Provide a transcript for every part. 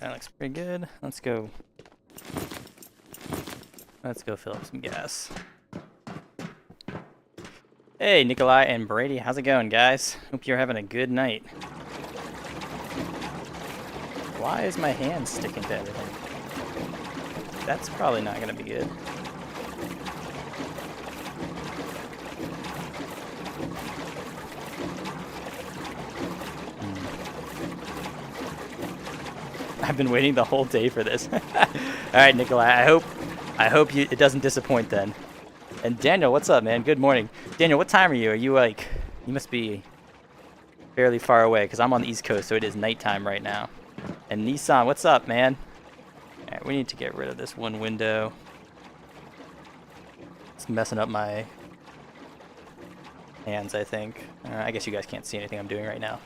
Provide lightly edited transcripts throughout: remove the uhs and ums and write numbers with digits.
That looks pretty good. Let's go. Let's go fill up some gas. Hey, Nikolai and Brady, how's it going, guys? Hope you're having a good night. Why is my hand sticking to everything? That's probably not gonna be good. I've been waiting the whole day for this. All right, Nikolai, I hope it doesn't disappoint then. And Daniel, what's up, man? Good morning. Daniel, what time are you? Are you like, you must be fairly far away because I'm on the East Coast, so it is nighttime right now. And Nissan, what's up, man? All right, we need to get rid of this one window. It's messing up my hands, I think. I guess you guys can't see anything I'm doing right now.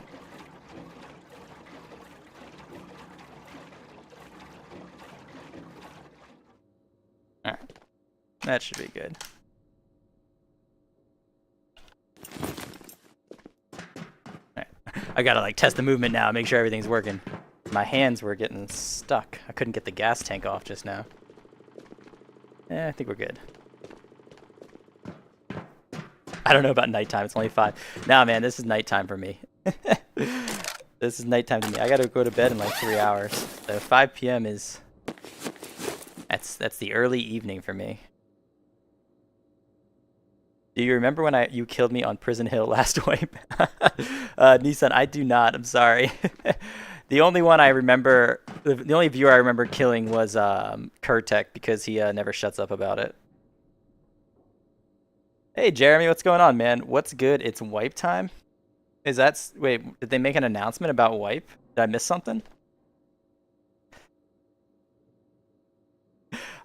All right, that should be good. I gotta like test the movement now, make sure everything's working. My hands were getting stuck. I couldn't get the gas tank off just now. I think we're good. I don't know about nighttime, it's only 5. Nah, man, this is nighttime for me. This is nighttime to me. I gotta go to bed in like 3 hours. So 5 p.m. is... That's the early evening for me. Do you remember when you killed me on Prison Hill last wipe? Nissan, I do not. I'm sorry. The only one I remember, the only viewer I remember killing was Kurtek because he never shuts up about it. Hey, Jeremy, what's going on, man? What's good? It's wipe time? Is that... Wait, did they make an announcement about wipe? Did I miss something?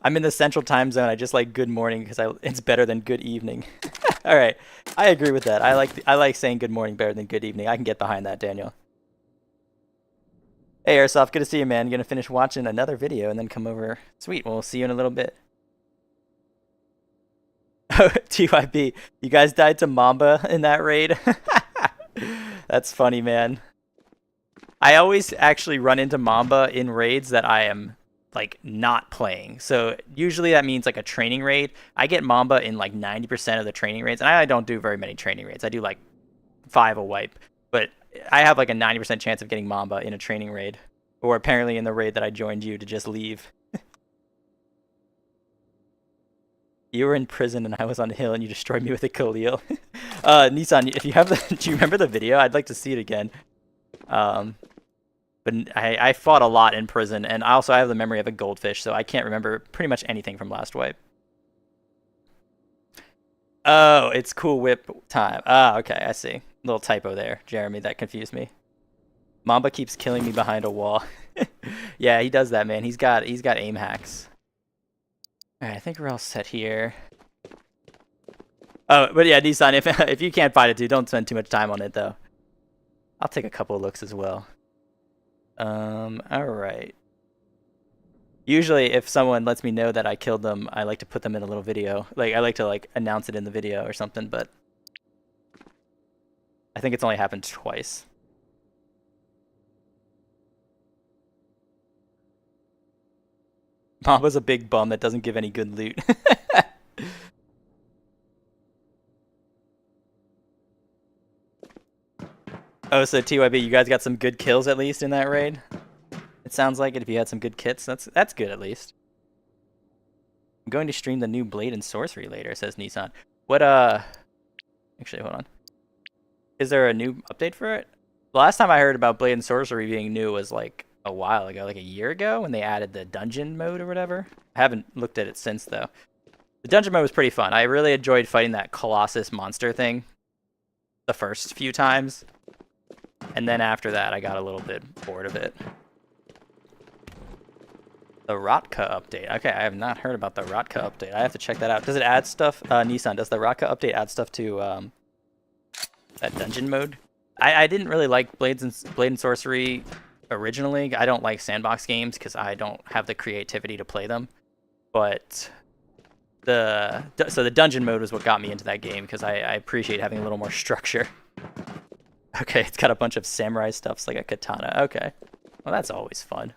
I'm in the central time zone. I just like good morning because it's better than good evening. All right, I agree with that. I like saying good morning better than good evening. I can get behind that, Daniel. Hey, Airsoft, good to see you, man. You're gonna finish watching another video and then come over. Sweet. Well, we'll see you in a little bit. Oh, TYB, you guys died to Mamba in that raid. That's funny, man. I always actually run into Mamba in raids that I am like not playing. So usually that means like a training raid. I get Mamba in like 90% of the training raids, and I don't do very many training raids. I do like 5 a wipe, but I have like a 90% chance of getting Mamba in a training raid, or apparently in the raid that I joined you to just leave. You were in prison and I was on the hill and you destroyed me with a Khalil. Nissan, if you have the, do you remember the video? I'd like to see it again. But I fought a lot in prison, and also I have the memory of a goldfish, so I can't remember pretty much anything from last wipe. Oh, it's Cool Whip time. Ah, okay, I see. Little typo there, Jeremy. That confused me. Mamba keeps killing me behind a wall. Yeah, he does that, man. He's got aim hacks. All right, I think we're all set here. Oh, but yeah, Nissan, if you can't find it, dude, don't spend too much time on it, though. I'll take a couple of looks as well. All right. Usually, if someone lets me know that I killed them, I like to put them in a little video. Like, I like to, like, announce it in the video or something, but I think it's only happened twice. Mamba's a big bum that doesn't give any good loot. Oh, so TYB, you guys got some good kills at least in that raid? It sounds like it. If you had some good kits, that's good at least. I'm going to stream the new Blade and Sorcery later, says Nissan. What, actually, hold on. Is there a new update for it? The last time I heard about Blade and Sorcery being new was like a while ago, like a year ago, when they added the dungeon mode or whatever. I haven't looked at it since, though. The dungeon mode was pretty fun. I really enjoyed fighting that Colossus monster thing the first few times. And then after that, I got a little bit bored of it. The Rotka update. Okay, I have not heard about the Rotka update. I have to check that out. Does it add stuff? Nissan, does the Rotka update add stuff to that dungeon mode? I didn't really like Blade and Sorcery originally. I don't like sandbox games because I don't have the creativity to play them. But so the dungeon mode was what got me into that game because I appreciate having a little more structure. Okay, it's got a bunch of samurai stuffs like a katana. Okay. Well, that's always fun.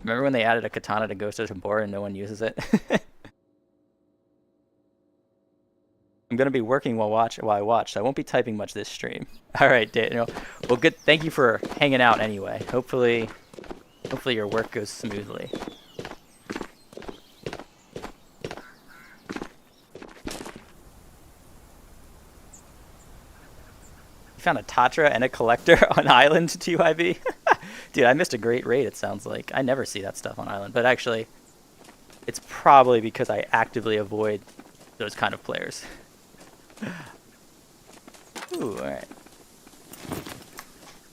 Remember when they added a katana to Ghost of Tabor and no one uses it? I'm gonna be working while I watch, so I won't be typing much this stream. All right, Daniel. Well, good. Thank you for hanging out anyway. Hopefully your work goes smoothly. You found a Tatra and a collector on Island, TYB. Dude, I missed a great raid. It sounds like I never see that stuff on Island, but actually, it's probably because I actively avoid those kind of players. Ooh, alright.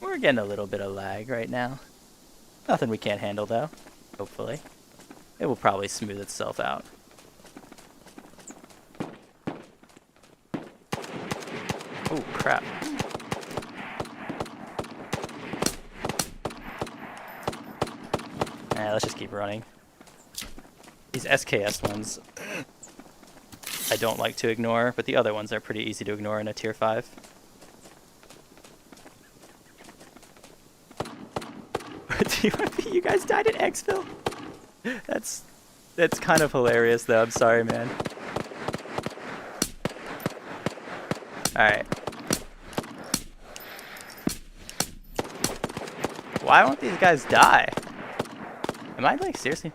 We're getting a little bit of lag right now. Nothing we can't handle, though. Hopefully. It will probably smooth itself out. Oh, crap. Let's just keep running. These SKS ones I don't like to ignore, but the other ones are pretty easy to ignore in a tier 5. You guys died at Exfil? That's kind of hilarious though. I'm sorry, man. Alright. Why won't these guys die? Am I like seriously?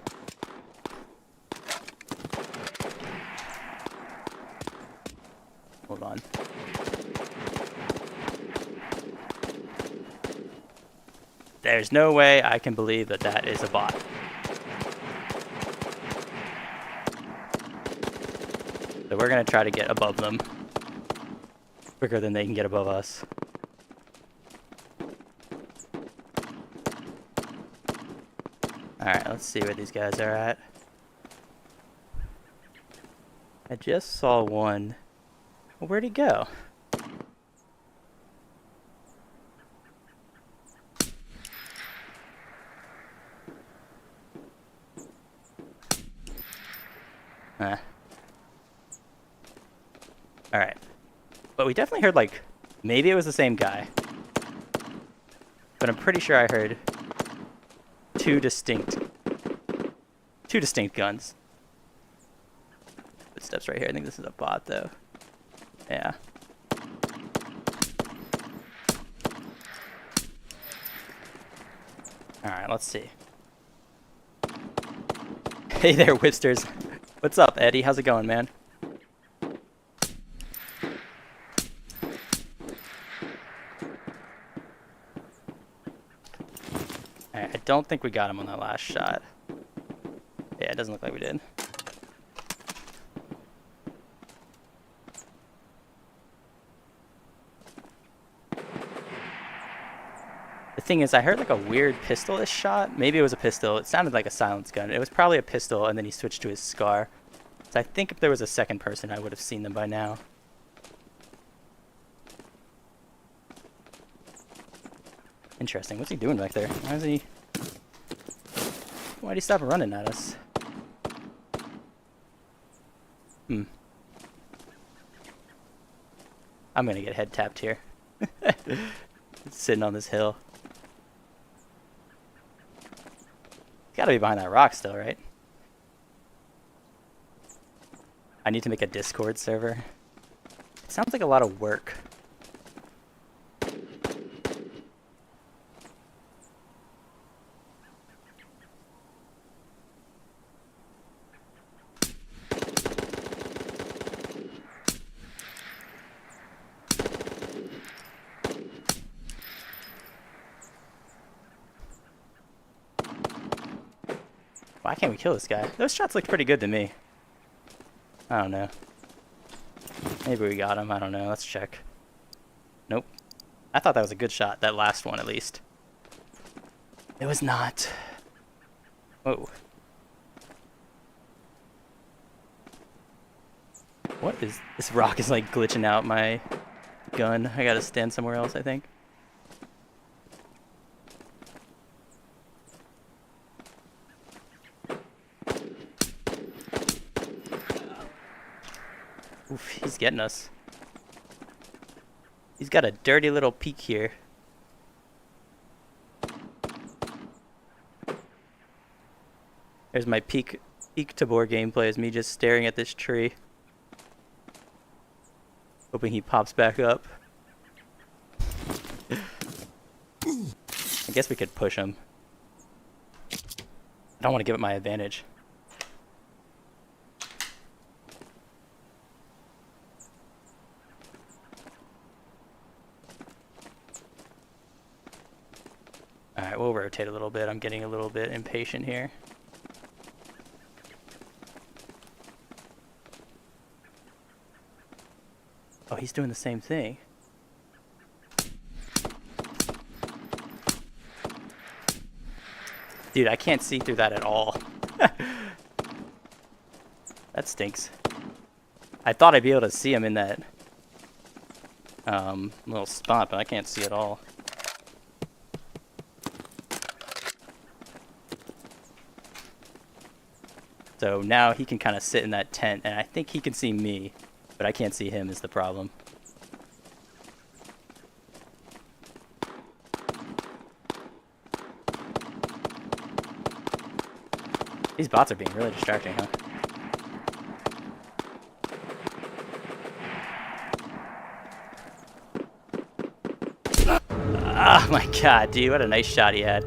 Hold on. There's no way I can believe that that is a bot. So we're gonna try to get above them quicker than they can get above us. Alright, let's see where these guys are at. I just saw one. Well, where'd he go? Alright. But we definitely heard, like, maybe it was the same guy. But I'm pretty sure I heard two distinct guns. Footsteps right here. I think this is a bot, though. Yeah. Alright, let's see. Hey there, Whipsters. What's up, Eddie? How's it going, man? Alright, I don't think we got him on that last shot. Yeah, it doesn't look like we did. The thing is, I heard like a weird pistol-ish shot. Maybe it was a pistol. It sounded like a silence gun. It was probably a pistol, and then he switched to his SCAR. So I think if there was a second person, I would have seen them by now. Interesting. What's he doing back there? Why'd he stop running at us? I'm gonna get head tapped here. Sitting on this hill. Gotta be behind that rock still, right? I need to make a Discord server. It sounds like a lot of work. Why can't we kill this guy? Those shots looked pretty good to me. I don't know. Maybe we got him. I don't know. Let's check. Nope. I thought that was a good shot. That last one, at least. It was not. Whoa. What is... This rock is, like, glitching out my gun. I gotta stand somewhere else, I think. Oof, he's getting us. He's got a dirty little peek here. There's my peak Tabor gameplay, is me just staring at this tree. Hoping he pops back up. I guess we could push him. I don't want to give it my advantage. Alright, we'll rotate a little bit. I'm getting a little bit impatient here. Oh, he's doing the same thing. Dude, I can't see through that at all. That stinks. I thought I'd be able to see him in that little spot, but I can't see at all. So now he can kind of sit in that tent, and I think he can see me, but I can't see him is the problem. These bots are being really distracting, huh? Oh my god, dude, what a nice shot he had.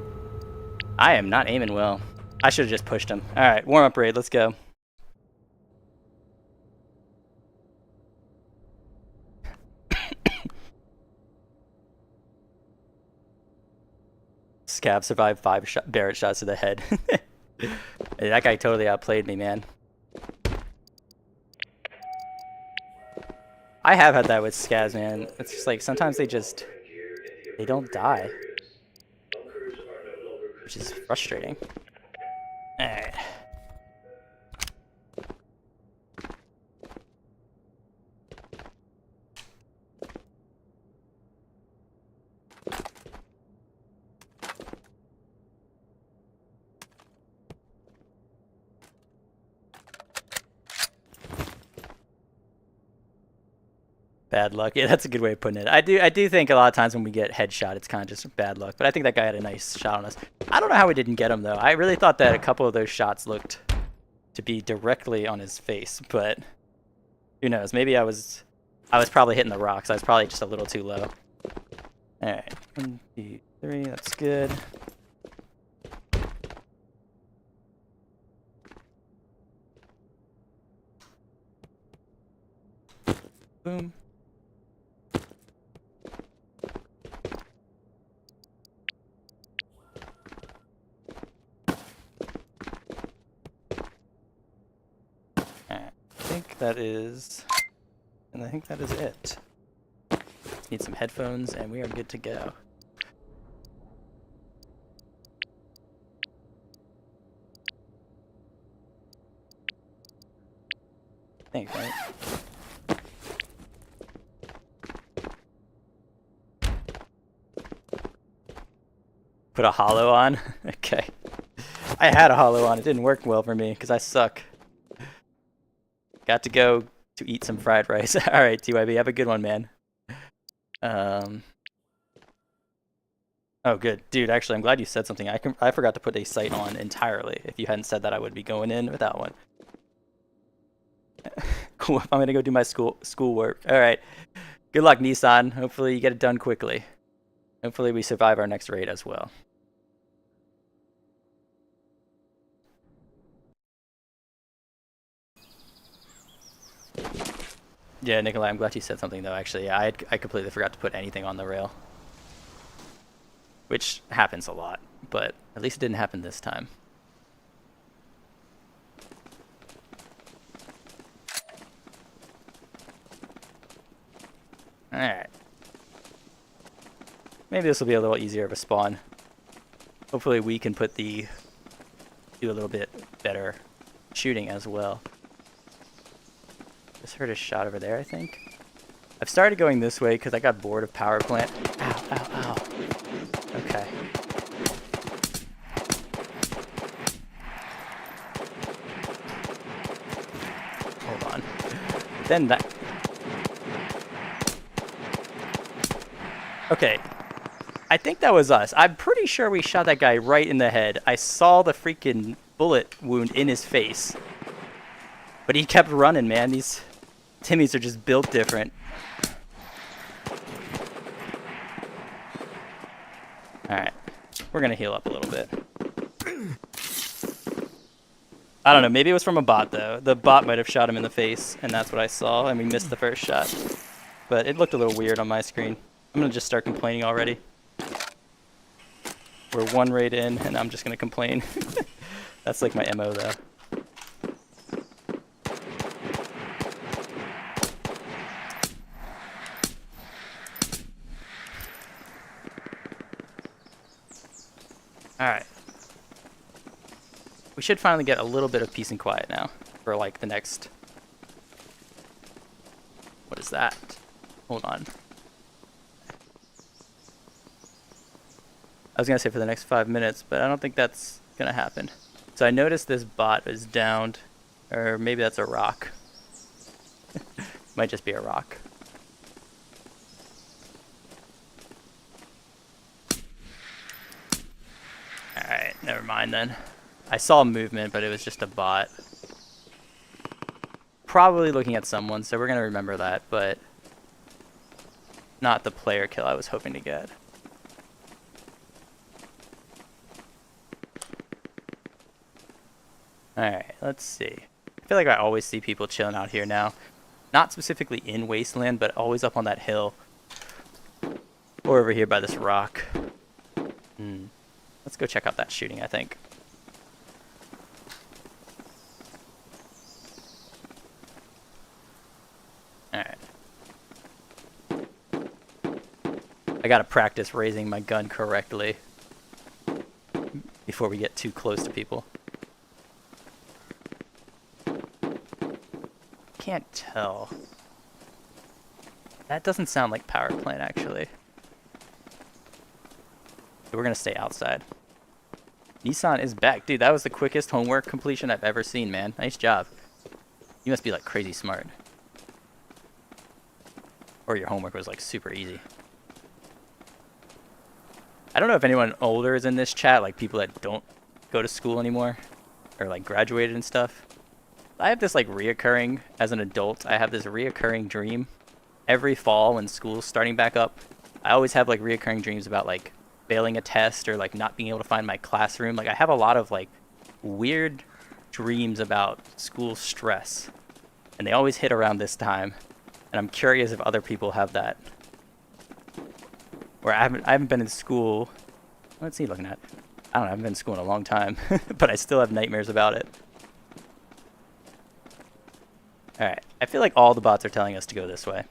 I am not aiming well. I should have just pushed him. Alright, warm-up raid, let's go. Scav survived 5 Barrett shots to the head. Hey, that guy totally outplayed me, man. I have had that with scavs, man. It's just like, sometimes they don't die. Which is frustrating. Alright. Bad luck. Yeah, that's a good way of putting it. I do think a lot of times when we get headshot, it's kind of just bad luck. But I think that guy had a nice shot on us. I don't know how we didn't get him, though. I really thought that a couple of those shots looked to be directly on his face. But who knows? Maybe I was probably hitting the rocks. I was probably just a little too low. All right. 1, 2, 3. That's good. Boom. That is, and I think that is it. Need some headphones, and we are good to go. Thanks, right? Put a hollow on? Okay. I had a hollow on. It didn't work well for me, because I suck. Got to go to eat some fried rice. Alright, TYB, have a good one, man. Oh, good. Dude, actually, I'm glad you said something. I forgot to put a sight on entirely. If you hadn't said that, I would be going in without one. Cool. I'm going to go do my schoolwork. Alright. Good luck, Nissan. Hopefully you get it done quickly. Hopefully we survive our next raid as well. Yeah, Nikolai, I'm glad you said something, though, actually. Yeah, I completely forgot to put anything on the rail. Which happens a lot, but at least it didn't happen this time. Alright. Maybe this will be a little easier of a spawn. Hopefully we can do a little bit better shooting as well. Just heard a shot over there, I think. I've started going this way because I got bored of power plant. Ow, ow, ow. Okay. Hold on. Then that... Okay. I think that was us. I'm pretty sure we shot that guy right in the head. I saw the freaking bullet wound in his face. But he kept running, man. These Timmies are just built different. Alright. We're gonna heal up a little bit. I don't know, maybe it was from a bot though. The bot might have shot him in the face, and that's what I saw, and we missed the first shot. But it looked a little weird on my screen. I'm gonna just start complaining already. We're 1 raid in, and I'm just gonna complain. That's like my MO though. Alright. We should finally get a little bit of peace and quiet now for like the next... What is that? Hold on. I was gonna say for the next 5 minutes, but I don't think that's gonna happen. So I noticed this bot is downed, or maybe that's a rock. Might just be a rock. Alright, never mind then. I saw movement, but it was just a bot. Probably looking at someone, so we're gonna remember that, but not the player kill I was hoping to get. Alright, let's see. I feel like I always see people chilling out here now. Not specifically in Wasteland, but always up on that hill. Or over here by this rock. Let's go check out that shooting, I think. Alright. I gotta practice raising my gun correctly before we get too close to people. Can't tell. That doesn't sound like power plant, actually. So we're gonna stay outside. Nissan is back. Dude, that was the quickest homework completion I've ever seen, man. Nice job. You must be like crazy smart. Or your homework was like super easy. I don't know if anyone older is in this chat, like people that don't go to school anymore. Or like graduated and stuff. I have this like reoccurring, as an adult, I have this reoccurring dream. Every fall when school's starting back up, I always have like reoccurring dreams about like failing a test or like not being able to find my classroom. Like I have a lot of like weird dreams about school stress. And they always hit around this time. And I'm curious if other people have that. Where I haven't been in school. What's he looking at? I don't know, I haven't been in school in a long time. But I still have nightmares about it. Alright, I feel like all the bots are telling us to go this way.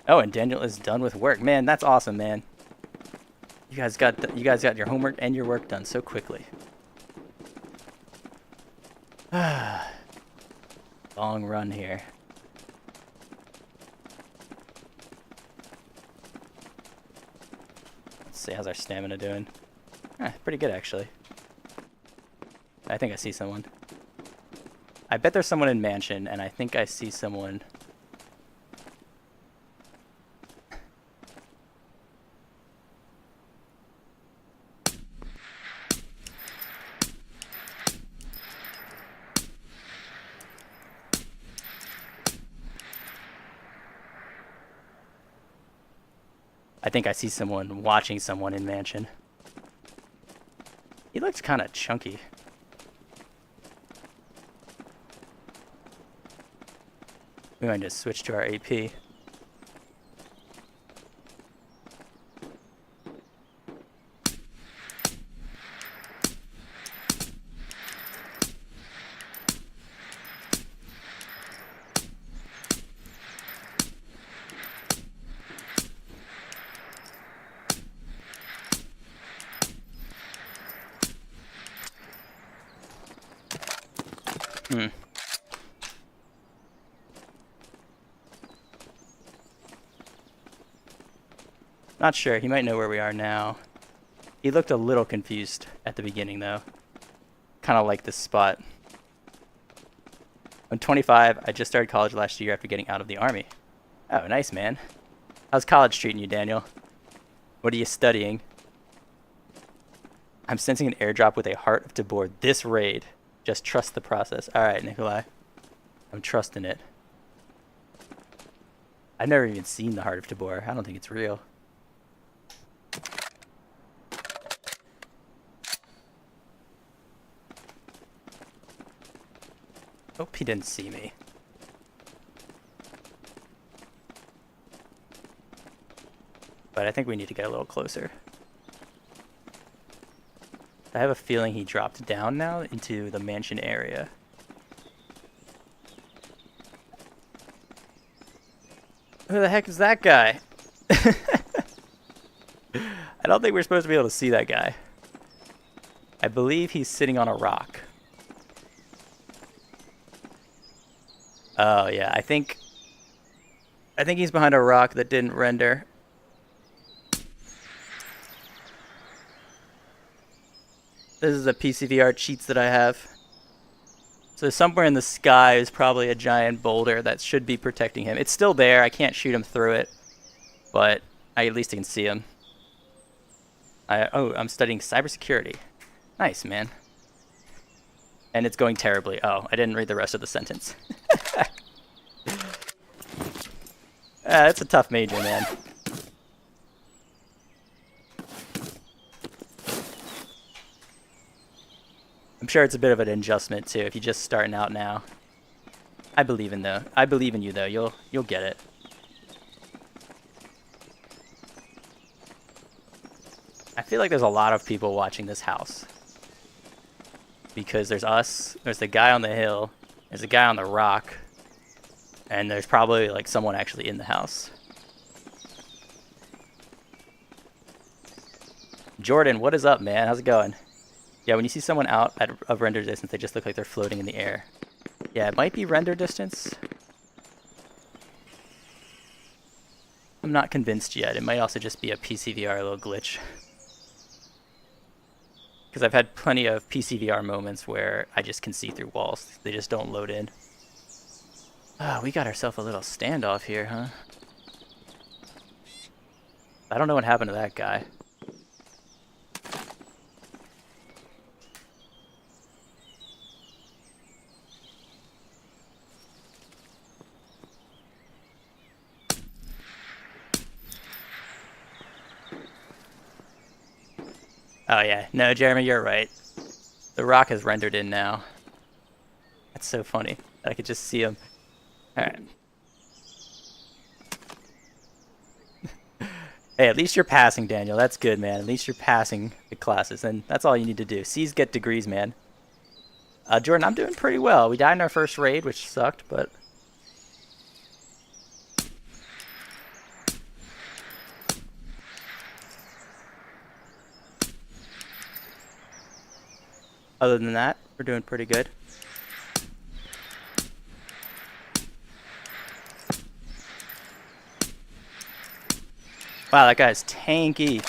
Oh, and Daniel is done with work. Man, that's awesome, man. You guys got your homework and your work done so quickly. Long run here. Let's see, how's our stamina doing? Pretty good, actually. I think I see someone. I bet there's someone in Mansion, and I think I see someone... I think I see someone watching someone in Mansion. He looks kind of chunky. We might just switch to our AP. Not sure. He might know where we are now. He looked a little confused at the beginning, though. Kind of like this spot. I'm 25. I just started college last year after getting out of the Army. Oh, nice, man. How's college treating you, Daniel? What are you studying? I'm sensing an airdrop with a Heart of Tabor this raid. Just trust the process. Alright, Nikolai. I'm trusting it. I've never even seen the Heart of Tabor. I don't think it's real. Hope he didn't see me. But I think we need to get a little closer. I have a feeling he dropped down now into the mansion area. Who the heck is that guy? I don't think we're supposed to be able to see that guy. I believe he's sitting on a rock. Oh yeah, I think he's behind a rock that didn't render. This is a PCVR cheats that I have. So somewhere in the sky is probably a giant boulder that should be protecting him. It's still there. I can't shoot him through it, but I at least can see him. I'm studying cybersecurity. Nice, man. And it's going terribly. Oh, I didn't read the rest of the sentence. It's a tough major, man. I'm sure it's a bit of an adjustment too if you're just starting out now. I believe in you though. You'll get it. I feel like there's a lot of people watching this house. Because there's us, there's the guy on the hill, there's a guy on the rock, and there's probably like someone actually in the house. Jordan, what is up, man? How's it going? Yeah, when you see someone out of render distance, they just look like they're floating in the air. Yeah, it might be render distance. I'm not convinced yet. It might also just be a PCVR little glitch. Because I've had plenty of PCVR moments where I just can see through walls. They just don't load in. Oh, we got ourselves a little standoff here, huh? I don't know what happened to that guy. Oh yeah, no, Jeremy, you're right. The rock has rendered in now. That's so funny. I could just see him. Alright. Hey, at least you're passing, Daniel. That's good, man. At least you're passing the classes, and that's all you need to do. C's get degrees, man. Jordan, I'm doing pretty well. We died in our first raid, which sucked, but... Other than that, we're doing pretty good. Wow, that guy's tanky.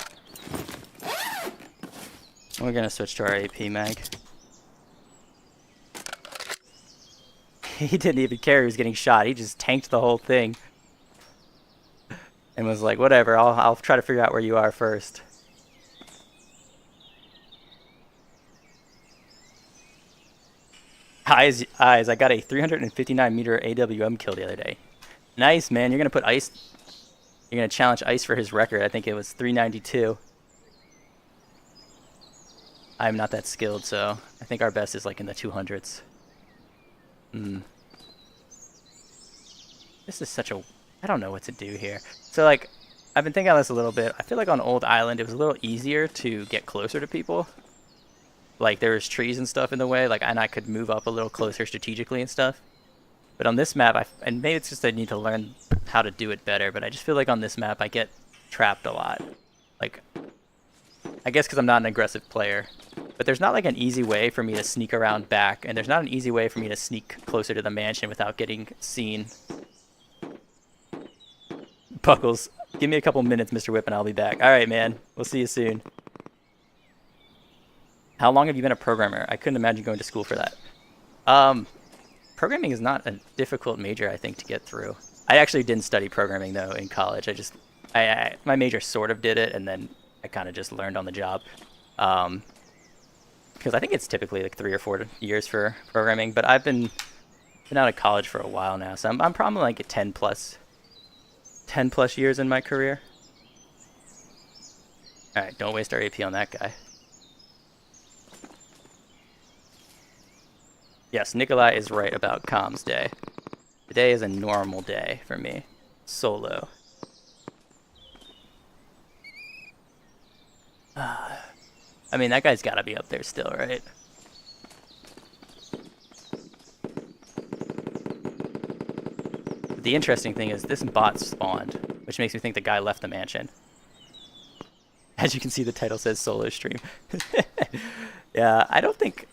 We're gonna switch to our AP mag. He didn't even care he was getting shot. He just tanked the whole thing. And was like, whatever, I'll try to figure out where you are first. Eyes, I got a 359 meter AWM kill the other day. Nice, man. You're gonna put ice. You're gonna challenge ice for his record. I think it was 392. I'm not that skilled, so I think our best is like in the 200s. This is such a... I don't know what to do here. So like, I've been thinking on this a little bit. I feel like on Old Island it was a little easier to get closer to people. Like there was trees and stuff in the way, like, and I could move up a little closer strategically and stuff. But on this map, and maybe it's just I need to learn how to do it better, but I just feel like on this map I get trapped a lot. Like, I guess because I'm not an aggressive player. But there's not like an easy way for me to sneak around back, and there's not an easy way for me to sneak closer to the mansion without getting seen. Buckles, give me a couple minutes, Mr. Whip, and I'll be back. Alright, man. We'll see you soon. How long have you been a programmer? I couldn't imagine going to school for that. Programming is not a difficult major, I think, to get through. I actually didn't study programming, though, in college. My major sort of did it, and then I kind of just learned on the job. because I think it's typically like 3 or 4 years for programming. But I've been out of college for a while now, so I'm probably like at 10 plus years in my career. All right, don't waste our AP on that guy. Yes, Nikolai is right about comms day. Today is a normal day for me. Solo. I mean, that guy's got to be up there still, right? But the interesting thing is this bot spawned, which makes me think the guy left the mansion. As you can see, the title says solo stream. Yeah, I don't think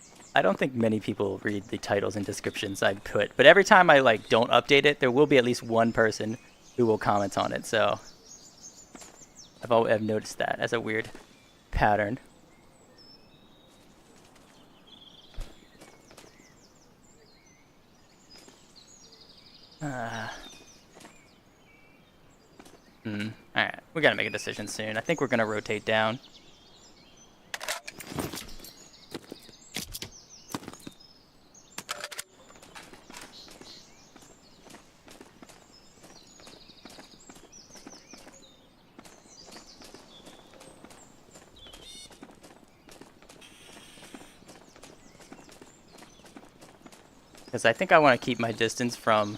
many people read the titles and descriptions I put, but every time I like don't update it, there will be at least one person who will comment on it. So I've noticed that as a weird pattern. Alright, we gotta make a decision soon. I think we're gonna rotate down. Because I think I want to keep my distance from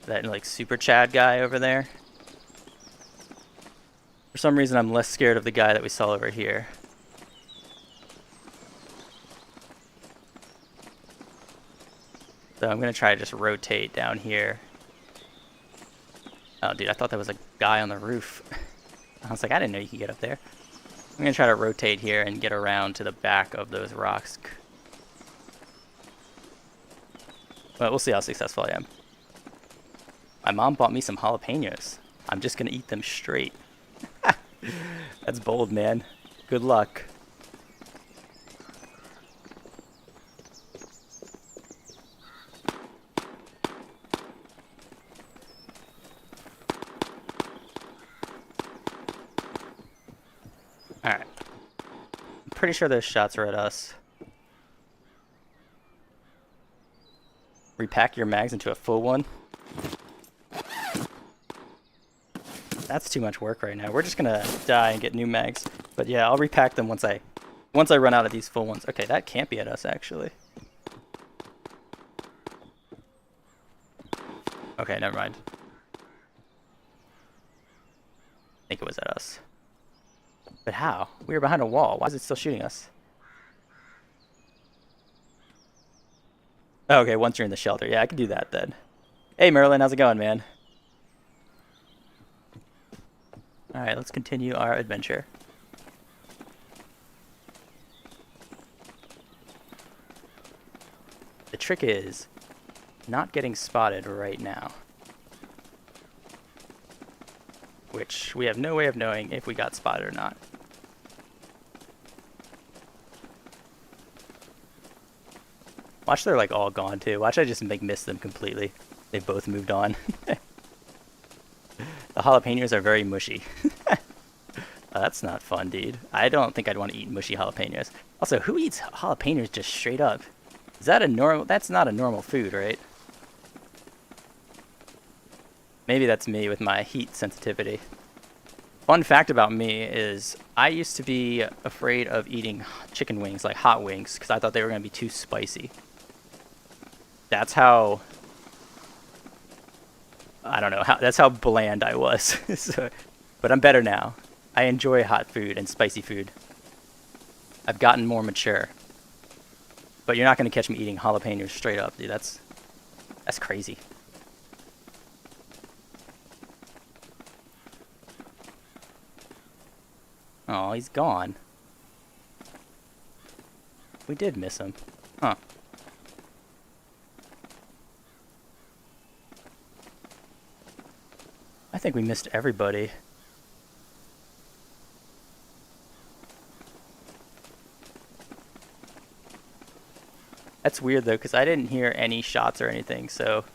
that like super Chad guy over there. For some reason, I'm less scared of the guy that we saw over here. So I'm going to try to just rotate down here. Oh, dude, I thought that was a guy on the roof. I was like, I didn't know you could get up there. I'm going to try to rotate here and get around to the back of those rocks. But we'll see how successful I am. My mom bought me some jalapenos. I'm just going to eat them straight. That's bold, man. Good luck. Alright. I'm pretty sure those shots are at us. Repack your mags into a full one. That's too much work right now. We're just gonna die and get new mags. But yeah, I'll repack them once I run out of these full ones. Okay, that can't be at us actually. Okay, never mind. I think it was at us. But how? We were behind a wall. Why is it still shooting us? Oh, okay, once you're in the shelter. Yeah, I can do that then. Hey Merlin, how's it going, man? Alright, let's continue our adventure. The trick is not getting spotted right now. Which we have no way of knowing if we got spotted or not. Watch, they're like all gone too. Watch, I just miss them completely. They both moved on. The jalapenos are very mushy. That's not fun, dude. I don't think I'd want to eat mushy jalapenos. Also, who eats jalapenos just straight up? Is that a normal? That's not a normal food, right? Maybe that's me with my heat sensitivity. Fun fact about me is I used to be afraid of eating chicken wings, like hot wings, because I thought they were going to be too spicy. That's how... I don't know, that's how bland I was. So, but I'm better now. I enjoy hot food and spicy food. I've gotten more mature. But you're not going to catch me eating jalapenos straight up, dude. That's crazy. Oh, he's gone. We did miss him. Huh. I think we missed everybody. That's weird though, because I didn't hear any shots or anything, so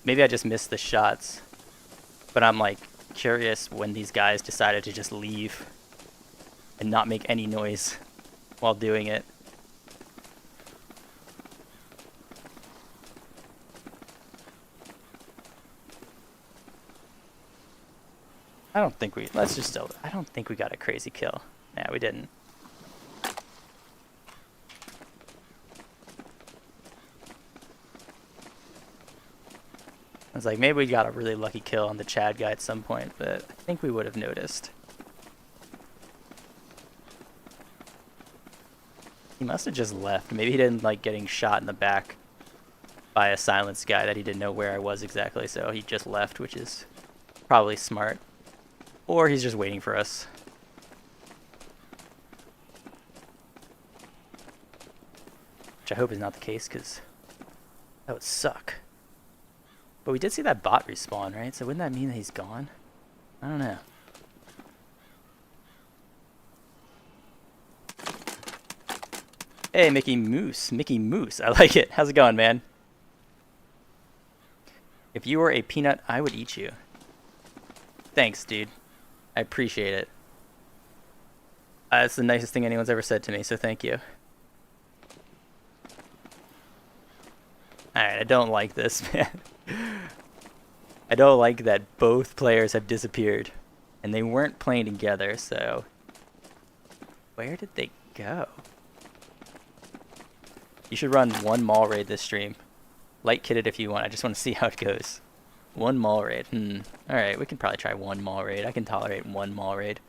maybe I just missed the shots. But I'm like curious when these guys decided to just leave and not make any noise while doing it. I don't think we... Let's just still... I don't think we got a crazy kill. Yeah, we didn't. I was like, maybe we got a really lucky kill on the Chad guy at some point, but I think we would have noticed. He must have just left. Maybe he didn't like getting shot in the back by a silenced guy that he didn't know where I was exactly, so he just left, which is probably smart. Or he's just waiting for us. Which I hope is not the case, because that would suck. But we did see that bot respawn, right? So wouldn't that mean that he's gone? I don't know. Hey, Mickey Moose. Mickey Moose. I like it. How's it going, man? If you were a peanut, I would eat you. Thanks, dude. I appreciate it. That's the nicest thing anyone's ever said to me, so thank you. Alright, I don't like this, man. I don't like that both players have disappeared. And they weren't playing together, so... Where did they go? You should run one mall raid this stream. Light kitted if you want. I just want to see how it goes. One mall raid. Alright, we can probably try one mall raid. I can tolerate one mall raid.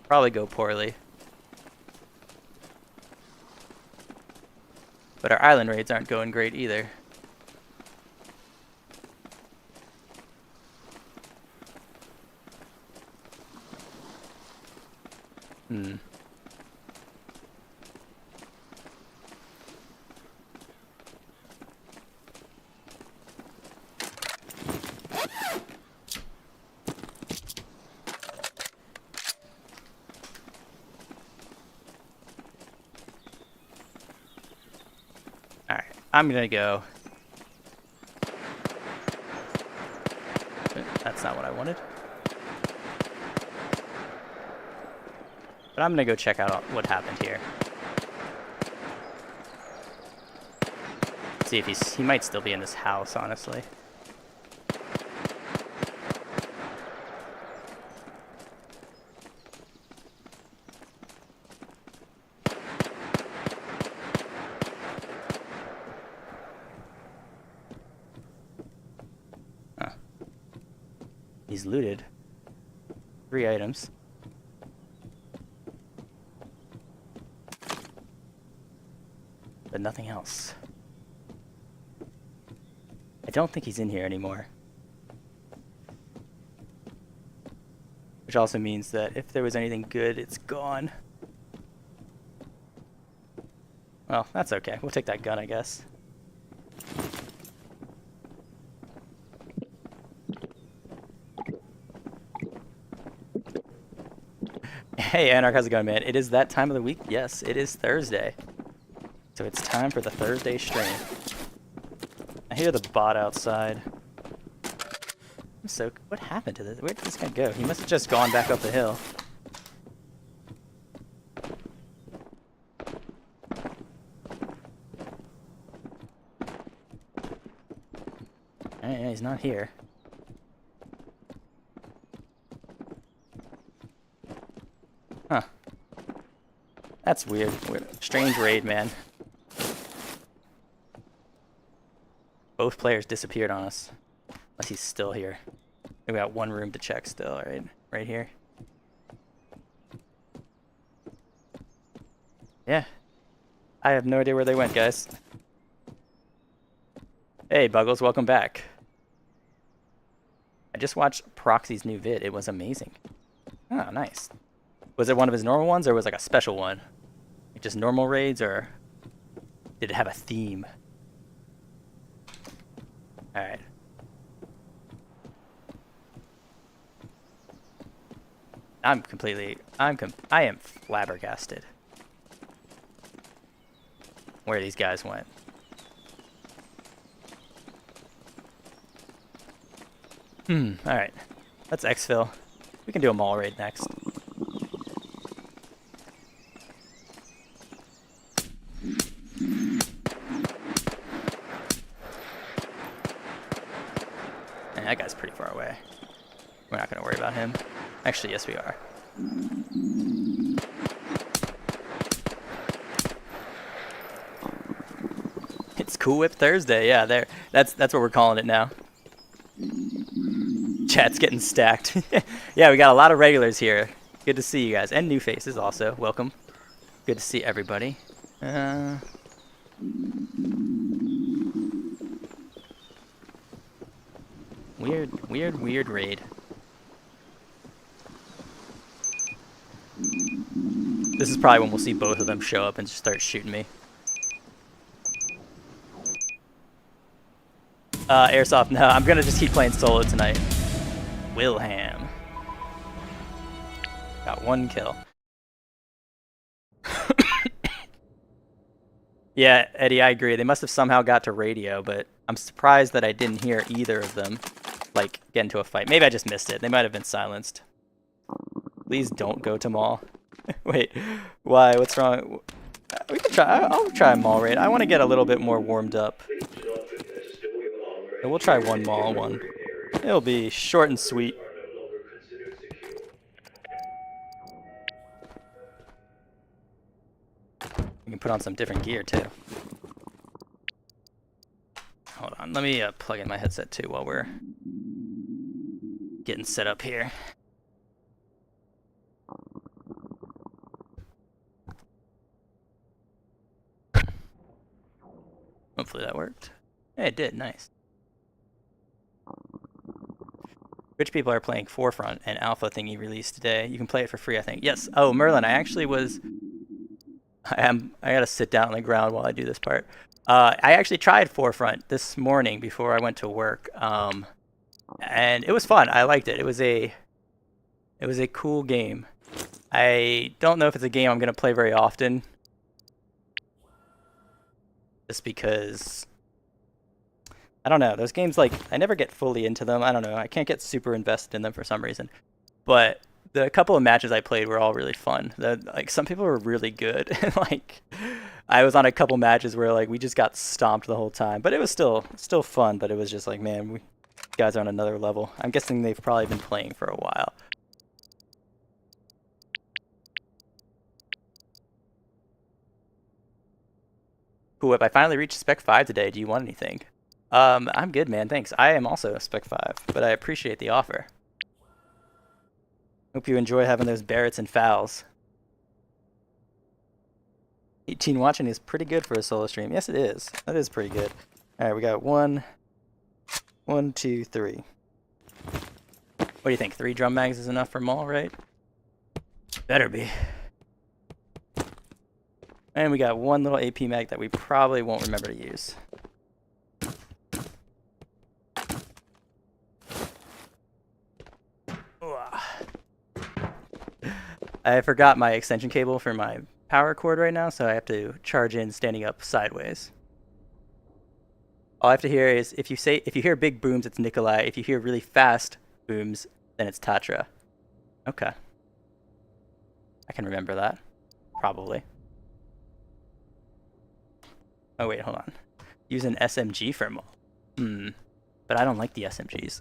Probably go poorly. But our island raids aren't going great either. Alright, I'm gonna go. That's not what I wanted. But I'm gonna go check out what happened here. See if he might still be in this house, honestly. Huh. He's looted 3 items. But nothing else. I don't think he's in here anymore. Which also means that if there was anything good, it's gone. Well, that's okay. We'll take that gun, I guess. Hey, Anarch, how's it going, man? It is that time of the week. Yes, it is Thursday. So it's time for the Thursday stream. I hear the bot outside. So, what happened to this? Where did this guy go? He must have just gone back up the hill. Yeah, he's not here. Huh. That's weird. Strange raid, man. Both players disappeared on us. Unless he's still here. We got one room to check still, right? Right here. Yeah. I have no idea where they went, guys. Hey, Buggles, welcome back. I just watched Proxy's new vid. It was amazing. Oh, nice. Was it one of his normal ones, or was it like a special one? Like just normal raids, or did it have a theme? Alright. I am flabbergasted where these guys went. Alright. Let's exfil. We can do a mall raid next. Man, that guy's pretty far away. We're not gonna worry about him. Actually, yes, we are. It's Cool Whip Thursday. Yeah, there. That's what we're calling it now. Chat's getting stacked. Yeah, we got a lot of regulars here. Good to see you guys, and new faces also. Welcome. Good to see everybody. Weird raid. This is probably when we'll see both of them show up and just start shooting me. Airsoft, no, I'm gonna just keep playing solo tonight. Wilham. Got 1 kill. Yeah, Eddie, I agree. They must have somehow got to radio, but I'm surprised that I didn't hear either of them, like, get into a fight. Maybe I just missed it. They might have been silenced. Please don't go to mall. Wait, why? What's wrong? We can try. I'll try a mall raid. I want to get a little bit more warmed up. So we'll try one mall one. It'll be short and sweet. We can put on some different gear too. Hold on, let me plug in my headset too while we're getting set up here. Hopefully that worked. Yeah, it did. Nice. Rich people are playing Forefront, an alpha thingy released today. You can play it for free, I think. Yes. Oh, Merlin, I actually was... I gotta sit down on the ground while I do this part. I actually tried Forefront this morning before I went to work, and it was fun. I liked it. It was a cool game. I don't know if it's a game I'm gonna play very often, just because I don't know. Those games, like, I never get fully into them. I don't know. I can't get super invested in them for some reason. But the couple of matches I played were all really fun. Like, some people were really good. Like, I was on a couple matches where, like, we just got stomped the whole time. But it was still fun. But it was just like, man, we guys are on another level. I'm guessing they've probably been playing for a while. Cool Whip, I finally reached Spec 5 today. Do you want anything? I'm good, man. Thanks. I am also a Spec 5, but I appreciate the offer. Hope you enjoy having those Barretts and fouls. 18 watching is pretty good for a solo stream. Yes, it is. That is pretty good. All right, we got 1, 2, 3. What do you think? 3 drum mags is enough for Maul, right? Better be. And we got 1 little AP mag that we probably won't remember to use. I forgot my extension cable for my power cord right now, so I have to charge in standing up sideways. All I have to hear is if you hear big booms, it's Nikolai. If you hear really fast booms, then it's Tatra. Okay. I can remember that. Probably. Oh wait, hold on. Use an SMG for Maul. But I don't like the SMGs.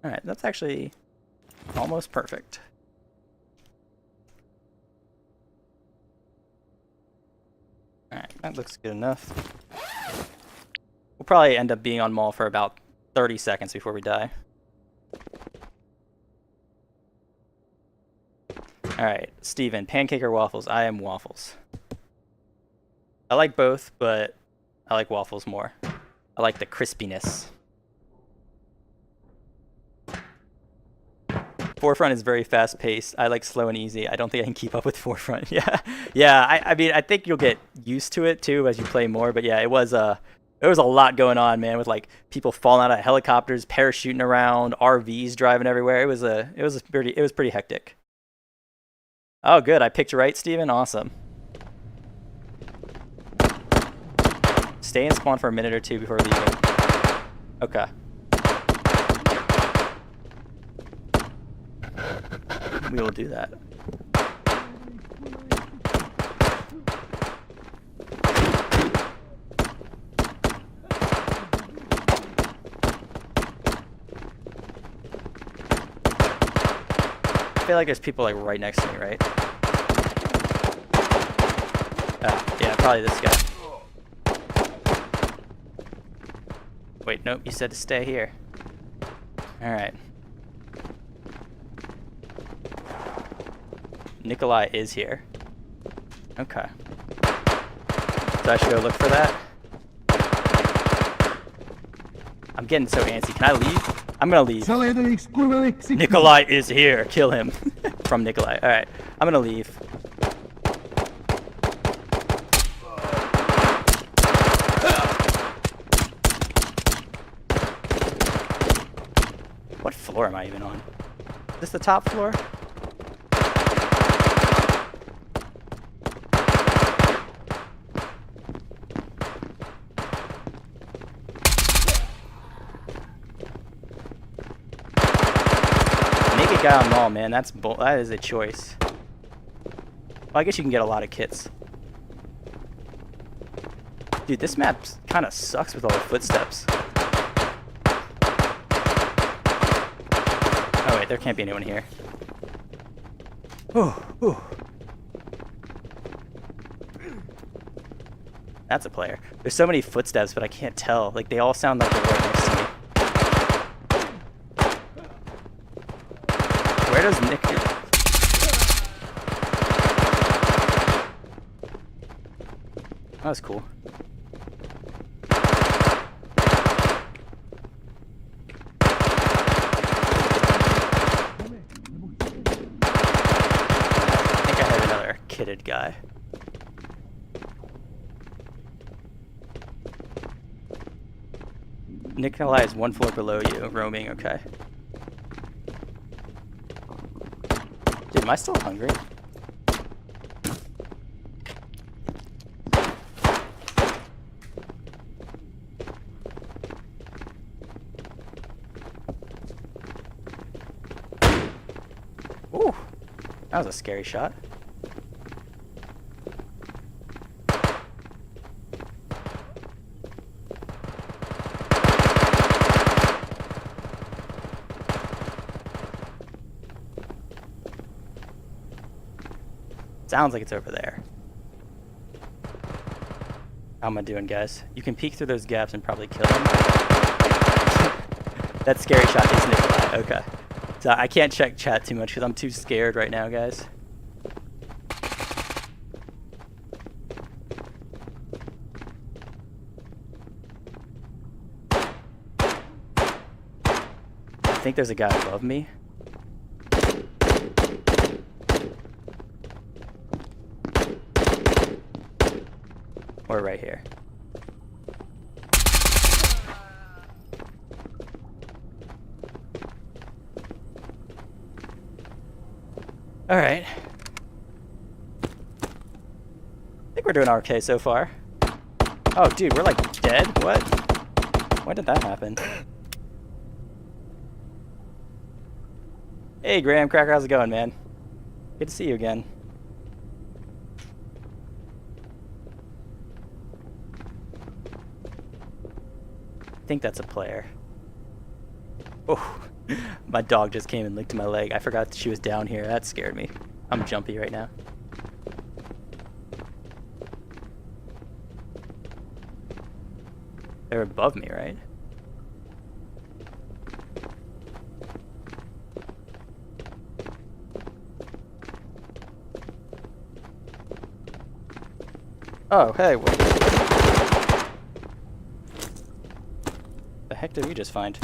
Alright, that's actually almost perfect. Alright, that looks good enough. We'll probably end up being on Maul for about 30 seconds before we die. Alright, Steven, pancake or waffles? I am waffles. I like both, but I like waffles more. I like the crispiness. Forefront is very fast-paced. I like slow and easy. I don't think I can keep up with Forefront. Yeah. I mean, I think you'll get used to it too as you play more. But yeah, it was a lot going on, man. With like people falling out of helicopters, parachuting around, RVs driving everywhere. It was pretty hectic. Oh, good. I picked right, Steven. Awesome. Stay in spawn for a minute or two before leaving. Okay. We will do that. feel like there's people like right next to me, right? Oh, yeah, probably this guy. Wait, nope, you said to stay here. Alright. Nikolai is here. Okay. So I should go look for that? I'm getting so antsy. Can I leave? I'm gonna leave. Nikolai is here. Kill him. From Nikolai. Alright. I'm gonna leave. What floor am I even on? Is this the top floor? Naked guy on mall, man. That is a choice. Well, I guess you can get a lot of kits. Dude, this map kind of sucks with all the footsteps. Oh wait, there can't be anyone here. Ooh. That's a player. There's so many footsteps, but I can't tell. Like, they all sound like they're right next to me. Where does Nick... That was cool. Kitted guy. Nikolai is one floor below you, roaming, okay. Dude, am I still hungry? Ooh, that was a scary shot. Sounds like it's over there. How am I doing, guys? You can peek through those gaps and probably kill him. That scary shot is Nikolai. Okay. So I can't check chat too much because I'm too scared right now, guys. I think there's a guy above me. Or right here. All right. I think we're doing okay so far. Oh, dude, we're like dead? What? When did that happen? Hey, Graham Cracker, how's it going, man? Good to see you again. I think that's a player. Oh, my dog just came and licked my leg. I forgot that she was down here. That scared me. I'm jumpy right now. They're above me, right? Oh, hey, what the heck did we just find?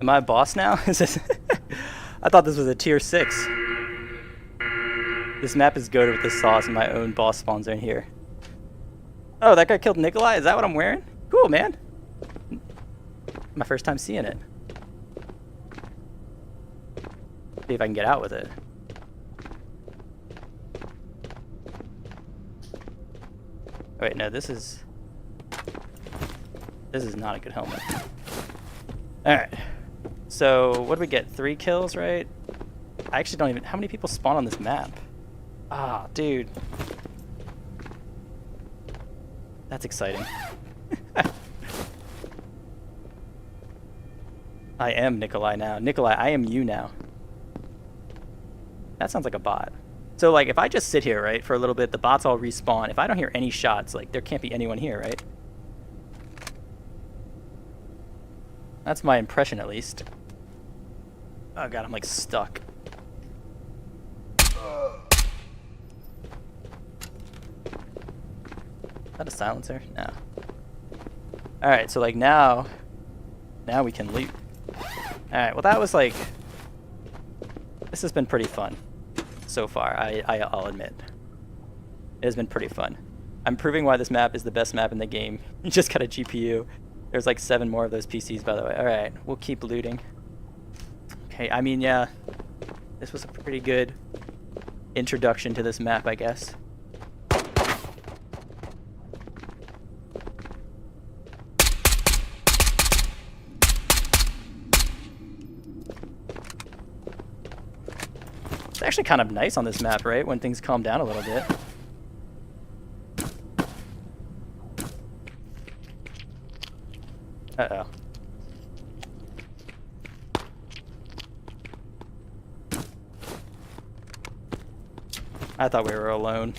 Am I a boss now? Is this I thought this was a tier 6. This map is goated with the sauce and my own boss spawns in here. Oh, that guy killed Nikolai? Is that what I'm wearing? Cool, man. My first time seeing it. See if I can get out with it. Wait, no, this is not a good helmet. Alright. So, what did we get? 3 kills, right? I actually don't even... How many people spawn on this map? Ah, dude. That's exciting. I am Nikolai now. Nikolai, I am you now. That sounds like a bot. So, like, if I just sit here, right, for a little bit, the bots all respawn. If I don't hear any shots, like, there can't be anyone here, right? That's my impression, at least. Oh, God, I'm, like, stuck. Is that a silencer? No. Alright, so, like, now we can loot. Alright, well, that was, like... This has been pretty fun so far, I'll admit. It has been pretty fun. I'm proving why this map is the best map in the game. You just got a GPU. There's like 7 more of those PCs, by the way. Alright, we'll keep looting. Okay, I mean, yeah. This was a pretty good introduction to this map, I guess. It's actually kind of nice on this map, right? When things calm down a little bit. Uh-oh. I thought we were alone.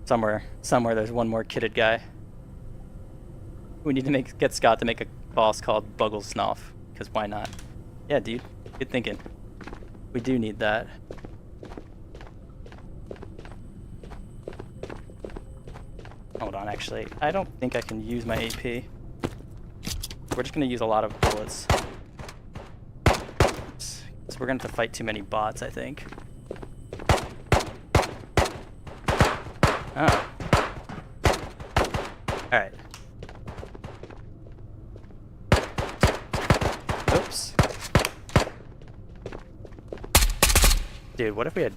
Somewhere there's one more kitted guy. We need to get Scott to make a boss called Bugglesnoff, because why not? Yeah, dude. Good thinking. We do need that. Hold on, actually. I don't think I can use my AP. We're just going to use a lot of bullets. So we're going to have to fight too many bots, I think. Oh. Alright. Oops. Dude, what if we had...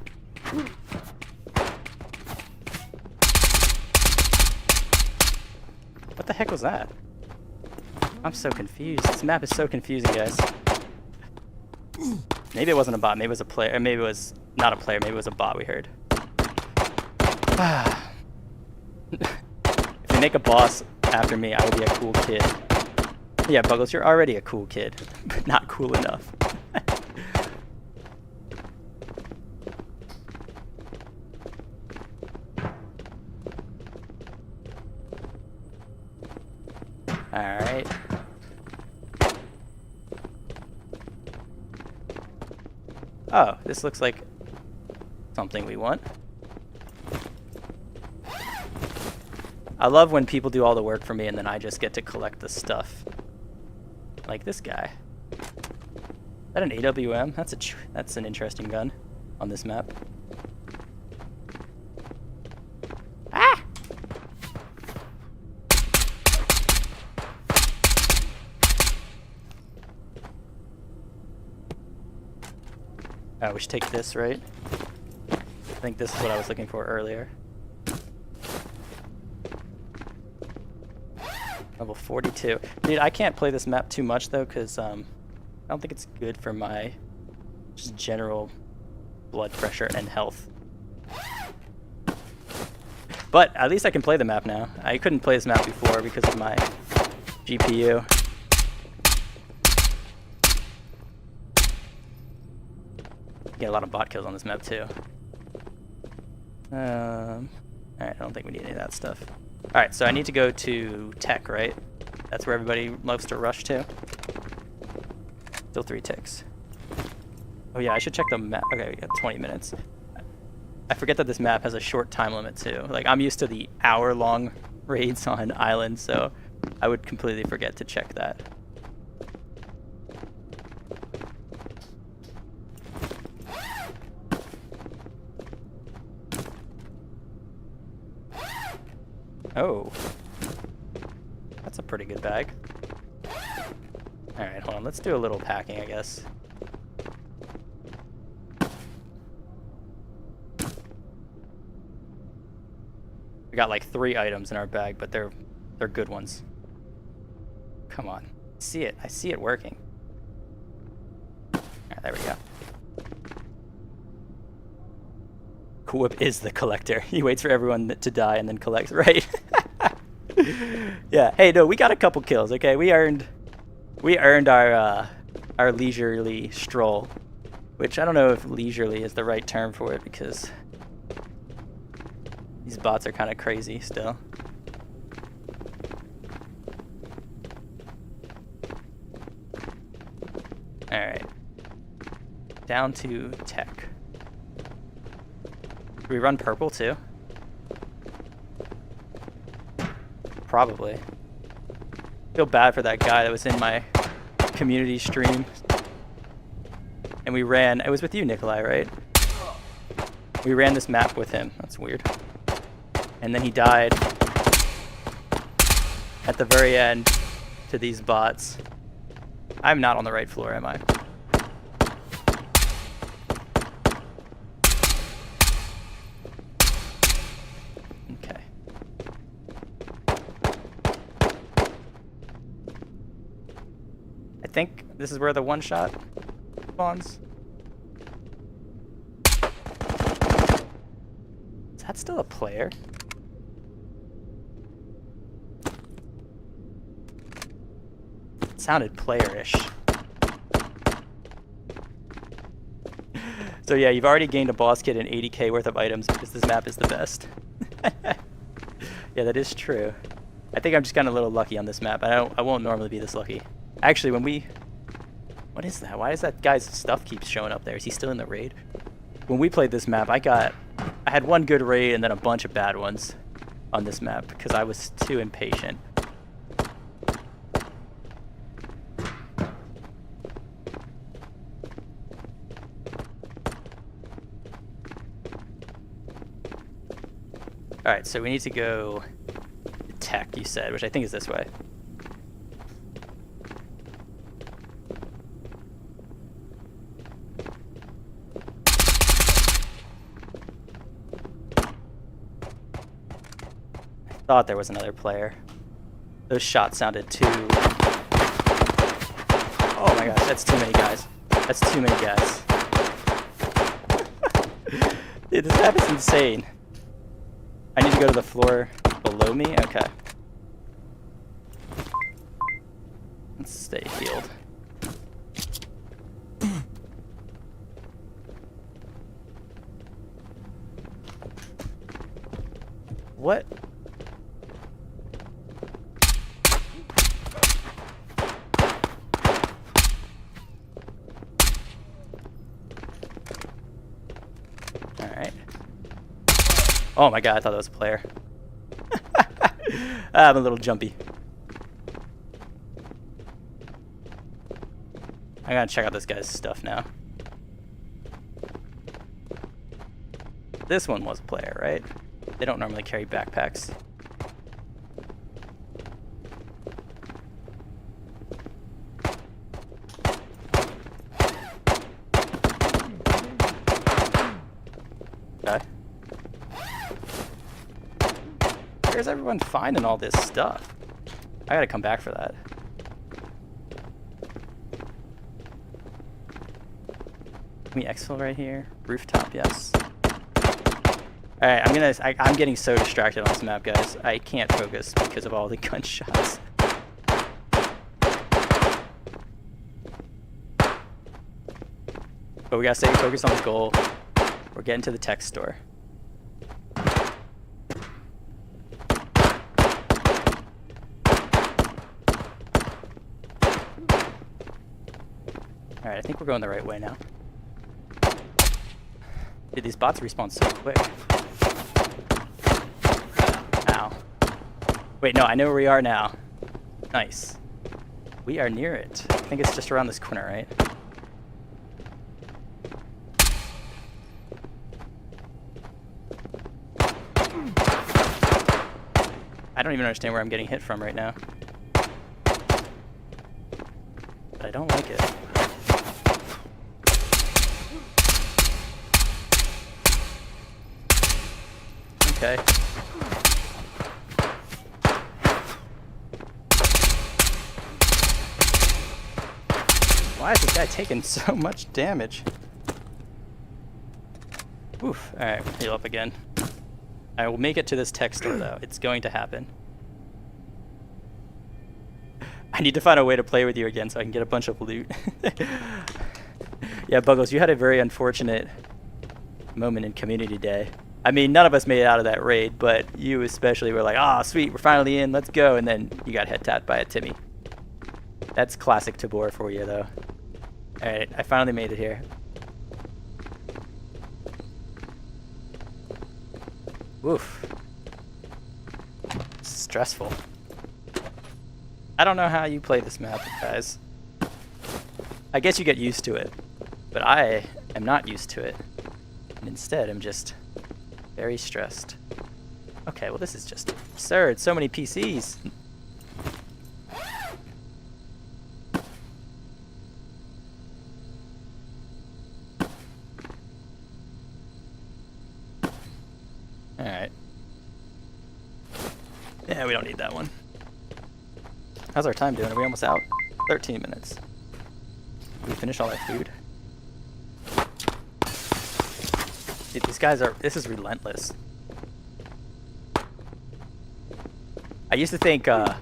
What the heck was that? I'm so confused. This map is so confusing, guys. Maybe it wasn't a bot. Maybe it was a player. Or maybe it was not a player. Maybe it was a bot we heard. If they make a boss after me, I will be a cool kid. Yeah, Buggles, you're already a cool kid, but not cool enough. Alright. Oh, this looks like something we want. I love when people do all the work for me and then I just get to collect the stuff. Like this guy. Is that an AWM? That's an interesting gun on this map. Ah! We should take this, right? I think this is what I was looking for earlier. Level 42. Dude, I can't play this map too much, though, because I don't think it's good for my just general blood pressure and health. But at least I can play the map now. I couldn't play this map before because of my GPU. Get a lot of bot kills on this map, too. Alright, I don't think we need any of that stuff. Alright, so I need to go to tech, right? That's where everybody loves to rush to. Still 3 ticks. Oh yeah, I should check the map. Okay, we got 20 minutes. I forget that this map has a short time limit too. Like, I'm used to the hour-long raids on islands, so I would completely forget to check that. Oh. That's a pretty good bag. Alright, hold on. Let's do a little packing, I guess. We got like 3 items in our bag, but they're good ones. Come on. See it. I see it working. Alright, there we go. Cool Whip is the collector. He waits for everyone to die and then collects. Right. Yeah. Hey, no, we got a couple kills. Okay, we earned our leisurely stroll, which I don't know if leisurely is the right term for it because these bots are kind of crazy still. All right. Down to tech. Do we run purple too? Probably. Feel bad for that guy that was in my community stream. And we ran, it was with you, Nikolai, right? We ran this map with him. That's weird. And then he died at the very end to these bots. I'm not on the right floor, am I? Okay. I think this is where the one shot spawns. Is that still a player? It sounded player-ish. So yeah, you've already gained a boss kit and 80k worth of items because this map is the best. Yeah, that is true. I think I'm just gotten a little lucky on this map. I won't normally be this lucky. Actually, when we... What is that? Why does that guy's stuff keep showing up there? Is he still in the raid? When we played this map, I had one good raid and then a bunch of bad ones on this map because I was too impatient. Alright, so we need to go tech, you said, which I think is this way. I thought there was another player. Those shots sounded too... Oh my gosh, that's too many guys. That's too many guys. Dude, this map is insane. I need to go to the floor below me? Okay. Let's stay healed. What? Alright. Oh my god, I thought that was a player. I'm a little jumpy. I gotta check out this guy's stuff now. This one was a player, right? They don't normally carry backpacks. Okay. Where's everyone finding all this stuff? I gotta come back for that. Can we exfil right here? Rooftop, yes. Alright, I'm getting so distracted on this map, guys. I can't focus because of all the gunshots. But we gotta stay focused on the goal. We're getting to the tech store. Alright, I think we're going the right way now. Dude, these bots respawn so quick. Ow. Wait, no, I know where we are now. Nice. We are near it. I think it's just around this corner, right? I don't even understand where I'm getting hit from right now. But I don't like it. Okay. Why is this guy taking so much damage? Oof. Alright, heal up again. I will make it to this tech store though. It's going to happen. I need to find a way to play with you again so I can get a bunch of loot. Yeah, Buggles, you had a very unfortunate moment in Community Day. I mean, none of us made it out of that raid, but you especially were like, "Ah, sweet, we're finally in, let's go," and then you got head tapped by a Timmy. That's classic Tabor for you, though. Alright, I finally made it here. Oof. Stressful. I don't know how you play this map, guys. I guess you get used to it, but I am not used to it. And instead, I'm just very stressed. Okay, well this is just absurd. So many PCs. Alright. Yeah, we don't need that one. How's our time doing? Are we almost out? 13 minutes. Did we finish all our food? Dude, these guys are... This is relentless. I used to think, that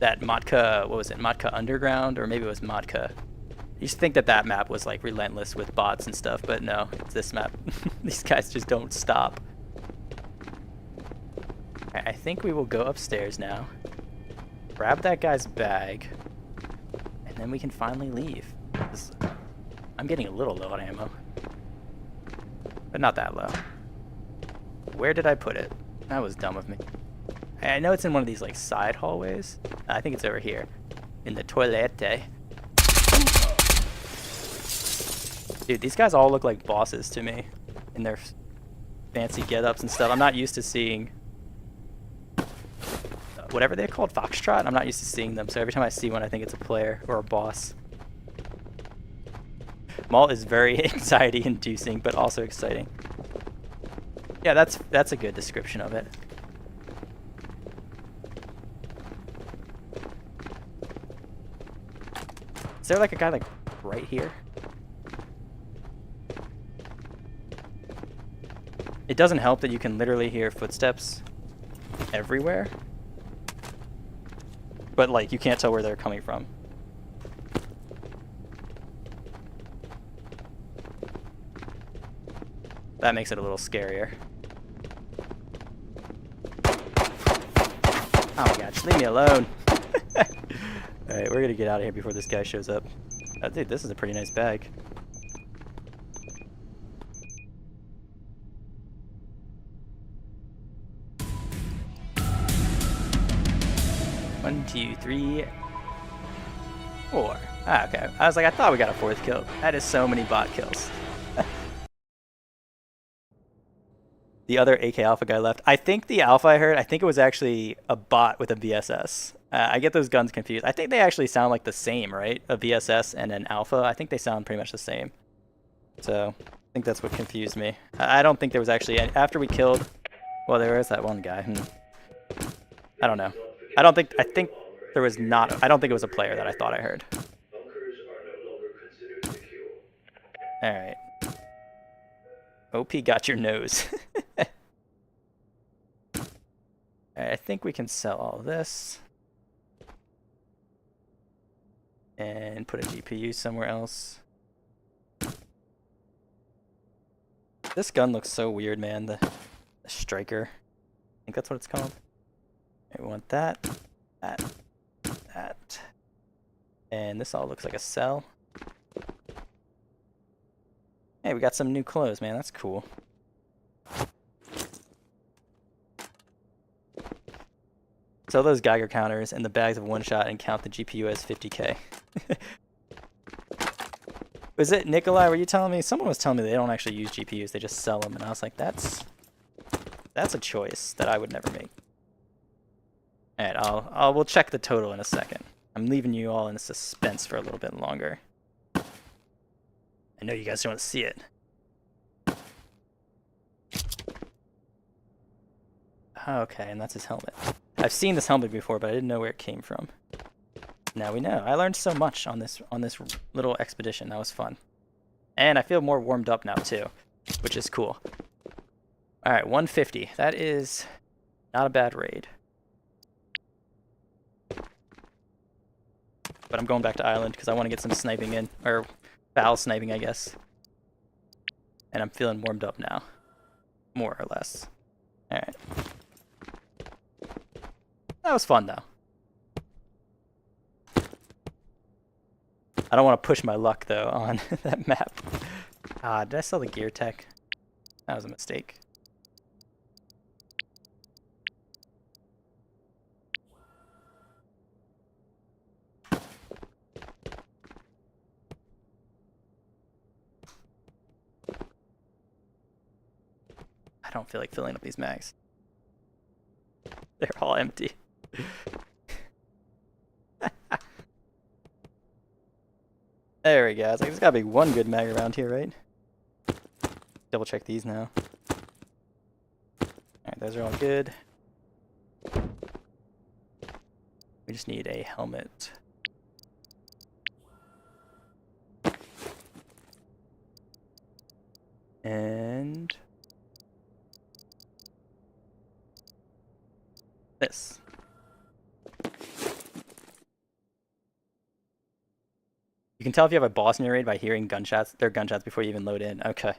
Matka... What was it? Matka Underground? Or maybe it was Matka. I used to think that that map was, like, relentless with bots and stuff, but no. It's this map. These guys just don't stop. I think we will go upstairs now. Grab that guy's bag. And then we can finally leave. I'm getting a little low on ammo. But not that low. Where did I put it? That was dumb of me. I know it's in one of these like side hallways. I think it's over here. In the toilette. Dude, these guys all look like bosses to me. In their fancy get-ups and stuff. I'm not used to seeing... whatever they're called, Foxtrot? I'm not used to seeing them, so every time I see one I think it's a player or a boss. Malt is very anxiety-inducing, but also exciting. Yeah, that's a good description of it. Is there like a guy like right here? It doesn't help that you can literally hear footsteps everywhere. But like you can't tell where they're coming from. That makes it a little scarier. Oh my gosh, leave me alone. Alright, we're gonna get out of here before this guy shows up. Dude, this is a pretty nice bag. One, two, three, four. Ah, okay. I was like, I thought we got a fourth kill. That is so many bot kills. The other AK Alpha guy left. I think the Alpha I heard, I think it was actually a bot with a VSS. I get those guns confused. I think they actually sound like the same, right? A VSS and an Alpha. I think they sound pretty much the same. So, I think that's what confused me. I don't think there was actually any. After we killed... Well, there was that one guy. I don't know. I think there was not... I don't think it was a player that I thought I heard. Alright. OP got your nose. Alright, I think we can sell all this. And put a GPU somewhere else. This gun looks so weird, man. The Striker. I think that's what it's called. We want that, that. And this all looks like a cell. Hey, we got some new clothes, man. That's cool. Sell those Geiger counters and the bags of one shot and count the GPU as 50K. Was it Nikolai? Were you telling me? Someone was telling me they don't actually use GPUs. They just sell them. And I was like, that's a choice that I would never make. Alright, we'll check the total in a second. I'm leaving you all in suspense for a little bit longer. I know you guys don't want to see it. Okay, and that's his helmet. I've seen this helmet before, but I didn't know where it came from. Now we know. I learned so much on this little expedition. That was fun. And I feel more warmed up now too, which is cool. Alright, 150. That is not a bad raid. but I'm going back to island because I want to get some sniping in, or foul sniping, I guess. And I'm feeling warmed up now, more or less. All right. That was fun though. I don't want to push my luck though on that map. Ah, did I sell the gear tech? That was a mistake. I don't feel like filling up these mags. They're all empty. There we go. I was like, there's gotta be one good mag around here, right? Double check these now. Alright, those are all good. We just need a helmet. And this. You can tell if you have a boss in your raid by hearing gunshots, their gunshots before you even load in. Okay.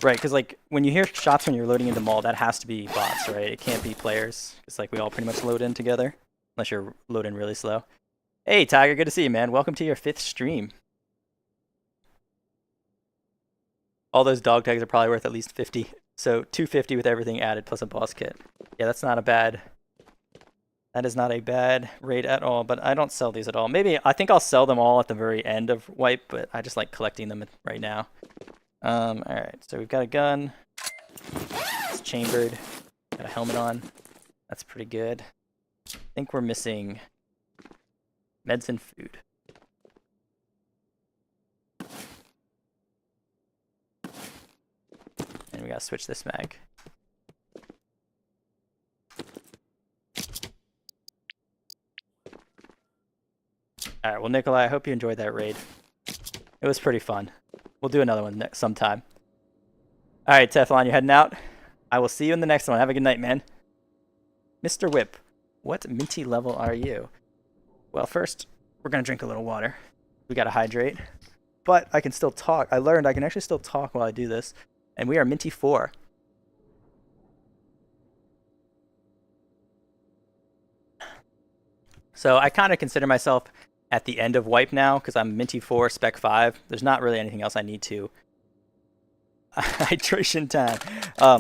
Right, because like when you hear shots when you're loading into mall, that has to be bots, right? It can't be players. It's like we all pretty much load in together, unless you're loading really slow. Hey Tiger, good to see you, man. Welcome to your 5th stream. All those dog tags are probably worth at least 50. So 250 with everything added plus a boss kit. Yeah, that's not a bad. That is not a bad raid at all, but I don't sell these at all. Maybe, I think I'll sell them all at the very end of wipe, but I just like collecting them right now. Alright, so we've got a gun. It's chambered. Got a helmet on. That's pretty good. I think we're missing meds and food. And we gotta switch this mag. Alright, well Nikolai, I hope you enjoyed that raid. It was pretty fun. We'll do another one sometime. Alright, Teflon, you're heading out? I will see you in the next one. Have a good night, man. Mr. Whip, what minty level are you? Well, first, we're gonna drink a little water. We gotta hydrate. But I can still talk. I learned I can actually still talk while I do this. And we are minty 4. So I kind of consider myself at the end of wipe now because I'm minty 4, spec 5. There's not really anything else I need to. Hydration time.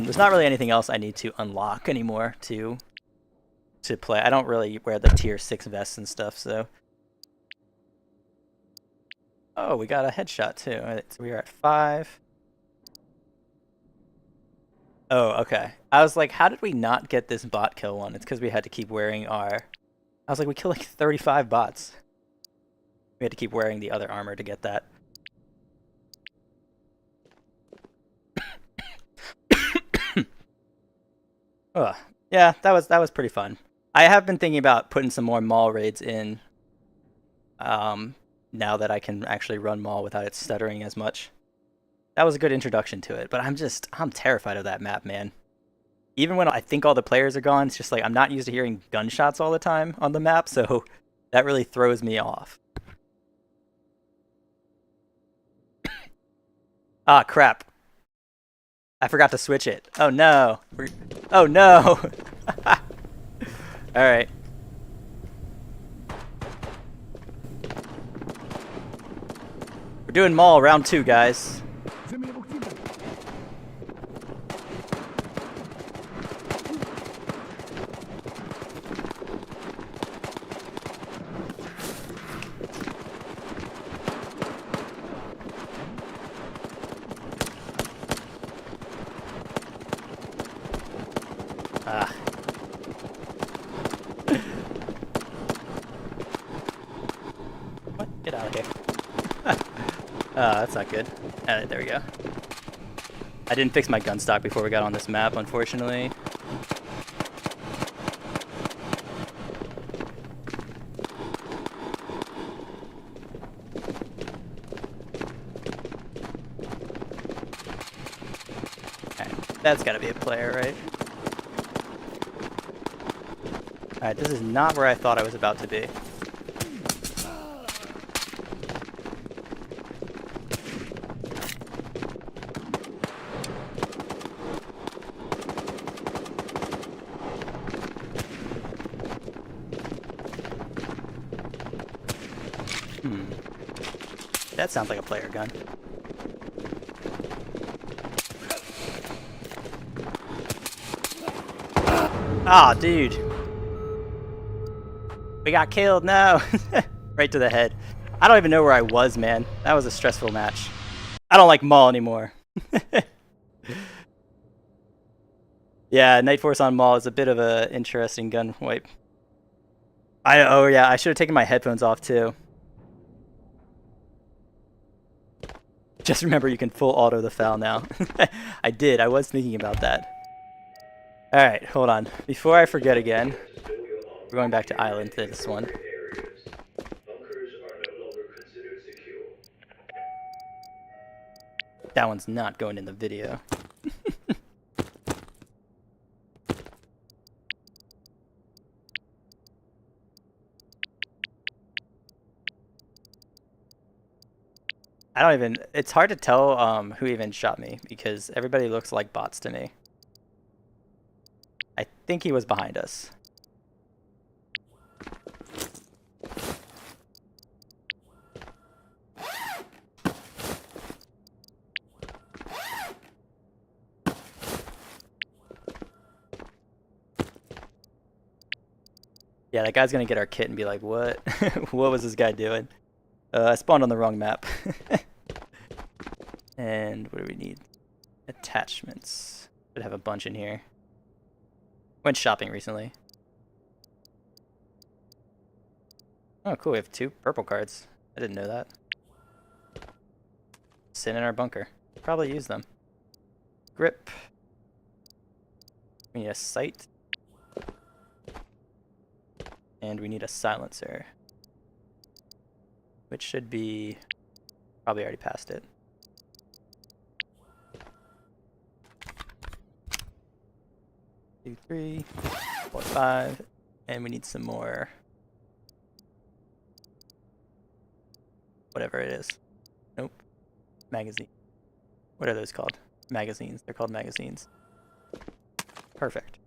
There's not really anything else I need to unlock anymore to play. I don't really wear the tier 6 vests and stuff, so. Oh, we got a headshot too. All right, so we are at 5. Oh, okay. I was like, how did we not get this bot kill one? It's because we had to keep wearing our. I was like, we killed like 35 bots. We had to keep wearing the other armor to get that. Oh, yeah, that was pretty fun. I have been thinking about putting some more mall raids in. Now that I can actually run mall without it stuttering as much. That was a good introduction to it, but I'm terrified of that map, man. Even when I think all the players are gone, it's just like I'm not used to hearing gunshots all the time on the map, so that really throws me off. Ah, crap. I forgot to switch it. Oh no. Oh no. Alright. We're doing mall round 2, guys. What? Get out of here. That's not good. There we go. I didn't fix my gun stock before we got on this map, unfortunately. Alright, that's gotta be a player, right? Alright, this is not where I thought I was about to be. That sounds like a player gun. Ah, oh, dude. We got killed, no! Right to the head. I don't even know where I was, man. That was a stressful match. I don't like Maul anymore. Yeah, Night Force on Maul is a bit of an interesting gun wipe. Oh yeah, I should have taken my headphones off too. Just remember you can full auto the foul now. I did, I was thinking about that. Alright, hold on. Before I forget again, we're going back to Island to this one. That one's not going in the video. I don't even, it's hard to tell who even shot me because everybody looks like bots to me. I think he was behind us. Yeah, that guy's gonna get our kit and be like, what? What was this guy doing? I spawned on the wrong map. And what do we need? Attachments. Should have a bunch in here. Went shopping recently. Oh, cool. We have 2 purple cards. I didn't know that. Sit in our bunker. Probably use them. Grip. We need a sight. And we need a silencer. Which should be... probably already passed it. Two, 3, 4, 5, and we need some more. Whatever it is. Nope. Magazine. What are those called? Magazines. They're called magazines. Perfect.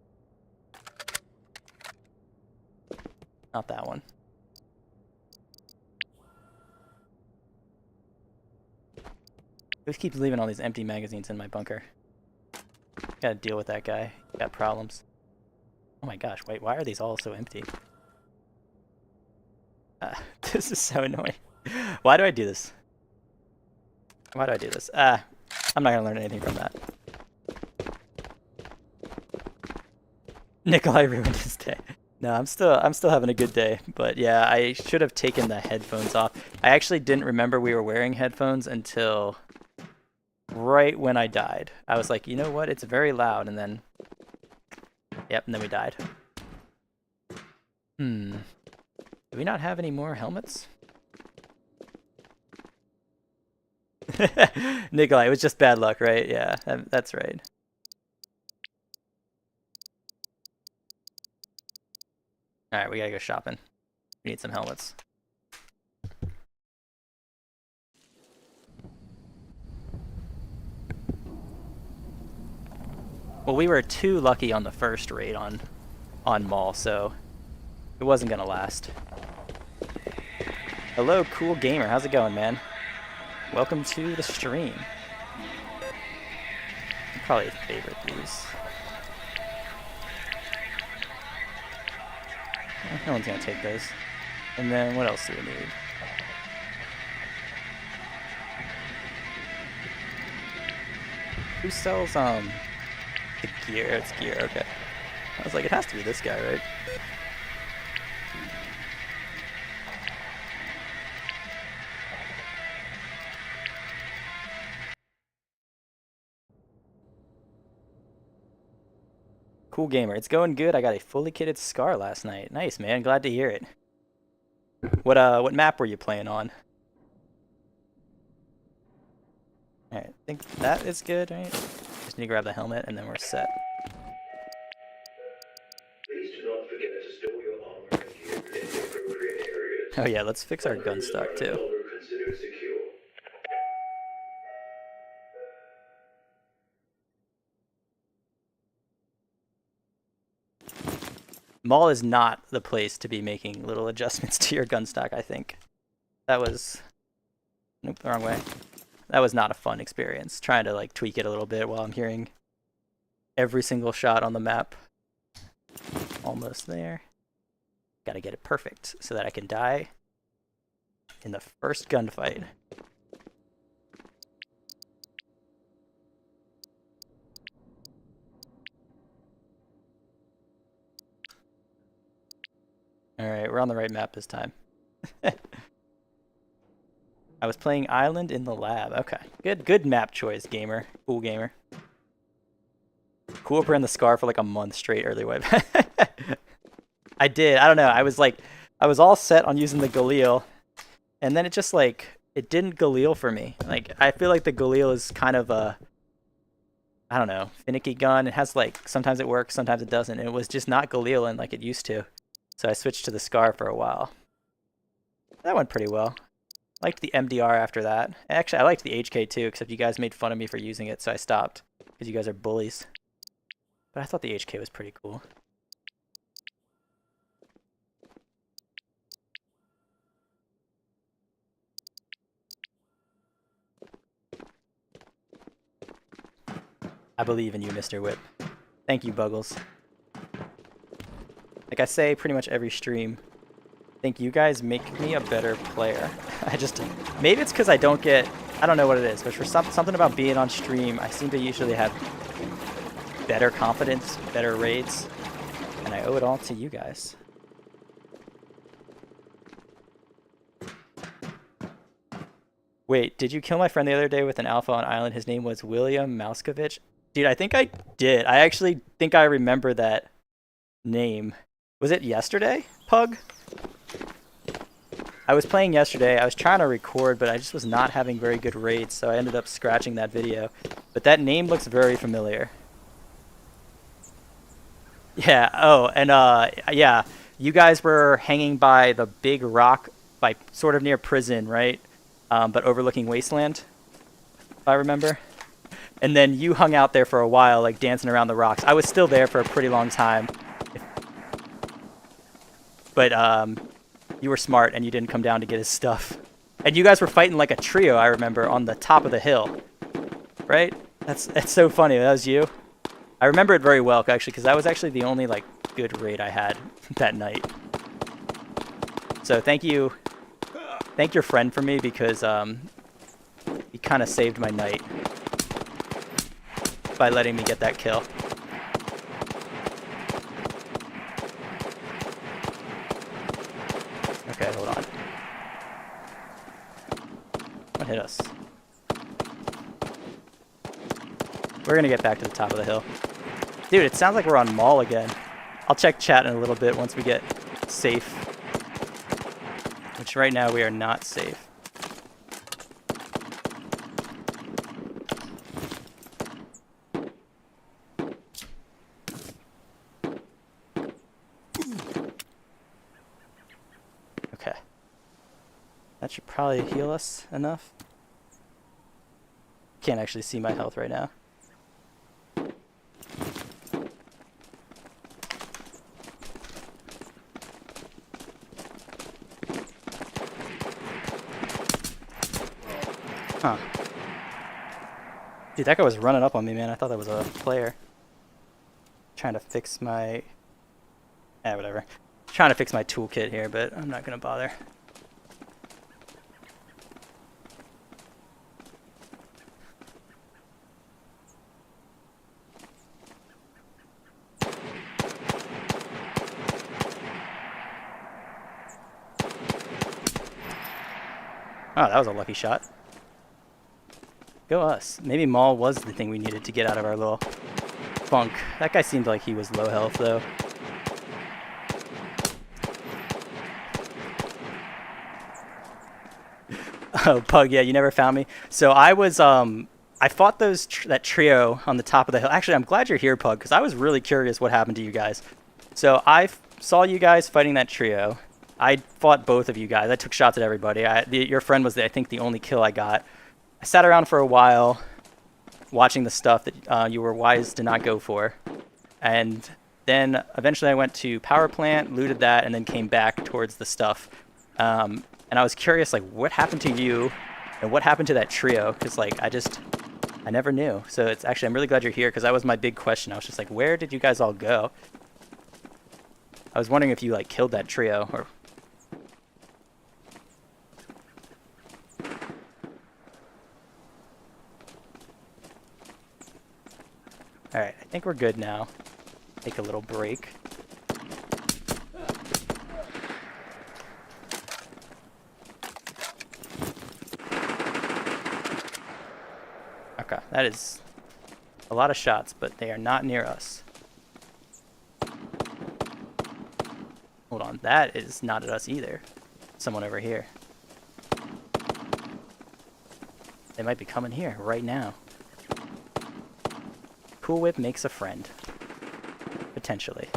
Not that one. Who keeps leaving all these empty magazines in my bunker? Gotta deal with that guy. Got problems. Oh my gosh, wait, why are these all so empty? This is so annoying. Why do I do this? Why do I do this? I'm not gonna learn anything from that. Nikolai ruined his day. No, I'm still having a good day, but yeah, I should have taken the headphones off. I actually didn't remember we were wearing headphones until right when I died. I was like, you know what? It's very loud, and then, yep, and then we died. Do we not have any more helmets? Nikolai, it was just bad luck, right? Yeah, that's right. Alright, we gotta go shopping. We need some helmets. Well, we were too lucky on the first raid on Maul, so it wasn't gonna last. Hello, cool gamer. How's it going, man? Welcome to the stream. I'd probably favorite these. No one's gonna take those. And then what else do we need? Who sells the gear? It's gear, okay. I was like, it has to be this guy, right? Cool gamer. It's going good. I got a fully kitted Scar last night. Nice, man. Glad to hear it. What map were you playing on? Alright, I think that is good, right? Just need to grab the helmet and then we're set. Please do not forget to store your armor and gear in the appropriate areas. Oh yeah, let's fix our gun stock too. Considered secure. Maul is not the place to be making little adjustments to your gun stock, I think. That was Nope, the wrong way. That was not a fun experience, trying to like tweak it a little bit while I'm hearing every single shot on the map. Almost there. Gotta get it perfect so that I can die in the first gunfight. Alright, we're on the right map this time. I was playing Island in the lab. Okay, good map choice, gamer. Cool gamer. Cool ran the Scar for like a month straight early web. I did. I don't know. I was all set on using the Galil, and then it just like it didn't Galil for me. Like I feel like the Galil is kind of a I don't know, finicky gun. It has like sometimes it works, sometimes it doesn't. It was just not Galil like it used to. So I switched to the Scar for a while. That went pretty well. Liked the MDR after that. Actually, I liked the HK too, except you guys made fun of me for using it, so I stopped because you guys are bullies. But I thought the HK was pretty cool. I believe in you, Mr. Whip. Thank you, Buggles. Like I say pretty much every stream, I think you guys make me a better player. Maybe it's because I don't know what it is, but for something about being on stream, I seem to usually have better confidence, better raids, and I owe it all to you guys. Wait, did you kill my friend the other day with an alpha on Island? His name was William Mouskovich. Dude, I think I did. I actually think I remember that name. Was it yesterday, Pug? I was playing yesterday. I was trying to record, but I just was not having very good raids, so I ended up scratching that video. But that name looks very familiar. Yeah, oh, and yeah, you guys were hanging by the big rock, like sort of near prison, right? But overlooking Wasteland, if I remember. And then you hung out there for a while, like dancing around the rocks. I was still there for a pretty long time. But you were smart and you didn't come down to get his stuff. And you guys were fighting like a trio, I remember, on the top of the hill. Right? That's so funny. That was you. I remember it very well, actually, because that was actually the only like good raid I had that night. So thank you. Thank your friend for me, because he kind of saved my night by letting me get that kill. Okay, hold on. What hit us? We're gonna get back to the top of the hill. Dude, it sounds like we're on mall again. I'll check chat in a little bit once we get safe. Which right now we are not safe. Okay. That should probably heal us enough. Can't actually see my health right now. Huh. Dude, that guy was running up on me, man. I thought that was a player. Trying to fix my... whatever. Trying to fix my toolkit here, but I'm not gonna bother. Oh, that was a lucky shot. Go us. Maybe Maul was the thing we needed to get out of our little funk. That guy seemed like he was low health, though. Oh, Pug, yeah, you never found me. So I was, I fought that trio on the top of the hill. Actually, I'm glad you're here, Pug, because I was really curious what happened to you guys. So I saw you guys fighting that trio. I fought both of you guys. I took shots at everybody. Your friend was, I think, the only kill I got. I sat around for a while watching the stuff that you were wise to not go for. And then eventually I went to power plant, looted that, and then came back towards the stuff. And I was curious, like, what happened to you? And what happened to that trio? Because, like, I never knew. So it's actually, I'm really glad you're here because that was my big question. I was just like, where did you guys all go? I was wondering if you, like, killed that trio or... Alright, I think we're good now. Take a little break. Okay, that is a lot of shots, but they are not near us. Hold on, that is not at us either. Someone over here. They might be coming here right now. Cool Whip makes a friend. Potentially.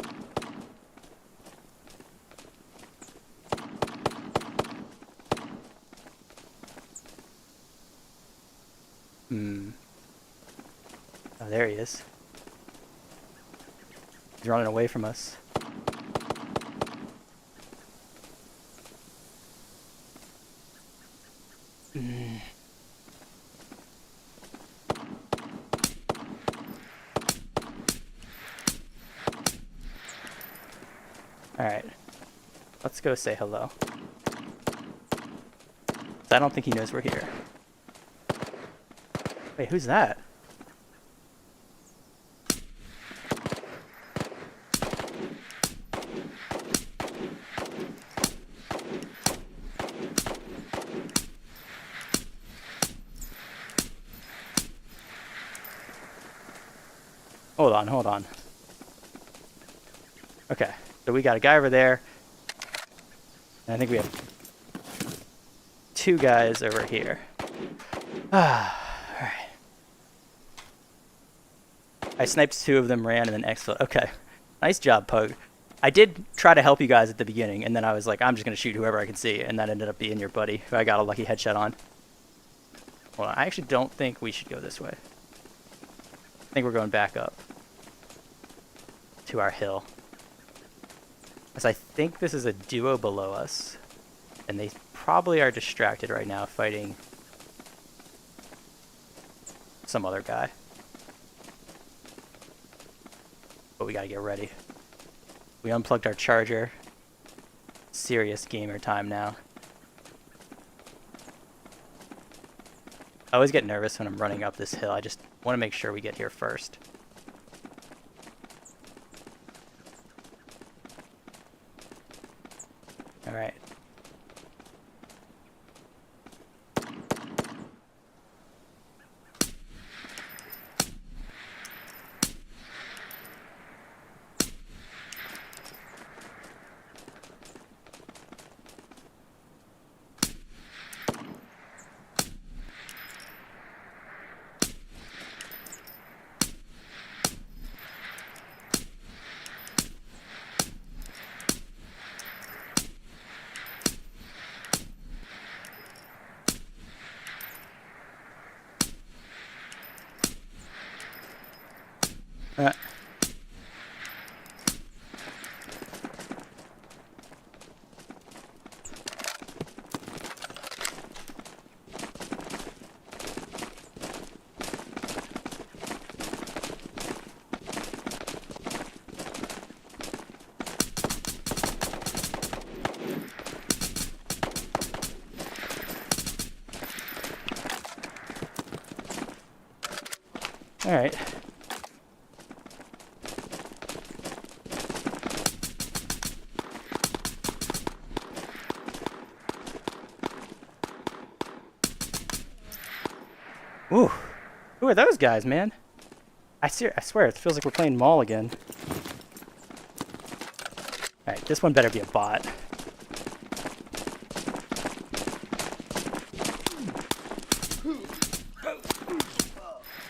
Oh, there he is. He's running away from us. Alright. Let's go say hello. I don't think he knows we're here. Wait, who's that? Hold on. Okay, so we got a guy over there. And I think we have 2 guys over here. Alright. I sniped 2 of them, ran, and then exfil. Okay. Nice job, Pug. I did try to help you guys at the beginning, and then I was like, I'm just going to shoot whoever I can see, and that ended up being your buddy, who I got a lucky headshot on. Hold on, I actually don't think we should go this way. I think we're going back up to our hill. Because I think this is a duo below us, and they probably are distracted right now fighting some other guy. But we gotta get ready. We unplugged our charger. Serious gamer time now. I always get nervous when I'm running up this hill. I just want to make sure we get here first. Alright. Alright. Ooh. Who are those guys, man? I swear, it feels like we're playing Mall again. Alright, this one better be a bot.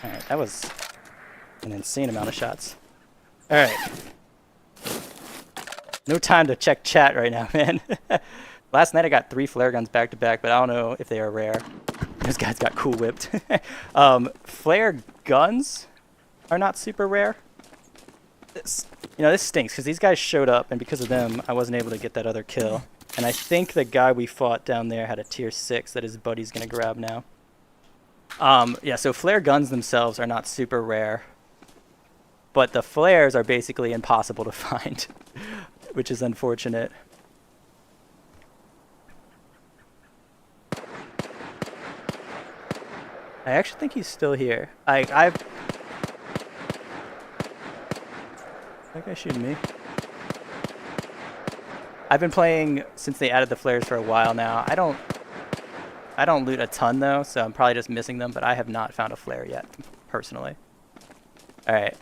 Alright, that was an insane amount of shots. Alright. No time to check chat right now, man. Last night I got 3 flare guns back to back, but I don't know if they are rare. Those guys got cool whipped. Flare guns are not super rare. This stinks because these guys showed up, and because of them, I wasn't able to get that other kill. And I think the guy we fought down there had a tier 6 that his buddy's going to grab now. Yeah, so flare guns themselves are not super rare. But the flares are basically impossible to find, which is unfortunate. I actually think he's still here. I've... That guy shooting me. I've been playing since they added the flares for a while now. I don't loot a ton though, so I'm probably just missing them, but I have not found a flare yet, personally. Alright.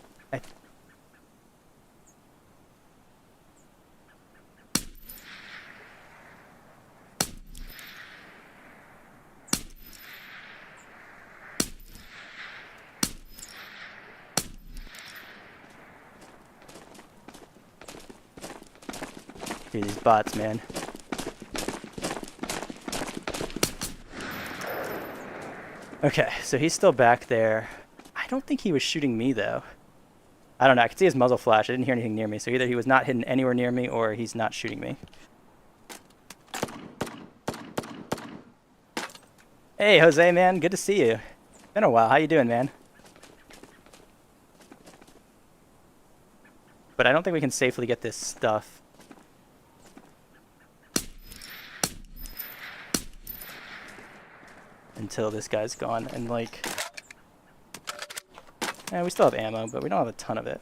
Dude, these bots, man. Okay, so he's still back there. I don't think he was shooting me, though. I don't know. I could see his muzzle flash. I didn't hear anything near me. So either he was not hidden anywhere near me or he's not shooting me. Hey, Jose, man. Good to see you. Been a while. How you doing, man? But I don't think we can safely get this stuff. Until this guy's gone. And, like... we still have ammo, but we don't have a ton of it.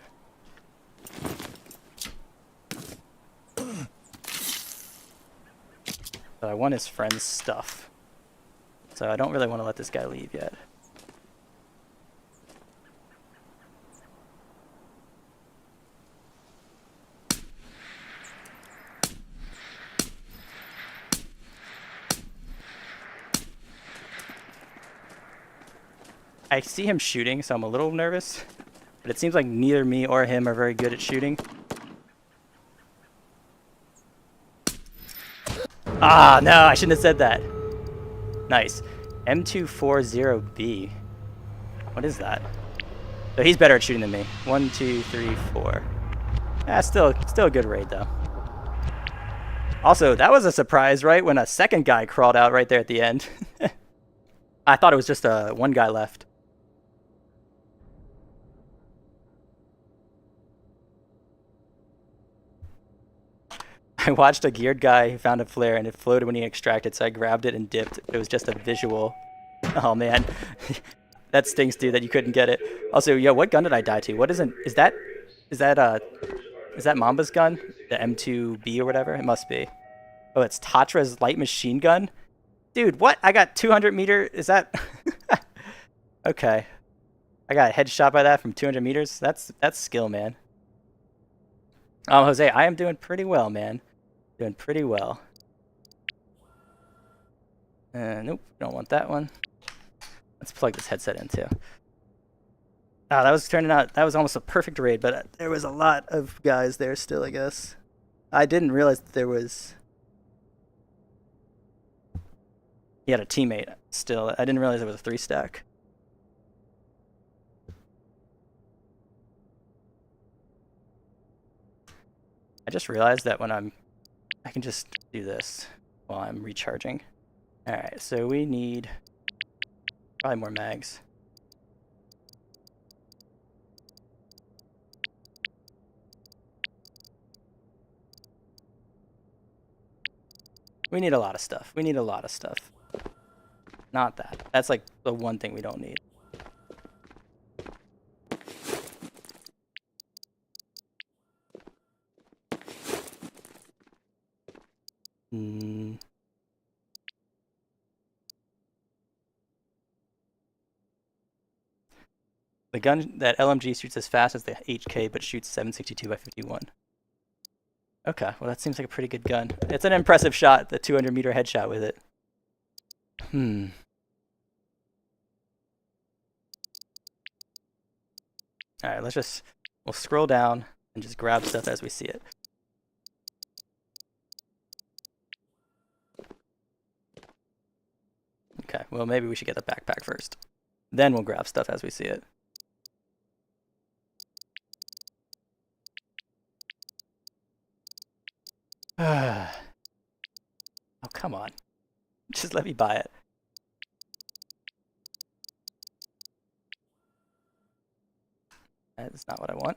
But I want his friend's stuff. So I don't really want to let this guy leave yet. I see him shooting, so I'm a little nervous. But it seems like neither me or him are very good at shooting. Ah, no, I shouldn't have said that. Nice. M240B. What is that? So he's better at shooting than me. 1, 2, 3, 4. Still a good raid, though. Also, that was a surprise, right? When a second guy crawled out right there at the end. I thought it was just one guy left. I watched a geared guy who found a flare and it floated when he extracted, so I grabbed it and dipped. It was just a visual. Oh man. That stinks, dude, that you couldn't get it. Also, yo, what gun did I die to? What isn't... Is that Mamba's gun? The M2B or whatever? It must be. Oh, it's Tatra's light machine gun? Dude, what? I got 200 meter... Is that... Okay. I got a headshot by that from 200 meters? That's skill, man. Jose, I am doing pretty well, man. Doing pretty well. Nope, don't want that one. Let's plug this headset in too. That was turning out, that was almost a perfect raid, but there was a lot of guys there still, I guess. I didn't realize that there was... He had a teammate still. I didn't realize it was a 3-stack. I just realized that when I can just do this while I'm recharging. Alright, so we need probably more mags. We need a lot of stuff. We need a lot of stuff. Not that. That's like the one thing we don't need. The gun, that LMG shoots as fast as the HK, but shoots 762 by 51. Okay, well that seems like a pretty good gun. It's an impressive shot, the 200 meter headshot with it. Alright, we'll scroll down and just grab stuff as we see it. Okay, well maybe we should get the backpack first. Then we'll grab stuff as we see it. Oh, come on. Just let me buy it. That is not what I want.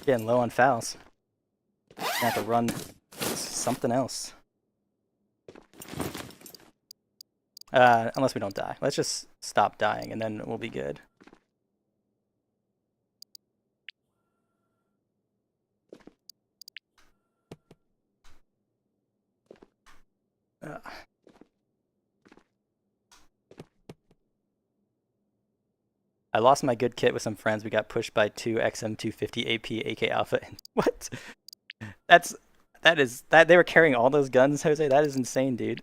Getting low on fouls. Gonna have to run something else. Unless we don't die. Let's just stop dying and then we'll be good. I lost my good kit with some friends. We got pushed by 2 XM250 AP AK Alpha. What? That they were carrying all those guns, Jose. That is insane, dude.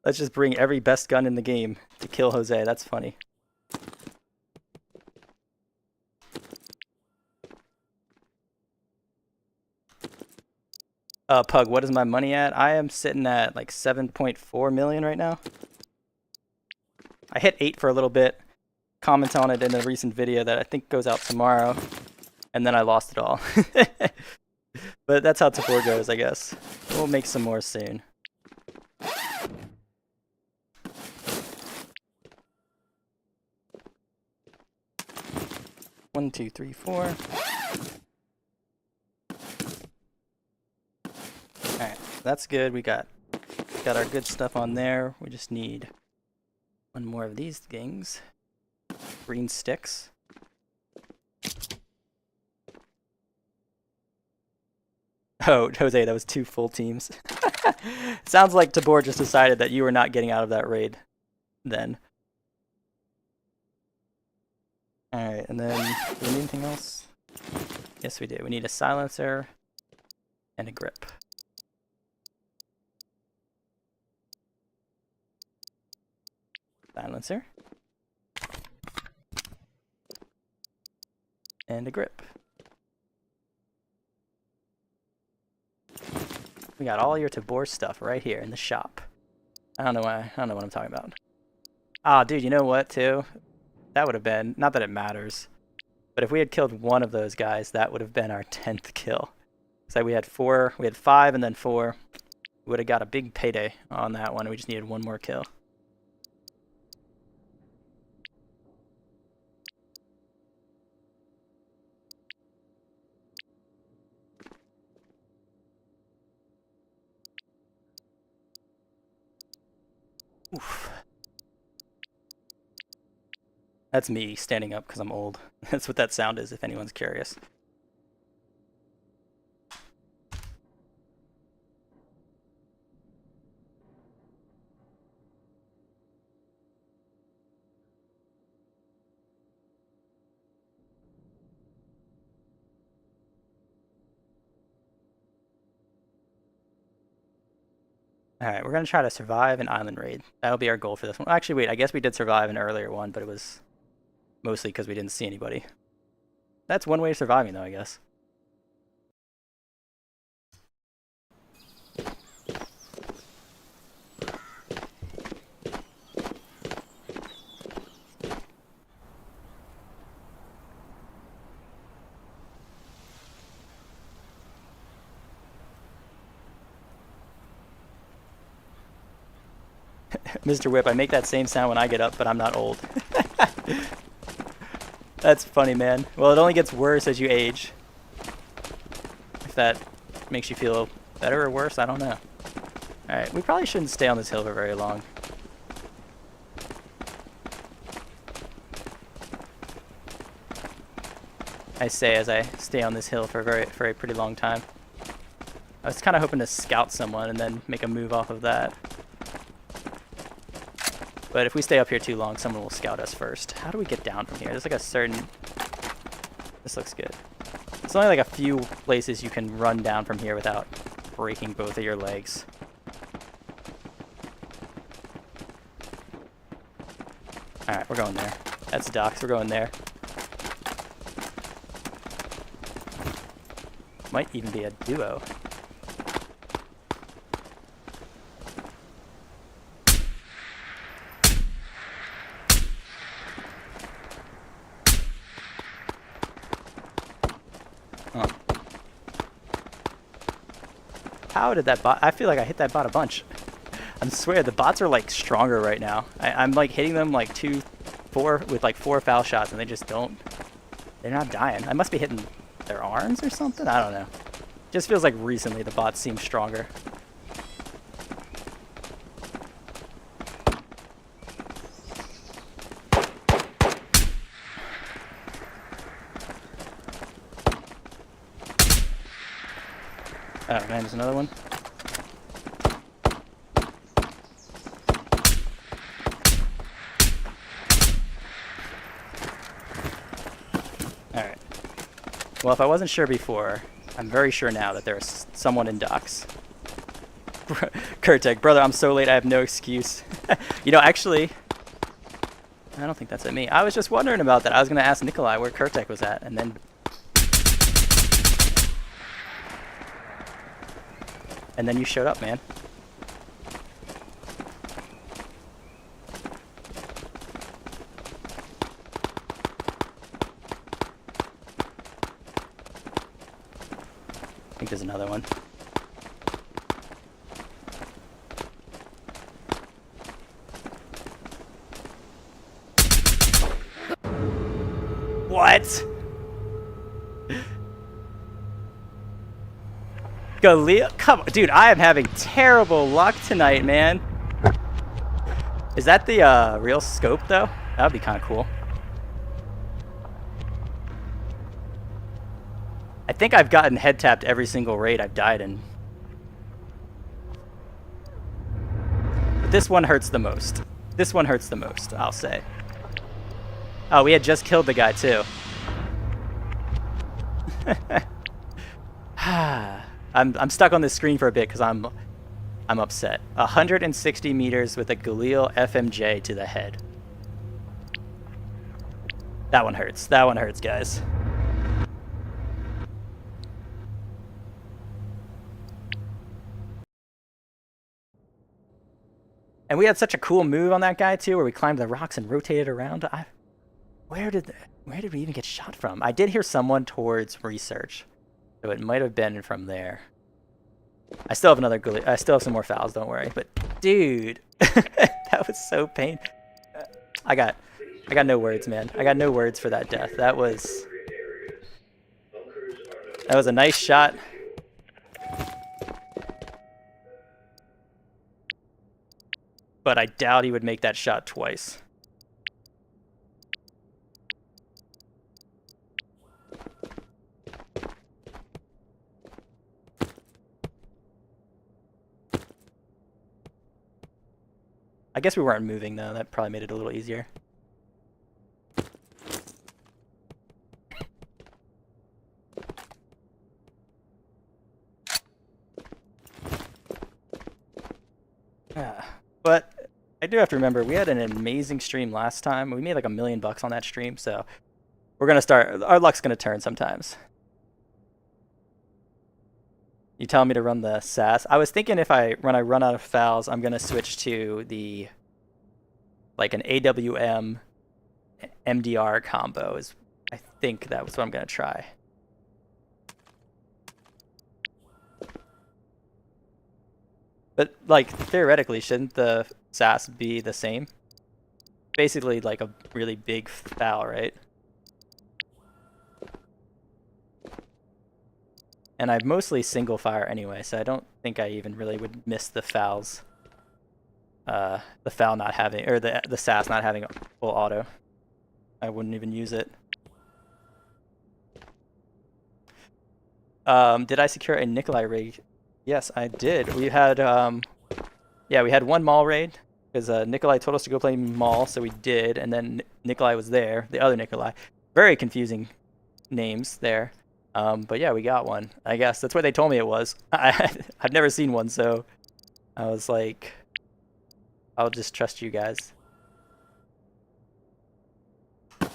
Let's just bring every best gun in the game to kill Jose. That's funny. Pug, what is my money at? I am sitting at like 7.4 million right now. I hit 8 for a little bit. Comment on it in a recent video that I think goes out tomorrow. And then I lost it all. But that's how Tabor goes, I guess. We'll make some more soon. One, two, three, four. Alright, that's good. We got our good stuff on there. We just need one more of these things. Green sticks. Oh, Jose, that was 2 full teams. Sounds like Tabor just decided that you were not getting out of that raid then. Alright, and then do we need anything else? Yes, we do. We need a silencer and a grip. Silencer. And a grip. We got all your Tabor stuff right here in the shop. I don't know what I'm talking about. Ah, dude, you know what, too? That would have been, not that it matters, but if we had killed one of those guys, that would have been our 10th kill. So we had 5 and then 4. We would have got a big payday on that one. We just needed one more kill. Oof. That's me standing up because I'm old. That's what that sound is, if anyone's curious. Alright, we're going to try to survive an island raid. That'll be our goal for this one. Actually, wait, I guess we did survive an earlier one, but it was mostly because we didn't see anybody. That's one way of surviving, though, I guess. Mr. Whip, I make that same sound when I get up, but I'm not old. That's funny, man. Well, it only gets worse as you age. If that makes you feel better or worse, I don't know. Alright, we probably shouldn't stay on this hill for very long. I say as I stay on this hill for a pretty long time. I was kind of hoping to scout someone and then make a move off of that. But if we stay up here too long, someone will scout us first. How do we get down from here? There's like a certain... This looks good. There's only like a few places you can run down from here without breaking both of your legs. Alright, we're going there. That's docks, we're going there. Might even be a duo. How did that bot? I feel like I hit that bot a bunch. I swear the bots are like stronger right now. I'm like hitting them like 4 with like 4 foul shots, and they just don't. They're not dying. I must be hitting their arms or something. I don't know. Just feels like recently the bots seem stronger. Oh man, there's another one. Alright. Well, if I wasn't sure before, I'm very sure now that there's someone in docks. Kurtek, brother, I'm so late, I have no excuse. You know, actually, I don't think that's at me. I was just wondering about that. I was going to ask Nikolai where Kurtek was at, and then... And then you showed up, man. I think there's another one. What? Galil, come on, dude, I am having terrible luck tonight, man. Is that the real scope though? That would be kind of cool. I think I've gotten head tapped every single raid I've died in. But this one hurts the most. This one hurts the most, I'll say. Oh, we had just killed the guy too. I'm stuck on this screen for a bit because I'm upset. 160 meters with a Galil FMJ to the head. That one hurts. That one hurts, guys. And we had such a cool move on that guy too, where we climbed the rocks and rotated around. Where did we even get shot from? I did hear someone towards research, so it might have been from there. I still have another Galil. I still have some more fouls. Don't worry. But dude, that was so painful. I got no words, man. I got no words for that death. That was a nice shot. But I doubt he would make that shot twice. I guess we weren't moving though. That probably made it a little easier. But I do have to remember, we had an amazing stream last time. We made like $1 million on that stream, so we're gonna start. Our luck's gonna turn sometimes. You telling me to run the SAS? I was thinking when I run out of fouls, I'm gonna switch to the like an AWM MDR combo. I think that was what I'm gonna try. But like theoretically, shouldn't the SAS be the same? Basically like a really big foul, right? And I mostly single fire anyway, so I don't think I even really would miss the fouls. The foul not having, or the SAS not having full auto. I wouldn't even use it. Did I secure a Nikolai rig? Yes, I did. We had, yeah, we had one mall raid, because Nikolai told us to go play mall, so we did, and then Nikolai was there, the other Nikolai. Very confusing names there. But yeah, we got one. I guess that's what they told me it was. I've never seen one, so I was like, I'll just trust you guys. All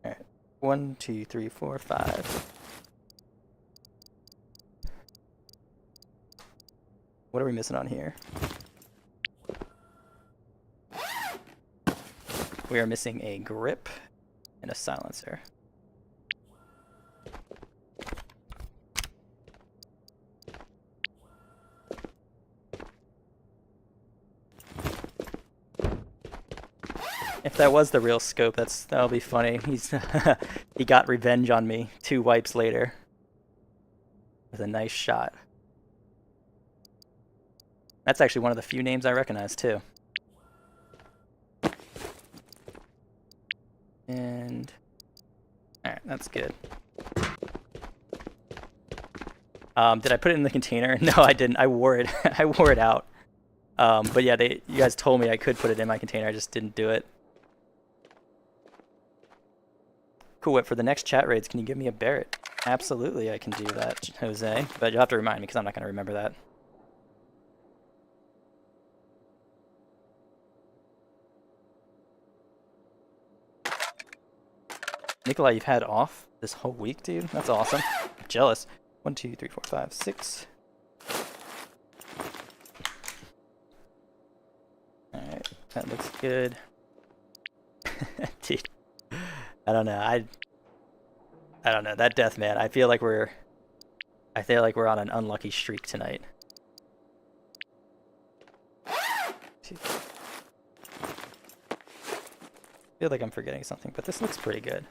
right, 1, 2, 3, 4, 5. What are we missing on here? We are missing a grip and a silencer. If that was the real scope, that'll be funny. He got revenge on me 2 wipes later with a nice shot. That's actually one of the few names I recognize too. And alright, that's good. Did I put it in the container? No, I didn't. I wore it. I wore it out. But yeah, you guys told me I could put it in my container. I just didn't do it. Cool. What for the next chat raids? Can you give me a Barrett? Absolutely, I can do that, Jose. But you'll have to remind me because I'm not going to remember that. Nikolai, you've had off this whole week, dude. That's awesome. I'm jealous. 1, 2, 3, 4, 5, 6. Alright, that looks good. Dude, I don't know. I don't know. That death, man. I feel like we're on an unlucky streak tonight. I feel like I'm forgetting something, but this looks pretty good.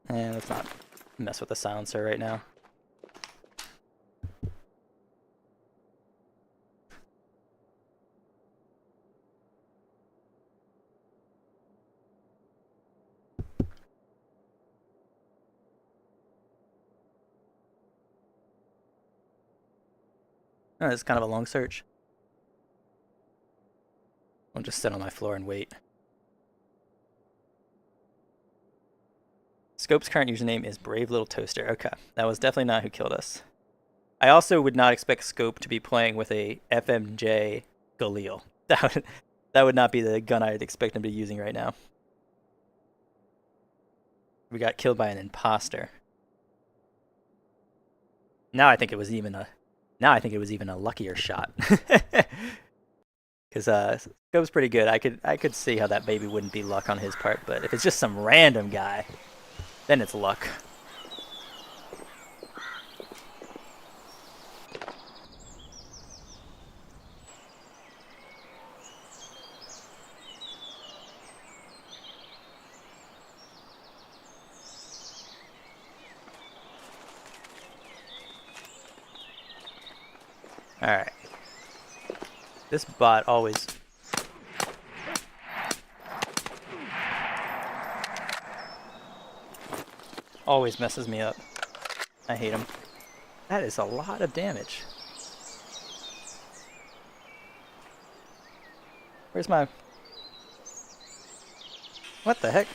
And let's not mess with the silencer right now. Oh, it's kind of a long search. I'll just sit on my floor and wait. Scope's current username is Brave Little Toaster. Okay, that was definitely not who killed us. I also would not expect Scope to be playing with a FMJ Galil. That would not be the gun I'd expect him to be using right now. We got killed by an imposter. Now I think it was even a luckier shot. Because Scope's pretty good. I could see how that maybe wouldn't be luck on his part, but if it's just some random guy, then it's luck. Alright. This bot always messes me up. I hate him. That is a lot of damage. Where's my... What the heck?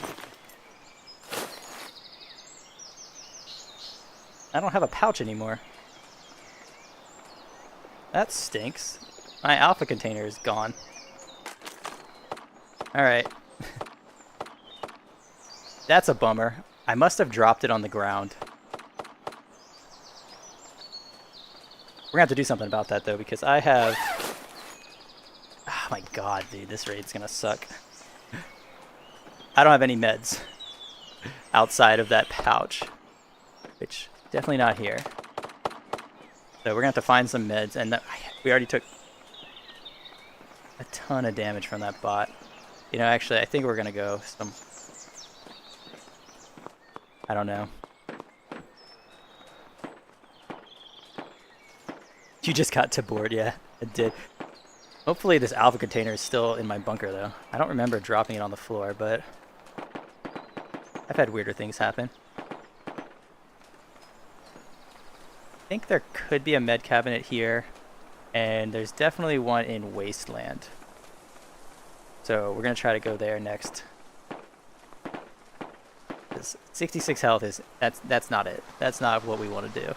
I don't have a pouch anymore. That stinks. My alpha container is gone. Alright. That's a bummer. I must have dropped it on the ground. We're gonna have to do something about that though, because I have... Oh my god, dude, this raid's gonna suck. I don't have any meds outside of that pouch, which definitely not here. So we're gonna have to find some meds, and we already took a ton of damage from that bot. You know, actually, I think we're gonna go some... I don't know. You just got Tabor, yeah, I did. Hopefully this alpha container is still in my bunker, though. I don't remember dropping it on the floor, but I've had weirder things happen. I think there could be a med cabinet here, and there's definitely one in Wasteland. So we're gonna try to go there next. 66 health is that's not it. That's not what we want to do.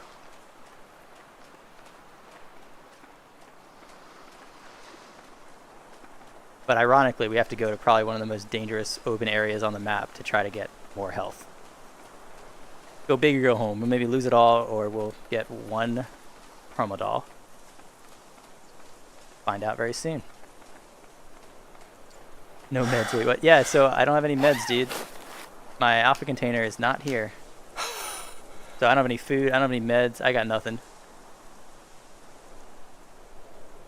But ironically, we have to go to probably one of the most dangerous open areas on the map to try to get more health. Go big or go home. We'll maybe lose it all, or we'll get one Promodol. Find out very soon. No meds. Wait, what? Yeah, so I don't have any meds, dude. My alpha container is not here. So I don't have any food. I don't have any meds. I got nothing.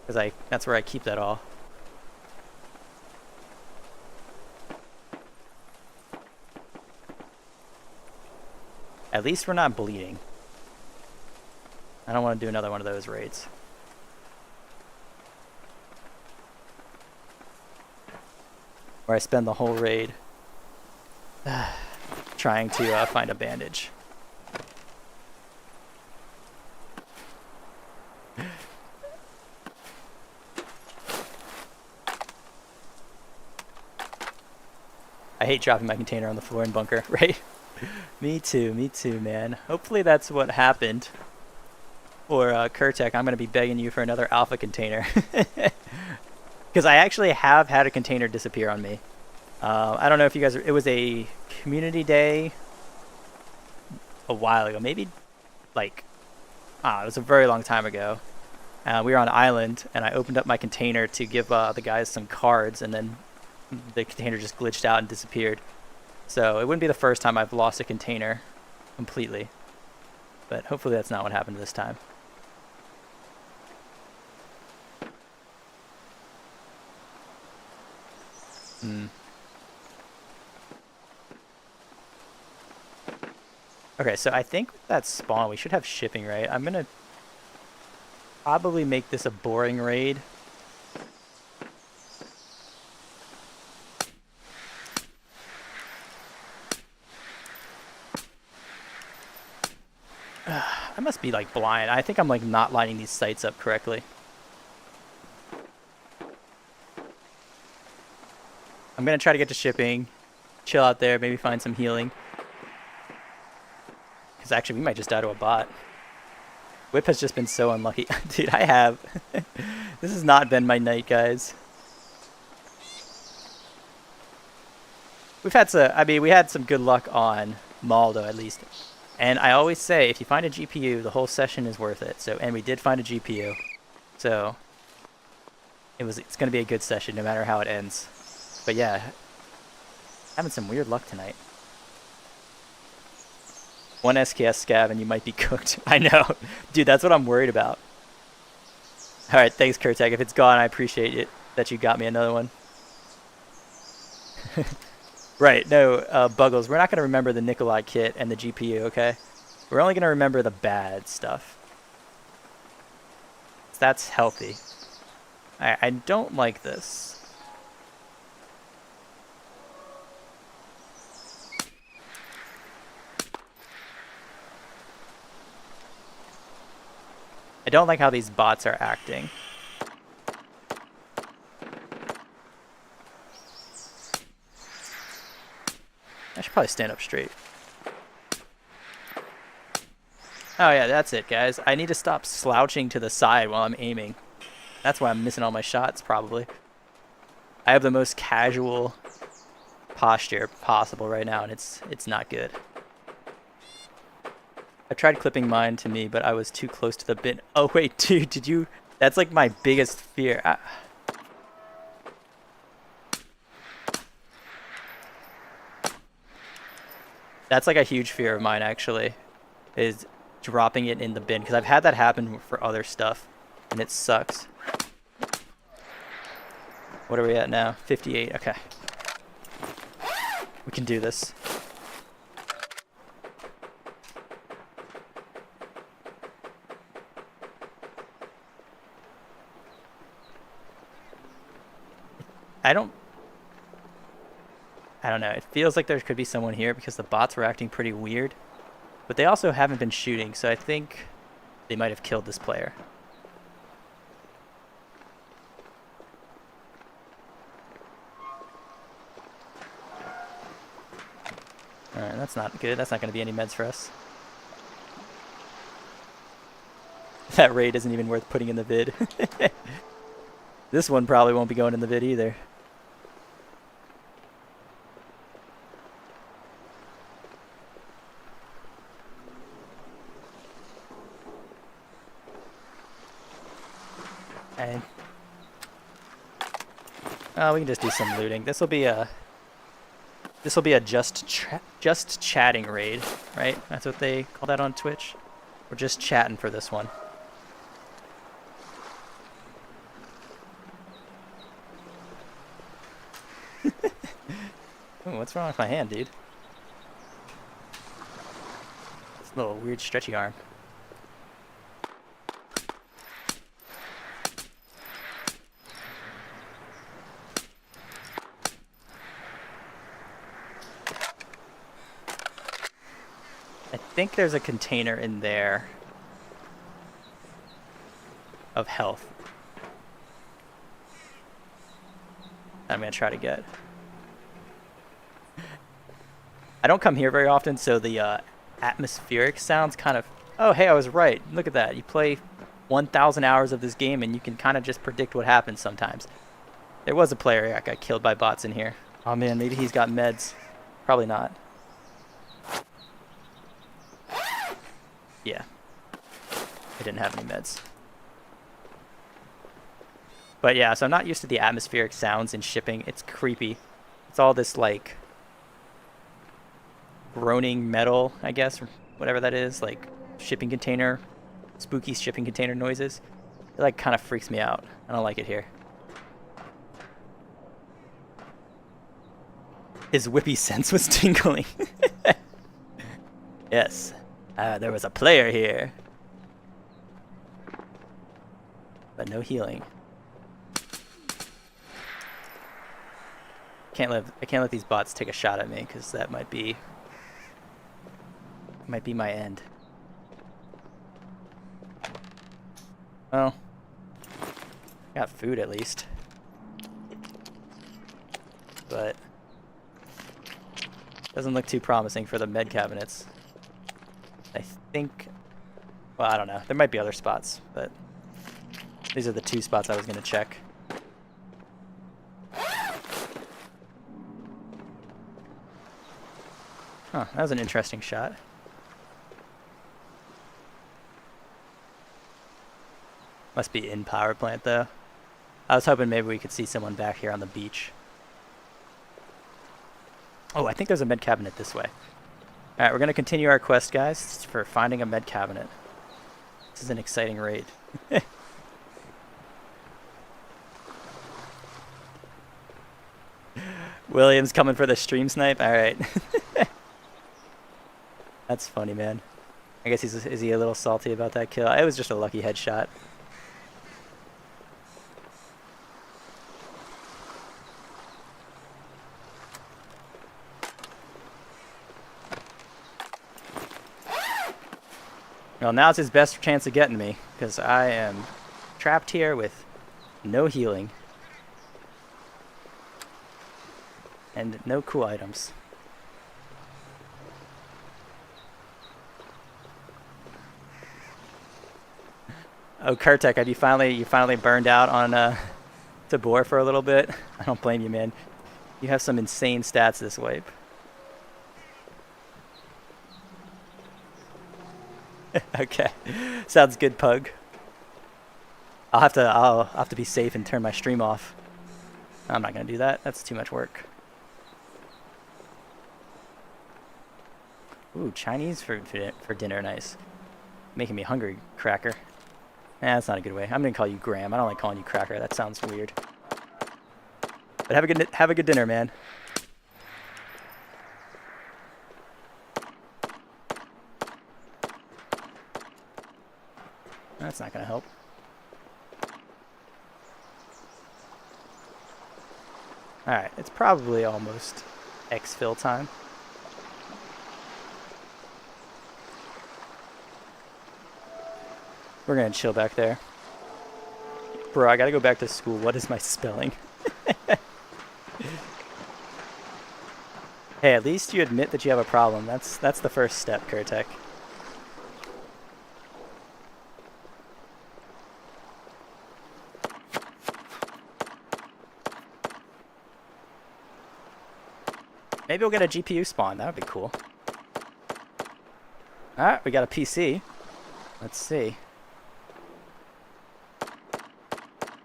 Because that's where I keep that all. At least we're not bleeding. I don't want to do another one of those raids. Where I spend the whole raid trying to find a bandage. I hate dropping my container on the floor in bunker, right? Me too, man. Hopefully that's what happened. Or Kurtek, I'm going to be begging you for another alpha container. Because I actually have had a container disappear on me. I don't know if you guys... It was a community day a while ago. Maybe, like... it was a very long time ago. We were on an island, and I opened up my container to give the guys some cards, and then the container just glitched out and disappeared. So it wouldn't be the first time I've lost a container completely. But hopefully that's not what happened this time. Okay, so I think that's spawn. We should have shipping, right? I'm going to probably make this a boring raid. I must be like blind. I think I'm like not lining these sites up correctly. I'm going to try to get to shipping, chill out there, maybe find some healing. Because actually we might just die to a bot. Whip has just been so unlucky. Dude, I have. This has not been my night, guys. We've had some, I mean, we had some good luck on Maldo at least. And I always say, if you find a GPU, the whole session is worth it. So, and we did find a GPU. So, it's going to be a good session no matter how it ends. But yeah, having some weird luck tonight. One SKS scav and you might be cooked. I know. Dude, that's what I'm worried about. Alright, thanks Kurtek. If it's gone, I appreciate it that you got me another one. Right, no, Buggles, we're not going to remember the Nikolai kit and the GPU, okay? We're only going to remember the bad stuff. That's healthy. I don't like this. I don't like how these bots are acting. I should probably stand up straight. Oh yeah, that's it, guys. I need to stop slouching to the side while I'm aiming. That's why I'm missing all my shots, probably. I have the most casual posture possible right now, and it's not good. I tried clipping mine to me, but I was too close to the bin. Oh wait, dude, did you... That's like my biggest fear. That's like a huge fear of mine, actually, is dropping it in the bin, because I've had that happen for other stuff, and it sucks. What are we at now? 58, okay. We can do this. I don't know. It feels like there could be someone here because the bots were acting pretty weird. But they also haven't been shooting, so I think they might have killed this player. Alright, that's not good. That's not going to be any meds for us. That raid isn't even worth putting in the vid. This one probably won't be going in the vid either. And We can just do some looting. This will be a just chatting raid, right? That's what they call that on Twitch. We're just chatting for this one. Ooh, what's wrong with my hand, dude? It's a little weird stretchy arm. I think there's a container in there of health that I'm gonna try to get. I don't come here very often, so the atmospheric sounds kind of... Oh, hey, I was right. Look at that. You play 1,000 hours of this game, and you can kind of just predict what happens sometimes. There was a player that got killed by bots in here. Oh, man, maybe he's got meds. Probably not. Yeah. I didn't have any meds. But yeah, so I'm not used to the atmospheric sounds in shipping. It's creepy. It's all this, like... groaning metal, I guess, or whatever that is, like shipping container, spooky shipping container noises. It like kind of freaks me out. I don't like it here. His whippy sense was tingling. Yes, there was a player here, but no healing. I can't let these bots take a shot at me, because that might be my end. Well, got food at least, but doesn't look too promising for the med cabinets. I think, well, I don't know. There might be other spots, but these are the two spots I was gonna check. Huh, that was an interesting shot. Must be in power plant though. I was hoping maybe we could see someone back here on the beach. Oh, I think there's a med cabinet this way. Alright, we're going to continue our quest, guys, for finding a med cabinet. This is an exciting raid. William's coming for the stream snipe? Alright. That's funny, man. I guess is he a little salty about that kill? It was just a lucky headshot. Well, now's his best chance of getting me, because I am trapped here with no healing. And no cool items. Oh, Kurtek, have you finally burned out on Tabor for a little bit? I don't blame you, man. You have some insane stats this wipe. Okay, sounds good, Pug. I'll have to be safe and turn my stream off. I'm not gonna do that. That's too much work. Ooh, Chinese for dinner, nice. Making me hungry, Cracker. Nah, that's not a good way. I'm gonna call you Graham. I don't like calling you Cracker. That sounds weird. But have a good dinner, man. That's not gonna help. Alright, it's probably almost exfil time. We're gonna chill back there. Bro, I gotta go back to school. What is my spelling? Hey, at least you admit that you have a problem. That's the first step, Kurtek. Maybe we'll get a GPU spawn. That would be cool. Alright, we got a PC. Let's see.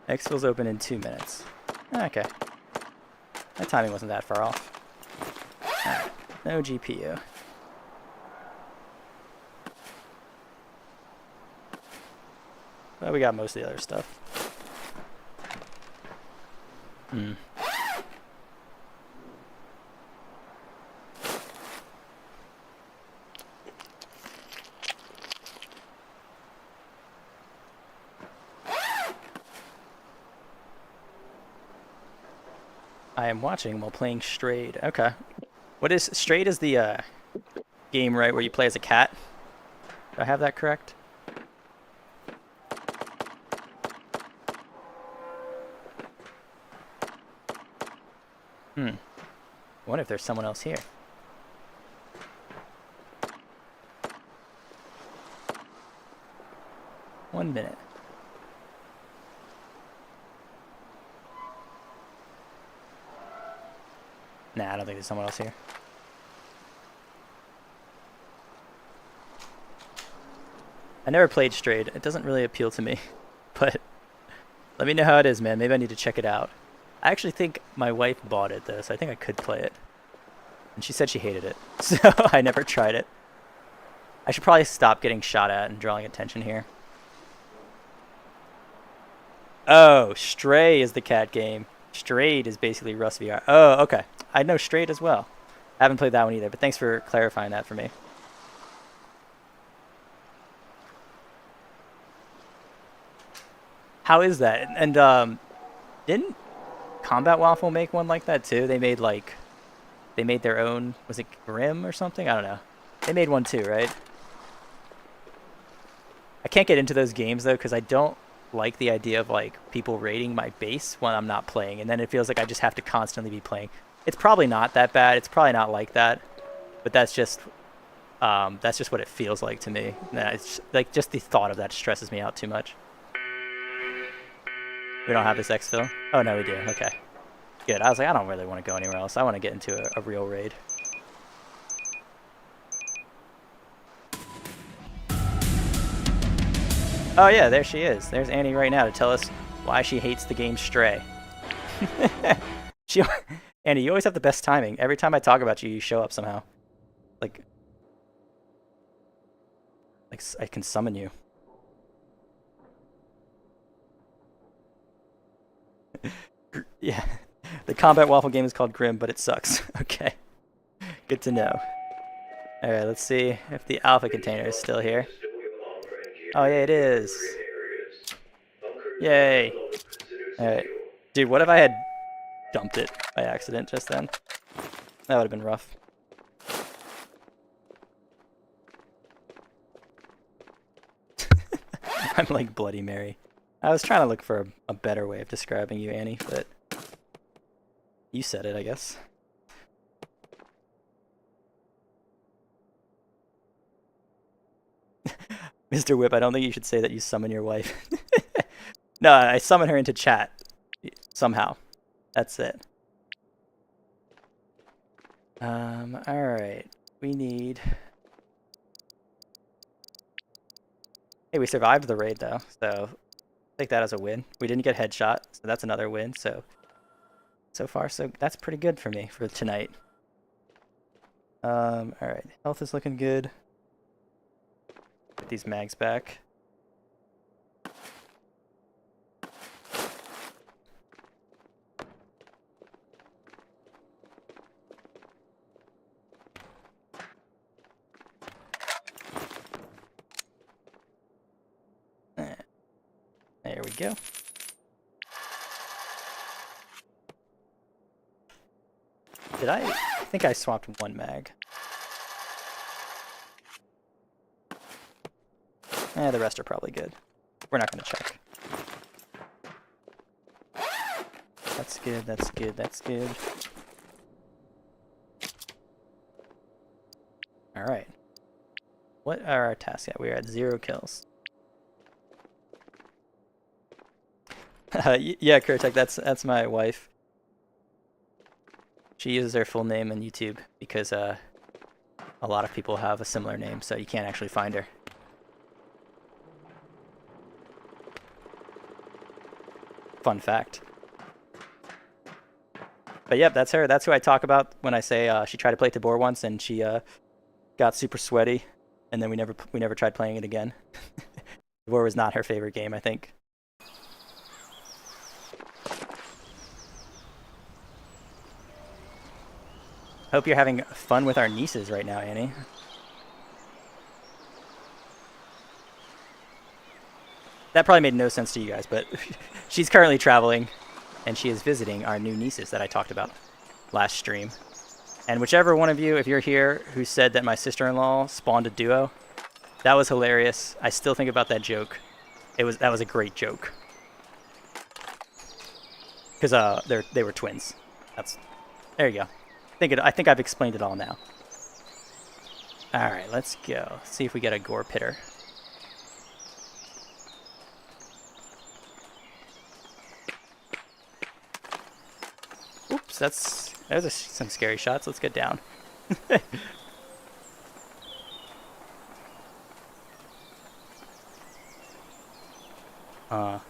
Exfil's open in 2 minutes. Okay. My timing wasn't that far off. Alright, no GPU. Well, we got most of the other stuff. I am watching while playing Strayed. Okay. What is Strayed? Is the game, right, where you play as a cat? Do I have that correct? I wonder if there's someone else here. One minute. Nah, I don't think there's someone else here. I never played Strayed. It doesn't really appeal to me. But let me know how it is, man. Maybe I need to check it out. I actually think my wife bought it, though, so I think I could play it. And she said she hated it, so I never tried it. I should probably stop getting shot at and drawing attention here. Oh, Stray is the cat game. Strayed is basically Rust VR. Oh, okay. I know Strayed as well. I haven't played that one either, but thanks for clarifying that for me. How is that? And didn't Combat Waffle make one like that too? They made their own, was it Grim or something? I don't know. They made one too, right? I can't get into those games though because I don't like the idea of like people raiding my base when I'm not playing, and then it feels like I just have to constantly be playing. It's probably not that bad. It's probably not like that, but that's just what it feels like to me. Nah, it's like just the thought of that stresses me out too much. We don't have this exfil? Oh no, we do. Okay, good. I was like, I don't really want to go anywhere else. I want to get into a real raid. Oh yeah, there she is. There's Annie right now to tell us why she hates the game Stray. Annie, you always have the best timing. Every time I talk about you, you show up somehow. Like I can summon you. Yeah, the Combat Waffle game is called Grim, but it sucks. Okay, good to know. All right, let's see if the alpha container is still here. Oh yeah, it is. Yay! All right, dude. What if I had dumped it by accident just then? That would have been rough. I'm like Bloody Mary. I was trying to look for a better way of describing you, Annie, but you said it, I guess. Mr. Whip, I don't think you should say that you summon your wife. No, I summon her into chat. Somehow. That's it. Alright. We need... Hey, we survived the raid, though, so take that as a win. We didn't get headshot, so that's another win, so far, so that's pretty good for me for tonight. Alright. Health is looking good. Get these mags back. There we go. I think I swapped one mag. The rest are probably good. We're not going to check. That's good, that's good, that's good. Alright. What are our tasks at? We're at 0 kills. Yeah, Kurtek, that's my wife. She uses her full name on YouTube because a lot of people have a similar name, so you can't actually find her. Fun fact. But yep, that's her. That's who I talk about when I say she tried to play Tabor once and she got super sweaty, and then we never tried playing it again. Tabor was not her favorite game, I think. Hope you're having fun with our nieces right now, Annie. That probably made no sense to you guys, but she's currently traveling, and she is visiting our new nieces that I talked about last stream. And whichever one of you, if you're here, who said that my sister-in-law spawned a duo, that was hilarious. I still think about that joke. That was a great joke. Because they were twins. There you go. I think I've explained it all now. All right, let's go. See if we get a gore pitter. Oops, there's some scary shots. Let's get down. Alright,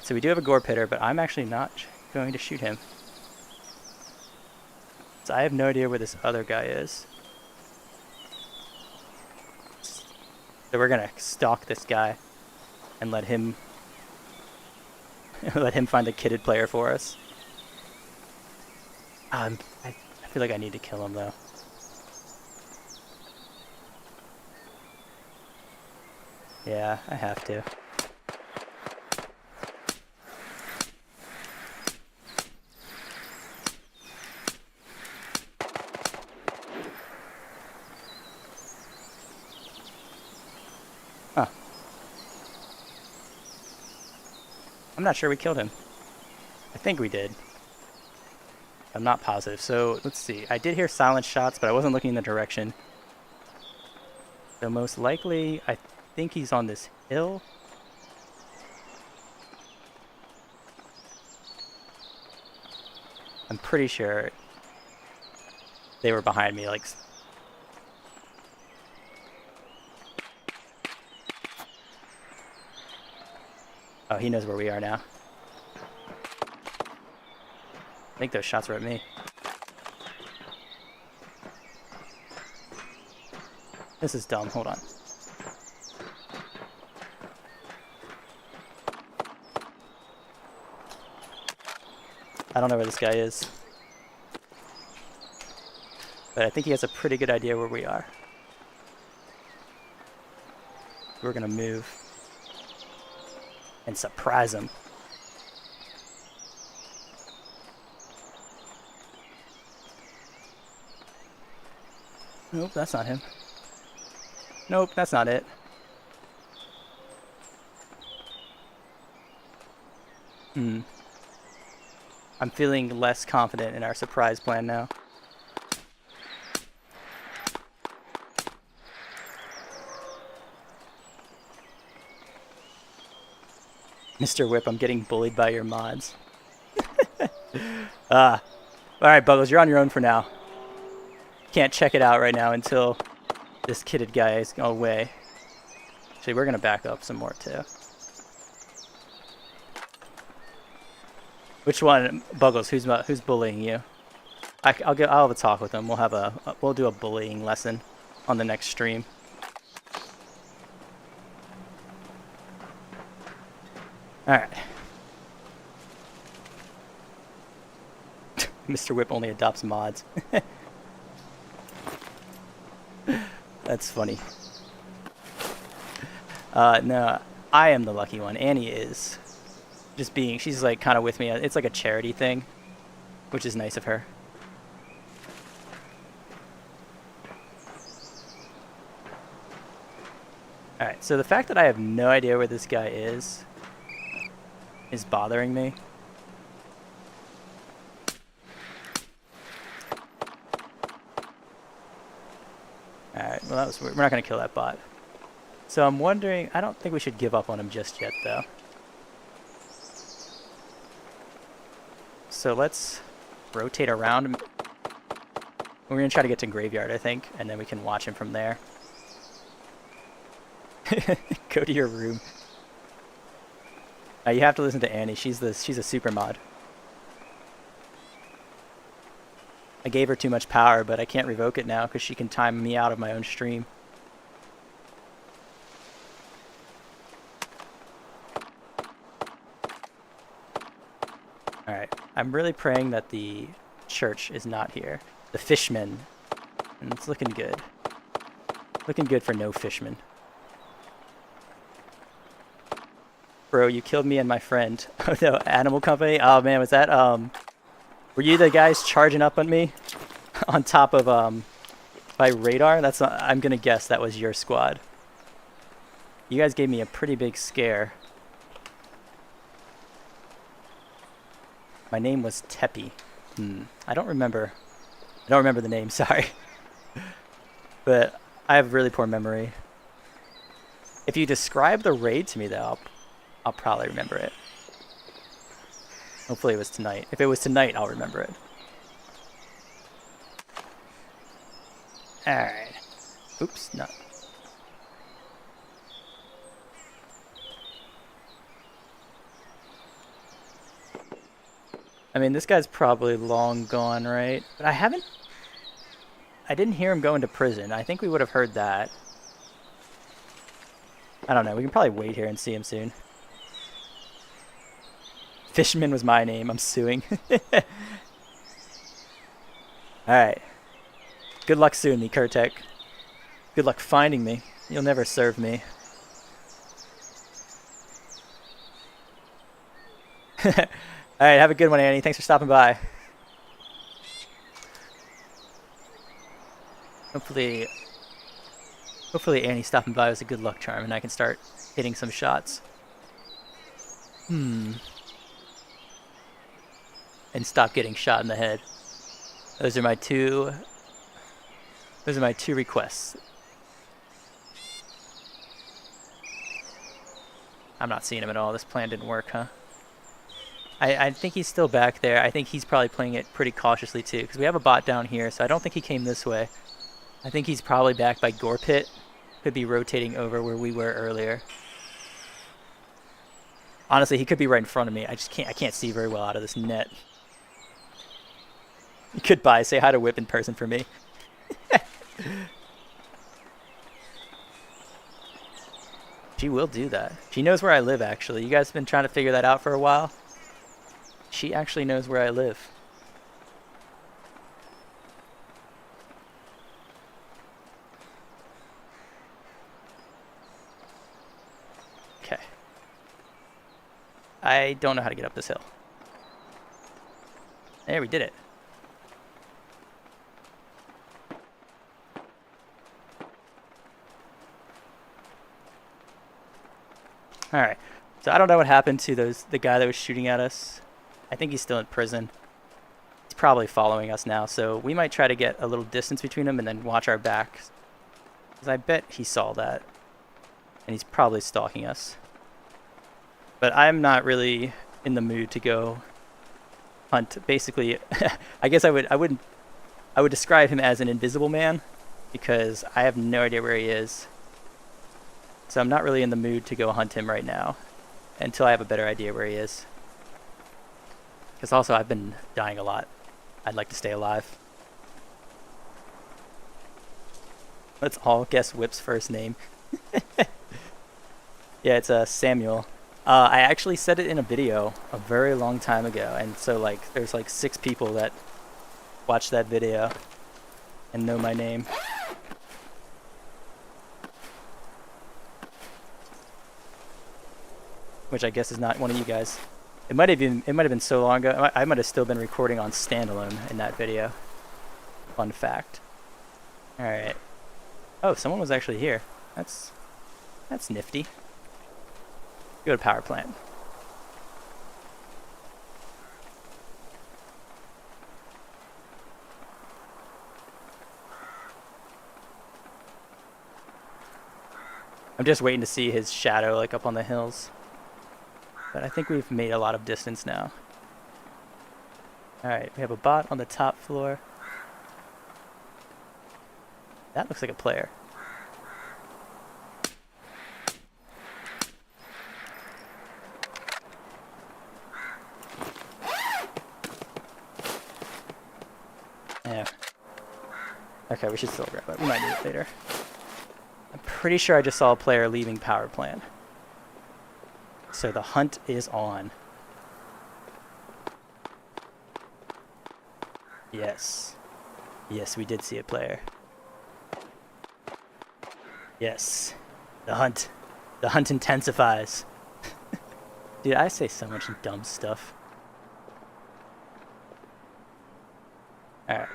so we do have a gore pitter, but I'm actually not going to shoot him. So I have no idea where this other guy is. So we're gonna stalk this guy and let him find the kitted player for us. I feel like I need to kill him though. Yeah, I have to. Huh. I'm not sure we killed him. I think we did. I'm not positive. So let's see. I did hear silent shots, but I wasn't looking in the direction. So most likely, I think he's on this hill. I'm pretty sure they were behind me, like. Oh, he knows where we are now. I think those shots were at me. This is dumb. Hold on. I don't know where this guy is. But I think he has a pretty good idea where we are. We're gonna move and surprise him. Nope, that's not him. Nope, that's not it. I'm feeling less confident in our surprise plan now. Mr. Whip, I'm getting bullied by your mods. Alright, Buggles, you're on your own for now. Can't check it out right now until this kitted guy is away. Actually, we're gonna back up some more too. Which one, Buggles? Who's bullying you? I'll have a talk with him. We'll do a bullying lesson on the next stream. All right. Mr. Whip only adopts mods. That's funny. No, I am the lucky one. Annie is. She's like kind of with me. It's like a charity thing, which is nice of her. Alright, so the fact that I have no idea where this guy is bothering me. Alright, well we're not going to kill that bot. So I'm wondering, I don't think we should give up on him just yet though. So let's rotate around. We're going to try to get to Graveyard, I think, and then we can watch him from there. Go to your room. You have to listen to Annie. She's a super mod. I gave her too much power, but I can't revoke it now because she can time me out of my own stream. Alright, I'm really praying that the church is not here. The fishmen. And it's looking good. Looking good for no fishmen. Bro, you killed me and my friend. Oh no, Animal Company? Oh man, was that, were you the guys charging up on me? On top of, by radar? That's not, I'm gonna guess that was your squad. You guys gave me a pretty big scare. My name was Teppy. I don't remember the name, sorry. But I have really poor memory. If you describe the raid to me though, I'll probably remember it. Hopefully it was tonight. If it was tonight, I'll remember it. Alright. Oops, no. I mean, this guy's probably long gone, right? But I didn't hear him go into prison. I think we would have heard that. I don't know. We can probably wait here and see him soon. Fishman was my name. I'm suing. Alright. Good luck suing me, Kurtek. Good luck finding me. You'll never serve me. Alright, have a good one, Annie. Thanks for stopping by. Hopefully Annie stopping by was a good luck charm and I can start hitting some shots. And stop getting shot in the head. Those are my two requests. I'm not seeing him at all. This plan didn't work, huh? I think he's still back there. I think he's probably playing it pretty cautiously too, because we have a bot down here, so I don't think he came this way. I think he's probably back by Gore Pit. Could be rotating over where we were earlier. Honestly, he could be right in front of me. I can't see very well out of this net. Goodbye. Say hi to Whip in person for me. She will do that. She knows where I live, actually. You guys have been trying to figure that out for a while? She actually knows where I live. Okay. I don't know how to get up this hill. There, we did it. Alright. So I don't know what happened to the guy that was shooting at us. I think he's still in prison. He's probably following us now, so we might try to get a little distance between him and then watch our backs. Because I bet he saw that. And he's probably stalking us. But I'm not really in the mood to go hunt. Basically, I guess I would describe him as an invisible man, because I have no idea where he is. So I'm not really in the mood to go hunt him right now until I have a better idea where he is. Because also I've been dying a lot. I'd like to stay alive. Let's all guess Whip's first name. Yeah, it's Samuel. I actually said it in a video a very long time ago, and so like there's like 6 people that watch that video and know my name. Which I guess is not one of you guys. It might have been so long ago. I might have still been recording on standalone in that video. Fun fact. All right. Oh, someone was actually here. That's nifty. Go to power plant. I'm just waiting to see his shadow like up on the hills. But I think we've made a lot of distance now. Alright, we have a bot on the top floor. That looks like a player. Okay, we should still grab it. We might need it later. I'm pretty sure I just saw a player leaving power plant. So the hunt is on. Yes. Yes, we did see a player. Yes. The hunt. The hunt intensifies. Dude, I say so much dumb stuff. Alright.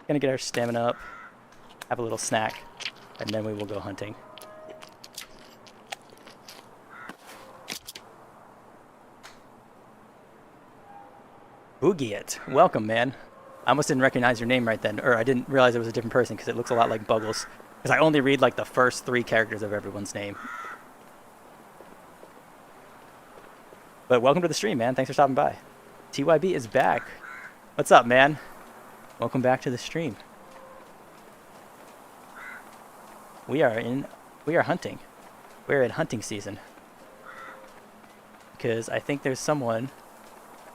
Gonna get our stamina up, have a little snack, and then we will go hunting. Boogie it. Welcome, man. I almost didn't recognize your name right then, or I didn't realize it was a different person because it looks a lot like Buggles. Because I only read like the first 3 characters of everyone's name. But welcome to the stream, man. Thanks for stopping by. TYB is back. What's up, man? Welcome back to the stream. We are hunting. We're in hunting season. Because I think there's someone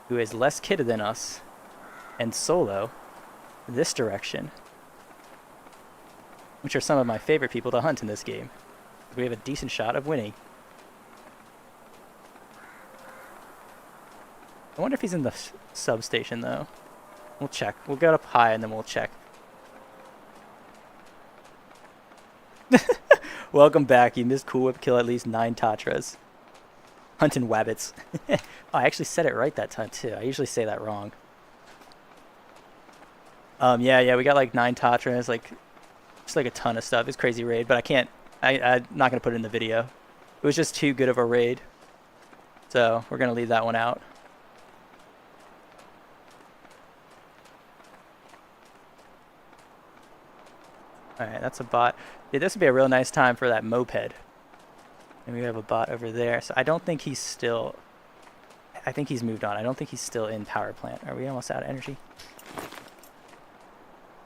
who is less kitted than us and solo this direction, which are some of my favorite people to hunt in this game. We have a decent shot of winning. I wonder if he's in the substation though. We'll check. We'll get up high and then we'll check. Welcome back. You missed Cool Whip kill at least 9 Tatras. Hunting wabbits. Oh, I actually said it right that time too. I usually say that wrong. Yeah, we got like 9 Tatras, like just like a ton of stuff. It's crazy raid, but I'm not gonna put it in the video. It was just too good of a raid, so we're gonna leave that one out. Alright, that's a bot. Dude, this would be a real nice time for that moped. And we have a bot over there. So I don't think he's still... I think he's moved on. I don't think he's still in power plant. Are we almost out of energy?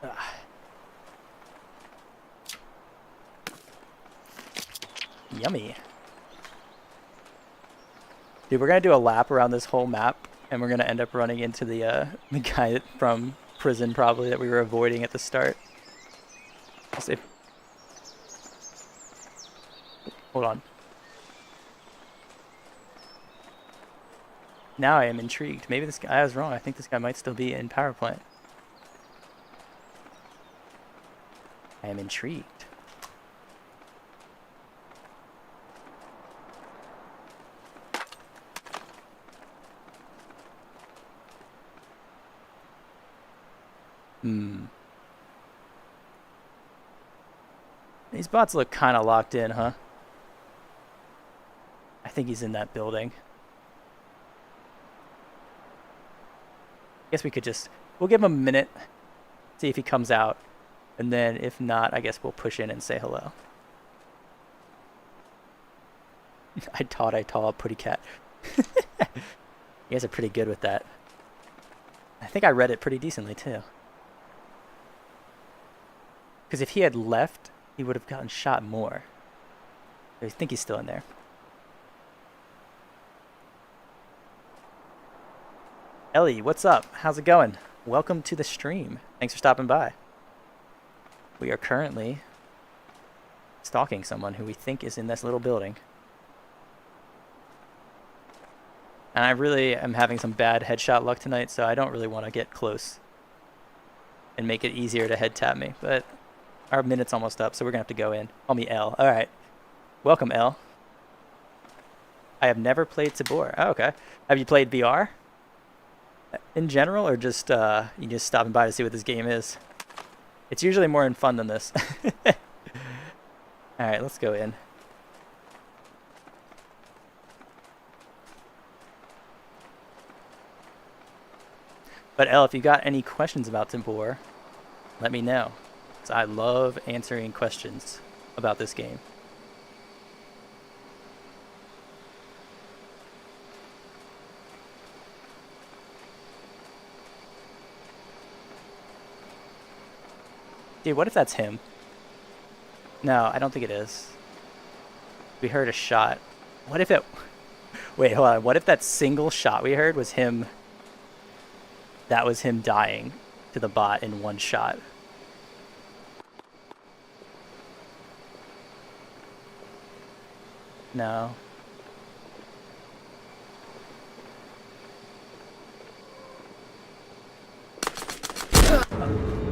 Ugh. Yummy. Dude, we're going to do a lap around this whole map. And we're going to end up running into the guy from prison probably that we were avoiding at the start. Hold on. Now I am intrigued. Maybe this guy, I was wrong. I think this guy might still be in power plant. I am intrigued. These bots look kind of locked in, huh? I think he's in that building. I guess we could we'll give him a minute, see if he comes out, and then if not, I guess we'll push in and say hello. I taught a putty cat. You guys are pretty good with that. I think I read it pretty decently too. Because if he had left, he would have gotten shot more. I think he's still in there. Ellie, what's up? How's it going? Welcome to the stream. Thanks for stopping by. We are currently stalking someone who we think is in this little building. And I really am having some bad headshot luck tonight, so I don't really want to get close and make it easier to head tap me. But our minute's almost up, so we're going to have to go in. Call me L. All right. Welcome, L. I have never played Tabor. Oh, okay. Have you played VR in general, or just you just stopping by to see what this game is? It's usually more fun than this. All right, let's go in. But L, if you got any questions about Tabor, let me know. So I love answering questions about this game. Dude, what if that's him? No, I don't think it is. We heard a shot. What if it... Wait, hold on. What if that single shot we heard was him... That was him dying to the bot in one shot. No.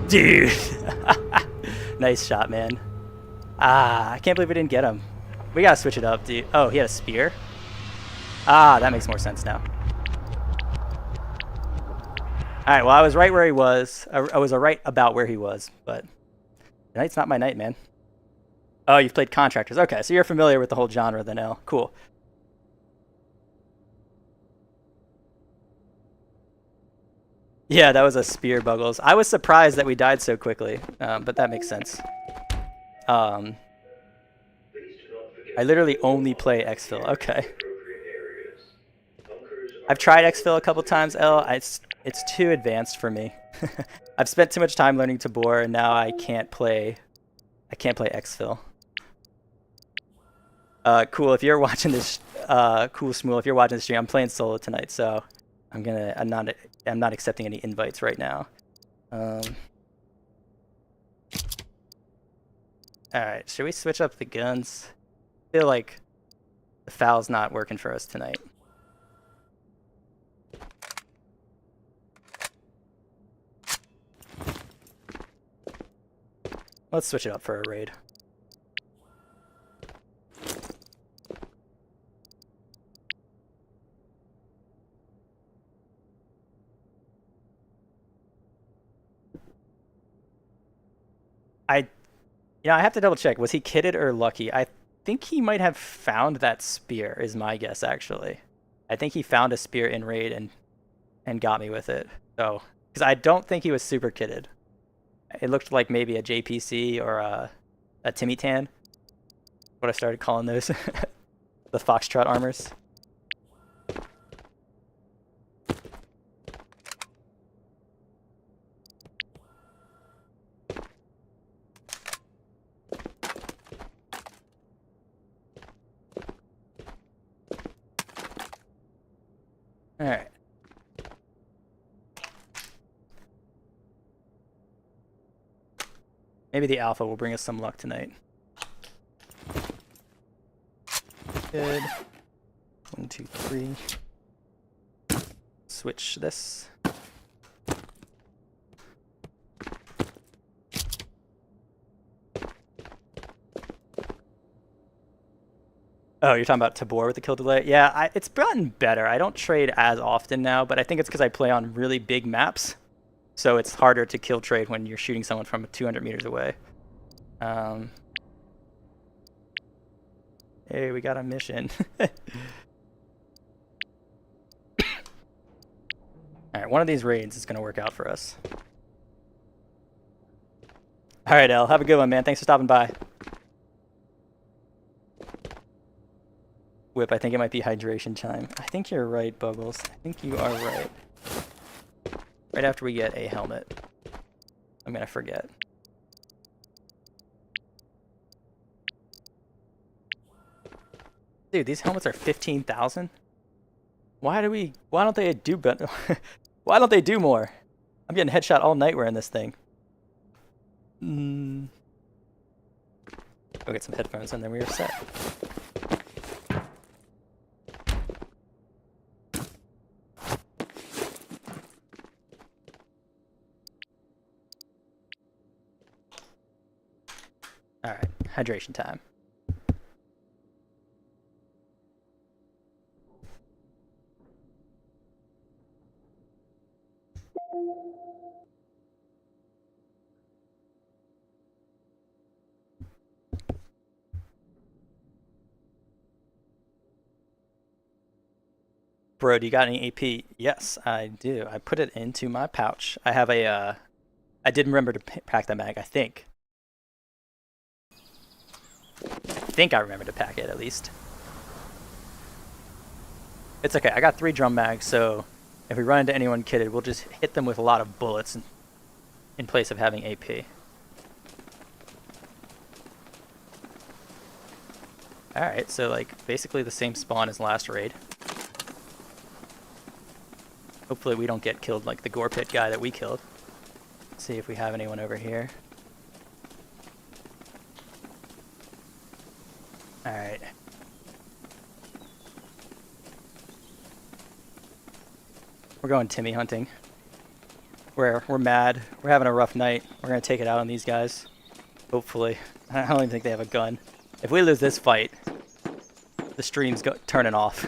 Dude! Nice shot, man. Ah, I can't believe we didn't get him. We gotta switch it up, dude. Oh, he had a spear? Ah, that makes more sense now. Alright, well, I was right where he was. I was right about where he was, but tonight's not my night, man. Oh, you've played Contractors. Okay, so you're familiar with the whole genre then, L. Cool. Yeah, that was a spear, Buggles. I was surprised that we died so quickly, but that makes sense. Um, Please do not forget I to literally store your only play armor and exfil. gear in Okay. the appropriate areas. Bunkers I've are tried available exfil a couple to times, citizens. L. It's too advanced for me. I've spent too much time learning Tabor, and now I can't play exfil. Cool. If you're watching this, cool Shmuel. If you're watching the stream, I'm playing solo tonight, so I'm not accepting any invites right now. All right. Should we switch up the guns? I feel like the foul's not working for us tonight. Let's switch it up for a raid. I have to double check. Was he kitted or lucky? I think he might have found that spear, is my guess, actually. I think he found a spear in raid and got me with it. So, because I don't think he was super kitted. It looked like maybe a JPC or a Timmy Tan. What I started calling those. The Foxtrot armors. All right. Maybe the alpha will bring us some luck tonight. Good. 1, 2, 3. Switch this. Oh, you're talking about Tabor with the kill delay? Yeah, it's gotten better. I don't trade as often now, but I think it's because I play on really big maps. So it's harder to kill trade when you're shooting someone from 200 meters away. Hey, we got a mission. Alright, one of these raids is going to work out for us. Alright, El, have a good one, man. Thanks for stopping by. Whip, I think it might be hydration time. I think you're right, Buggles. I think you are right. Right after we get a helmet. I'm going to forget. Dude, these helmets are 15,000? Why don't they do better? Why don't they do more? I'm getting headshot all night wearing this thing. Go get some headphones and then we are set. Alright, hydration time. Bro, do you got any AP? Yes, I do. I put it into my pouch. I have a, I did remember to pack that mag, I think. I think I remember to pack it, at least. It's okay, I got 3 drum mags, so if we run into anyone kitted, we'll just hit them with a lot of bullets in place of having AP. Alright, so like, basically the same spawn as last raid. Hopefully we don't get killed like the gore pit guy that we killed. see if we have anyone over here. Alright. We're going Timmy hunting. We're mad. We're having a rough night. We're gonna take it out on these guys. Hopefully. I don't even think they have a gun. If we lose this fight, the stream's turning off.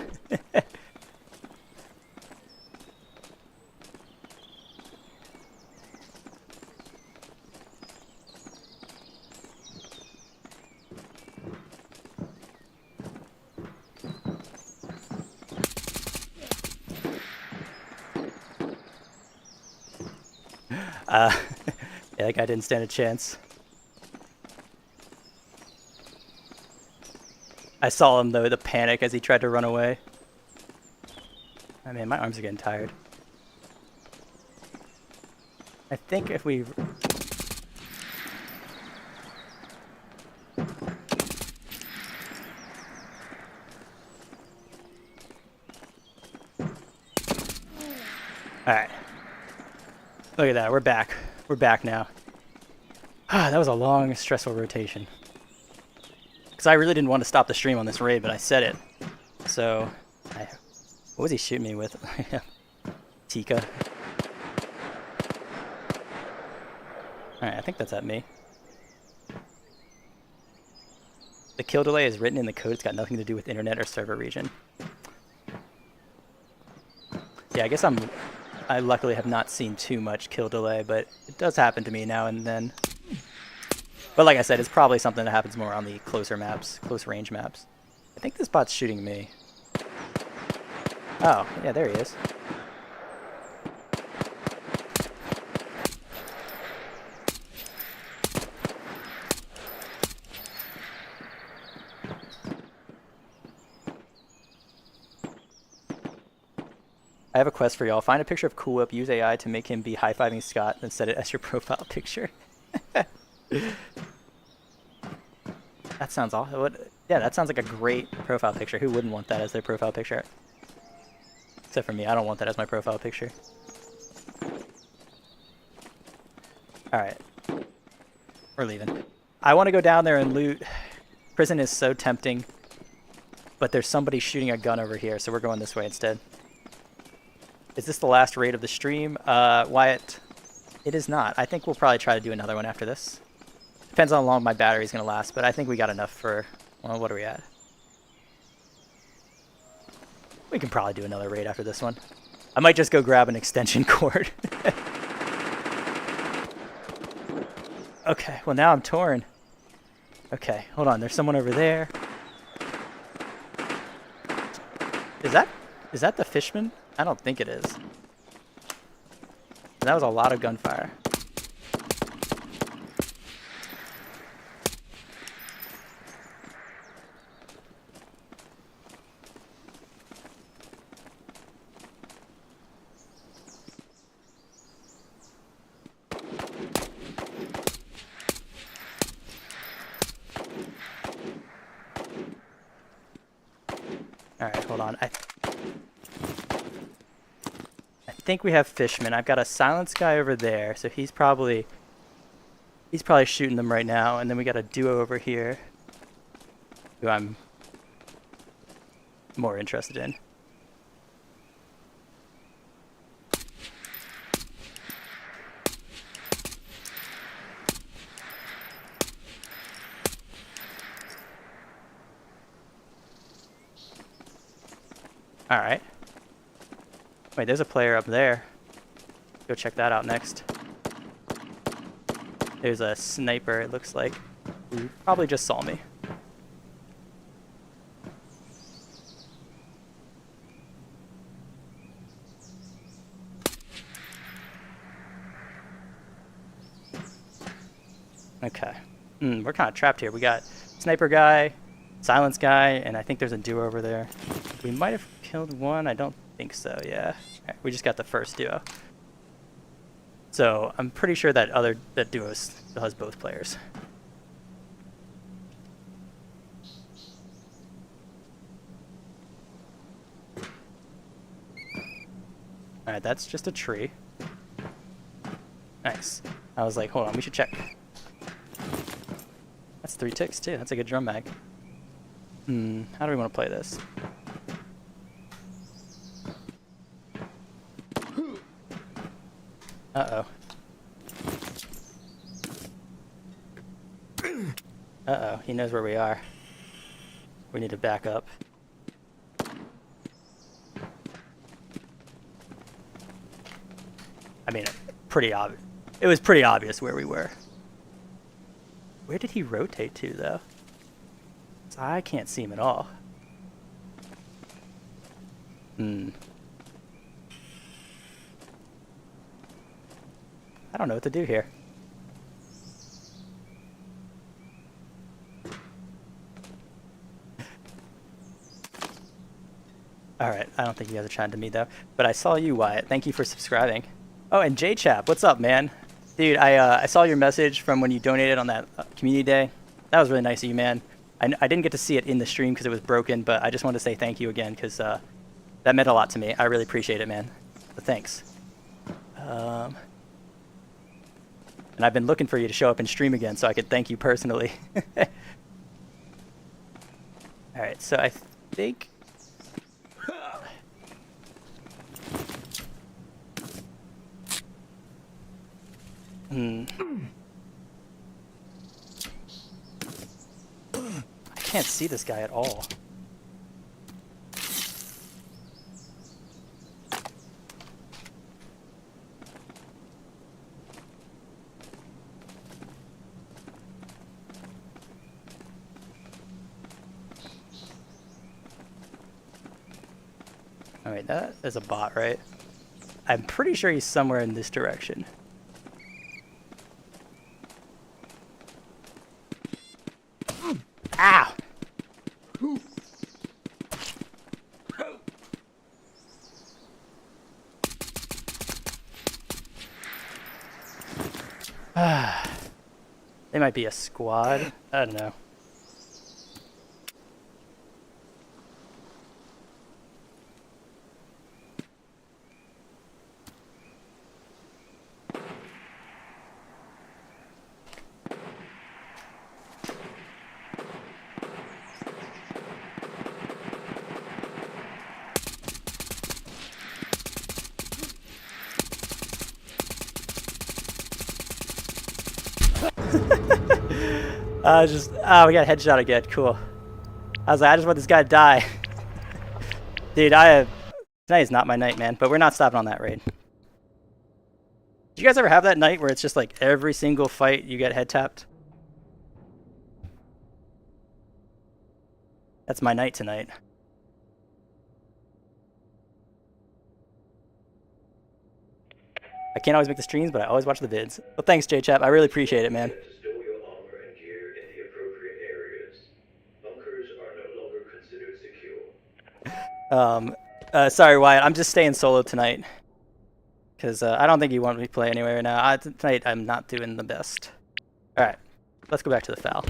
Yeah, that guy didn't stand a chance. I saw him though, the panic as he tried to run away. I mean, my arms are getting tired. I think if we... Alright. Look at that, we're back. We're back now. That was a long, stressful rotation. Because I really didn't want to stop the stream on this raid, but I said it. So, what was he shooting me with? Tika. Alright, I think that's at me. The kill delay is written in the code. It's got nothing to do with internet or server region. Yeah, I guess I luckily have not seen too much kill delay, but it does happen to me now and then. But like I said, it's probably something that happens more on the closer maps, close range maps. I think this bot's shooting me. Oh, yeah, there he is. I have a quest for y'all. Find a picture of Cool Whip, use AI to make him be high-fiving Scott, and set it as your profile picture. That sounds awesome. Yeah, that sounds like a great profile picture. Who wouldn't want that as their profile picture? Except for me, I don't want that as my profile picture. Alright. We're leaving. I want to go down there and loot. Prison is so tempting. But there's somebody shooting a gun over here, so we're going this way instead. Is this the last raid of the stream? Wyatt, it is not. I think we'll probably try to do another one after this. Depends on how long my battery's going to last, but I think we got enough for... Well, what are we at? We can probably do another raid after this one. I might just go grab an extension cord. Okay, well now I'm torn. Okay, hold on. There's someone over there. Is that the fishman? I don't think it is. That was a lot of gunfire. Alright, hold on. I think we have fishmen. I've got a silenced guy over there, so he's probably shooting them right now, and then we got a duo over here who I'm more interested in. Alright. Wait, there's a player up there. Go check that out next. There's a sniper, it looks like, who probably just saw me. Okay. We're kind of trapped here. We got sniper guy, silence guy, and I think there's a duo over there. We might have killed one. I don't think so, yeah. Right, we just got the first duo. So I'm pretty sure that duo still has both players. Alright, that's just a tree. Nice. I was like, hold on, we should check. That's 3 ticks too. That's a good drum mag. How do we want to play this? Uh-oh. Uh-oh, he knows where we are. We need to back up. I mean, pretty obvious. It was pretty obvious where we were. Where did he rotate to, though? 'Cause I can't see him at all. I don't know what to do here. Alright, I don't think you guys are chatting to me, though. But I saw you, Wyatt. Thank you for subscribing. Oh, and J-Chap, what's up, man? Dude, I saw your message from when you donated on that community day. That was really nice of you, man. I didn't get to see it in the stream because it was broken, but I just wanted to say thank you again because that meant a lot to me. I really appreciate it, man. So thanks. And I've been looking for you to show up and stream again so I could thank you personally. Alright, so I think... I can't see this guy at all. Alright, that is a bot, right? I'm pretty sure he's somewhere in this direction. Ow! They might be a squad. I don't know. We got a headshot again. Cool. I was like, I just want this guy to die. Dude, tonight is not my night, man. But we're not stopping on that raid. Did you guys ever have that night where it's just like every single fight you get head tapped? That's my night tonight. I can't always make the streams, but I always watch the vids. Well, thanks, J-Chap. I really appreciate it, man. To store your armor and gear in the appropriate areas. Bunkers are no longer considered secure. Sorry, Wyatt. I'm just staying solo tonight. Because I don't think you want me to play anyway right now. Tonight, I'm not doing the best. Alright. Let's go back to the foul.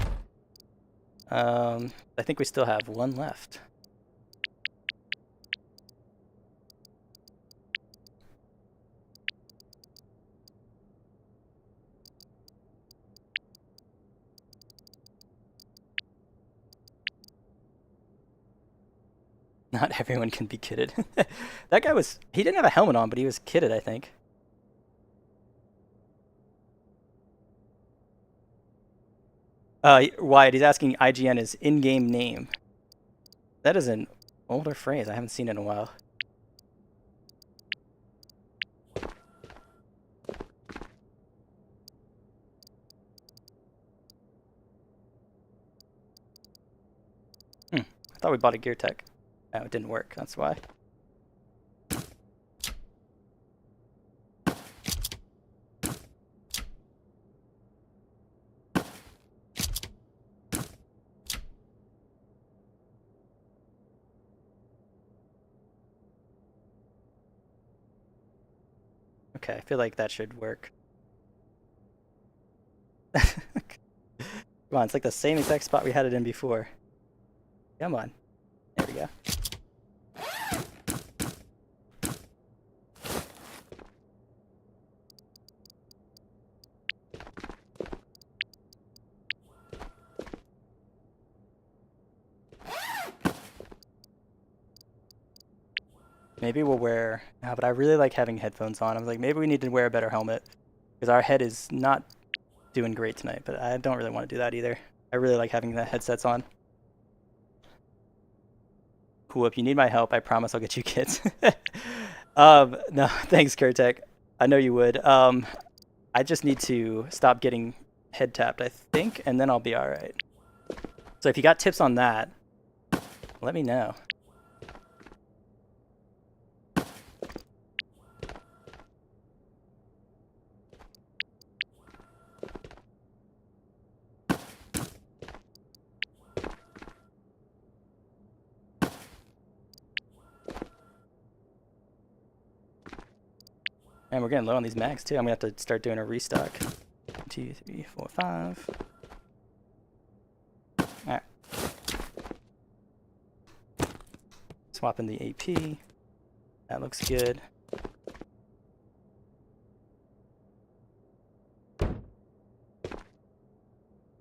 I think we still have one left. Not everyone can be kitted. That guy was... He didn't have a helmet on, but he was kitted, I think. Wyatt, he's asking IGN is in-game name. That is an older phrase. I haven't seen it in a while. I thought we bought a gear tech. Oh, it didn't work. That's why. Okay, I feel like that should work. Come on, it's like the same exact spot we had it in before. Come on. There we go. Maybe we'll wear... No, but I really like having headphones on. I was like, maybe we need to wear a better helmet. Because our head is not doing great tonight, but I don't really want to do that either. I really like having the headsets on. Cool, if you need my help, I promise I'll get you kits. No, thanks, Kurtek. I know you would. I just need to stop getting head tapped, I think, and then I'll be alright. So if you got tips on that, let me know. And we're getting low on these mags too. I'm gonna have to start doing a restock. 2, 3, 4, 5. Alright. Swapping the AP. That looks good.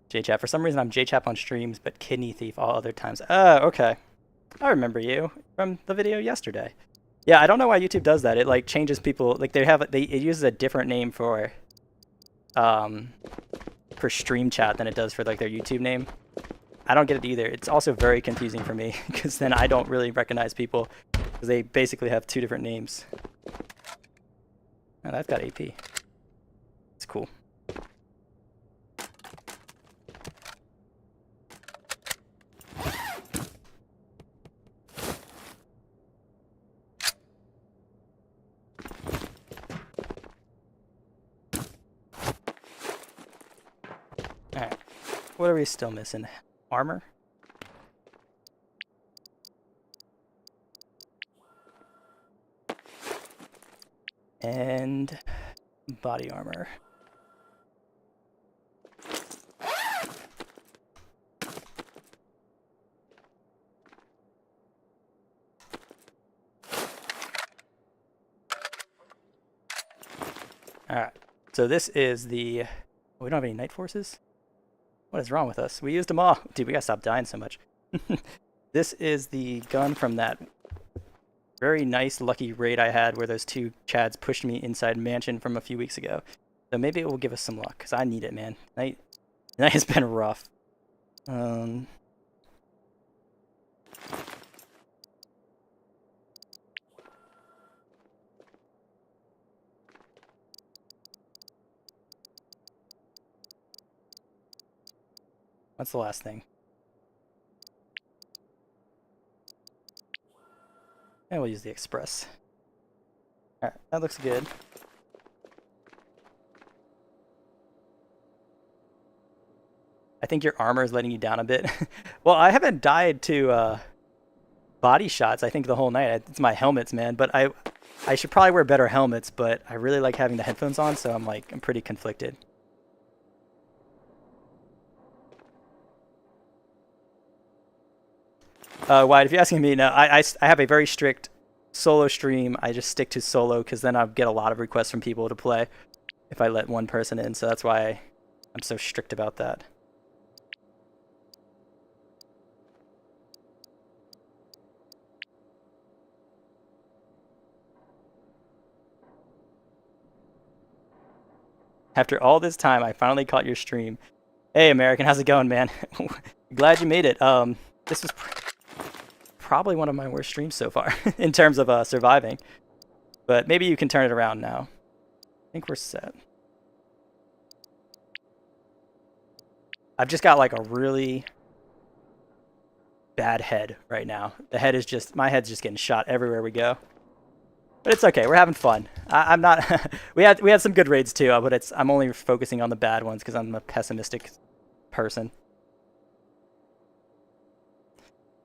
JChap. For some reason I'm JChap on streams, but Kidney Thief all other times. Oh, okay. I remember you from the video yesterday. Yeah, I don't know why YouTube does that. It like changes people. Like it uses a different name for stream chat than it does for like their YouTube name. I don't get it either. It's also very confusing for me because then I don't really recognize people because they basically have 2 different names. And I've got AP. It's cool. Alright. What are we still missing? Armor? And body armor. Alright. So this is the... We don't have any night forces? What is wrong with us? We used them all. Dude, we gotta stop dying so much. This is the gun from that very nice lucky raid I had where those 2 Chads pushed me inside mansion from a few weeks ago. So maybe it will give us some luck, because I need it, man. Night has been rough. What's the last thing? And we'll use the express. Alright, that looks good. I think your armor is letting you down a bit. Well, I haven't died to body shots, I think, the whole night. It's my helmets, man. But I should probably wear better helmets, but I really like having the headphones on, so I'm pretty conflicted. Wyatt, if you're asking me, no, I have a very strict solo stream. I just stick to solo because then I'll get a lot of requests from people to play if I let one person in. So that's why I'm so strict about that. After all this time, I finally caught your stream. Hey, American, how's it going, man? Glad you made it. This was probably one of my worst streams so far in terms of surviving. But maybe you can turn it around now. I think we're set. I've just got like a really bad head right now. The head is just, my head's just getting shot everywhere we go. But it's okay. We're having fun. I'm not. we had some good raids too, but I'm only focusing on the bad ones because I'm a pessimistic person.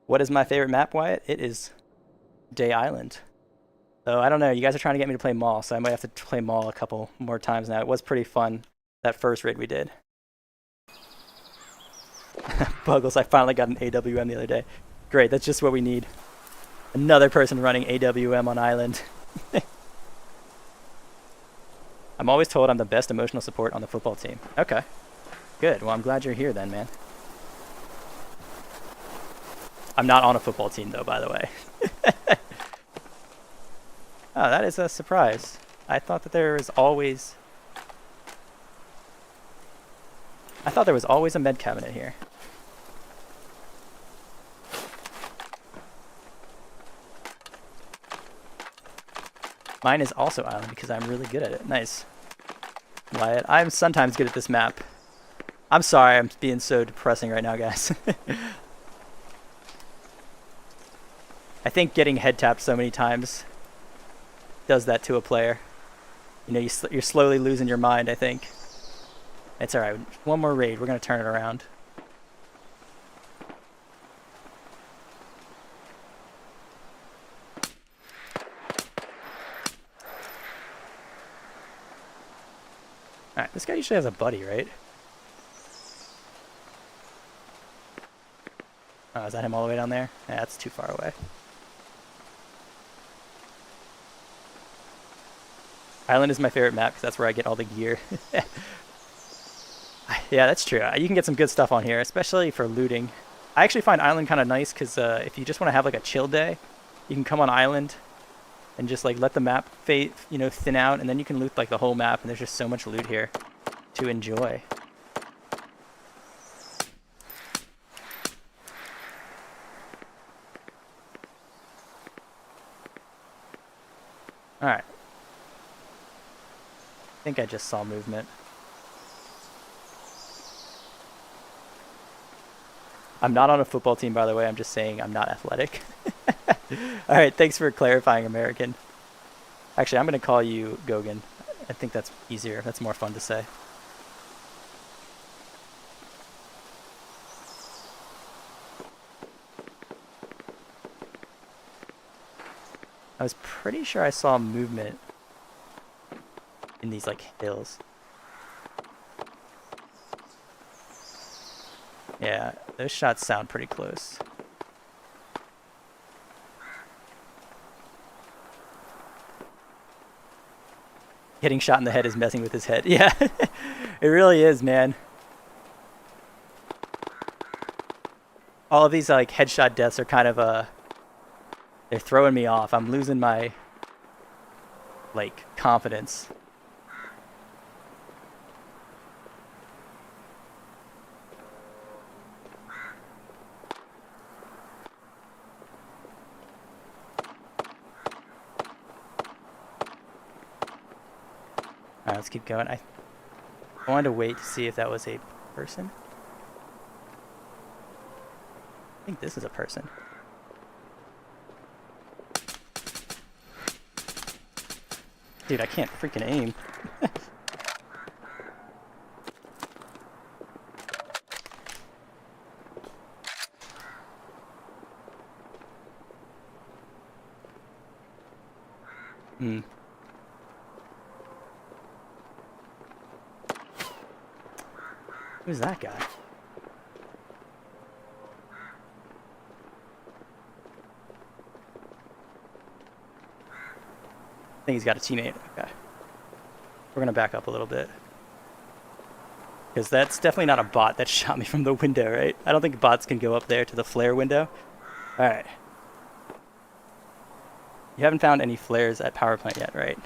What is my favorite map, Wyatt? It is Day Island. So I don't know. You guys are trying to get me to play Mall, so I might have to play Mall a couple more times now. It was pretty fun, that first raid we did. Buggles, I finally got an AWM the other day. Great, that's just what we need. Another person running AWM on Island. I'm always told I'm the best emotional support on the football team. Okay. Good. Well, I'm glad you're here then, man. I'm not on a football team, though, by the way. Oh, that is a surprise. I thought that there was always... I thought there was always a med cabinet here. Mine is also island because I'm really good at it. Nice. Wyatt, I'm sometimes good at this map. I'm sorry I'm being so depressing right now, guys. I think getting head tapped so many times does that to a player. You know, you're slowly losing your mind, I think. It's alright. One more raid. We're going to turn it around. Alright, this guy usually has a buddy, right? Oh, is that him all the way down there? Yeah, that's too far away. Island is my favorite map because that's where I get all the gear. Yeah, that's true. You can get some good stuff on here, especially for looting. I actually find Island kind of nice because if you just want to have like a chill day, you can come on Island and just like let the map fade, you know, thin out, and then you can loot like the whole map, and there's just so much loot here to enjoy. Alright. I think I just saw movement. I'm not on a football team, by the way. I'm just saying I'm not athletic. Alright, thanks for clarifying, American. Actually, I'm going to call you Gogan. I think that's easier. That's more fun to say. I was pretty sure I saw movement in these, like, hills. Yeah, those shots sound pretty close. Getting shot in the head is messing with his head. Yeah, it really is, man. All of these, like, headshot deaths are kind of, they're throwing me off. I'm losing my, like, confidence. Alright, let's keep going. I wanted to wait to see if that was a person. I think this is a person. Dude, I can't freaking aim. Hmm. Who's that guy? I think he's got a teammate. Okay. We're gonna back up a little bit. Because that's definitely not a bot that shot me from the window, right? I don't think bots can go up there to the flare window. Alright. You haven't found any flares at power plant yet, right?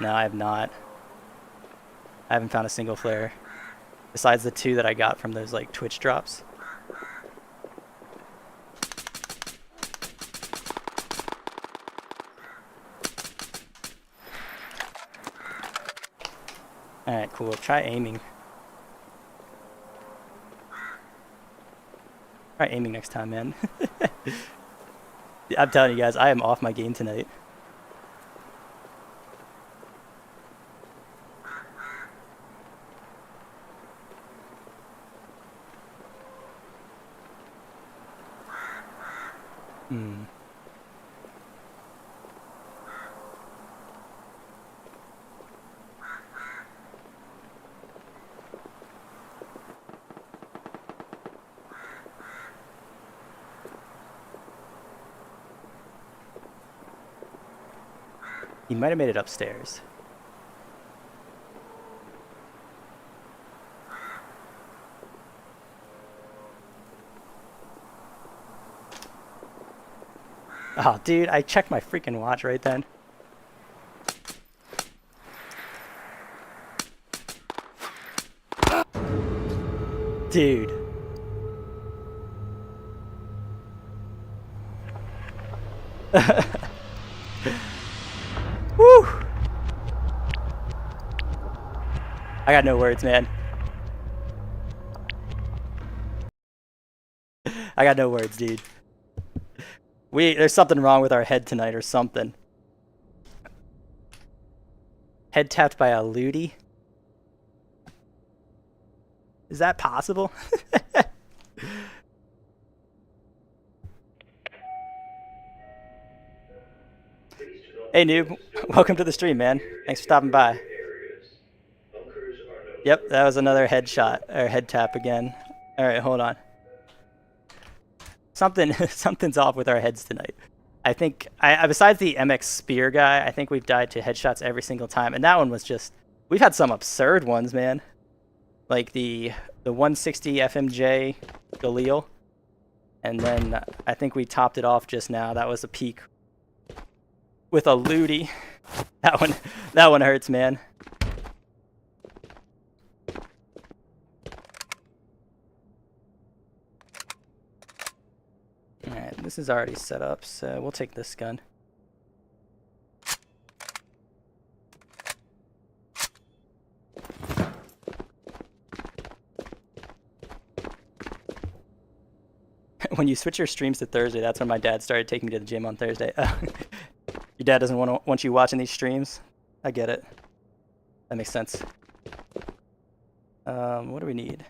No, I have not. I haven't found a single flare. Besides the 2 that I got from those, like, Twitch drops. Alright, cool. Try aiming. Try aiming next time, man. I'm telling you guys, I am off my game tonight. Hmm. He might have made it upstairs. Oh, dude, I checked my freaking watch right then. Dude. Woo! I got no words, man. I got no words, dude. There's something wrong with our head tonight or something. Head tapped by a lootie? Is that possible? Hey noob, welcome to the stream, man. Thanks for stopping by. Yep, that was another headshot, or head tap again. Alright, hold on. Something's off with our heads tonight. I think, besides the MX Spear guy, I think we've died to headshots every single time. And that one was just, we've had some absurd ones, man. Like the 160 FMJ Galil. And then I think we topped it off just now. That was a peak with a lootie. That one hurts, man. Alright, this is already set up, so we'll take this gun. When you switch your streams to Thursday, that's when my dad started taking me to the gym on Thursday. Your dad doesn't want you watching these streams? I get it. That makes sense. What do we need?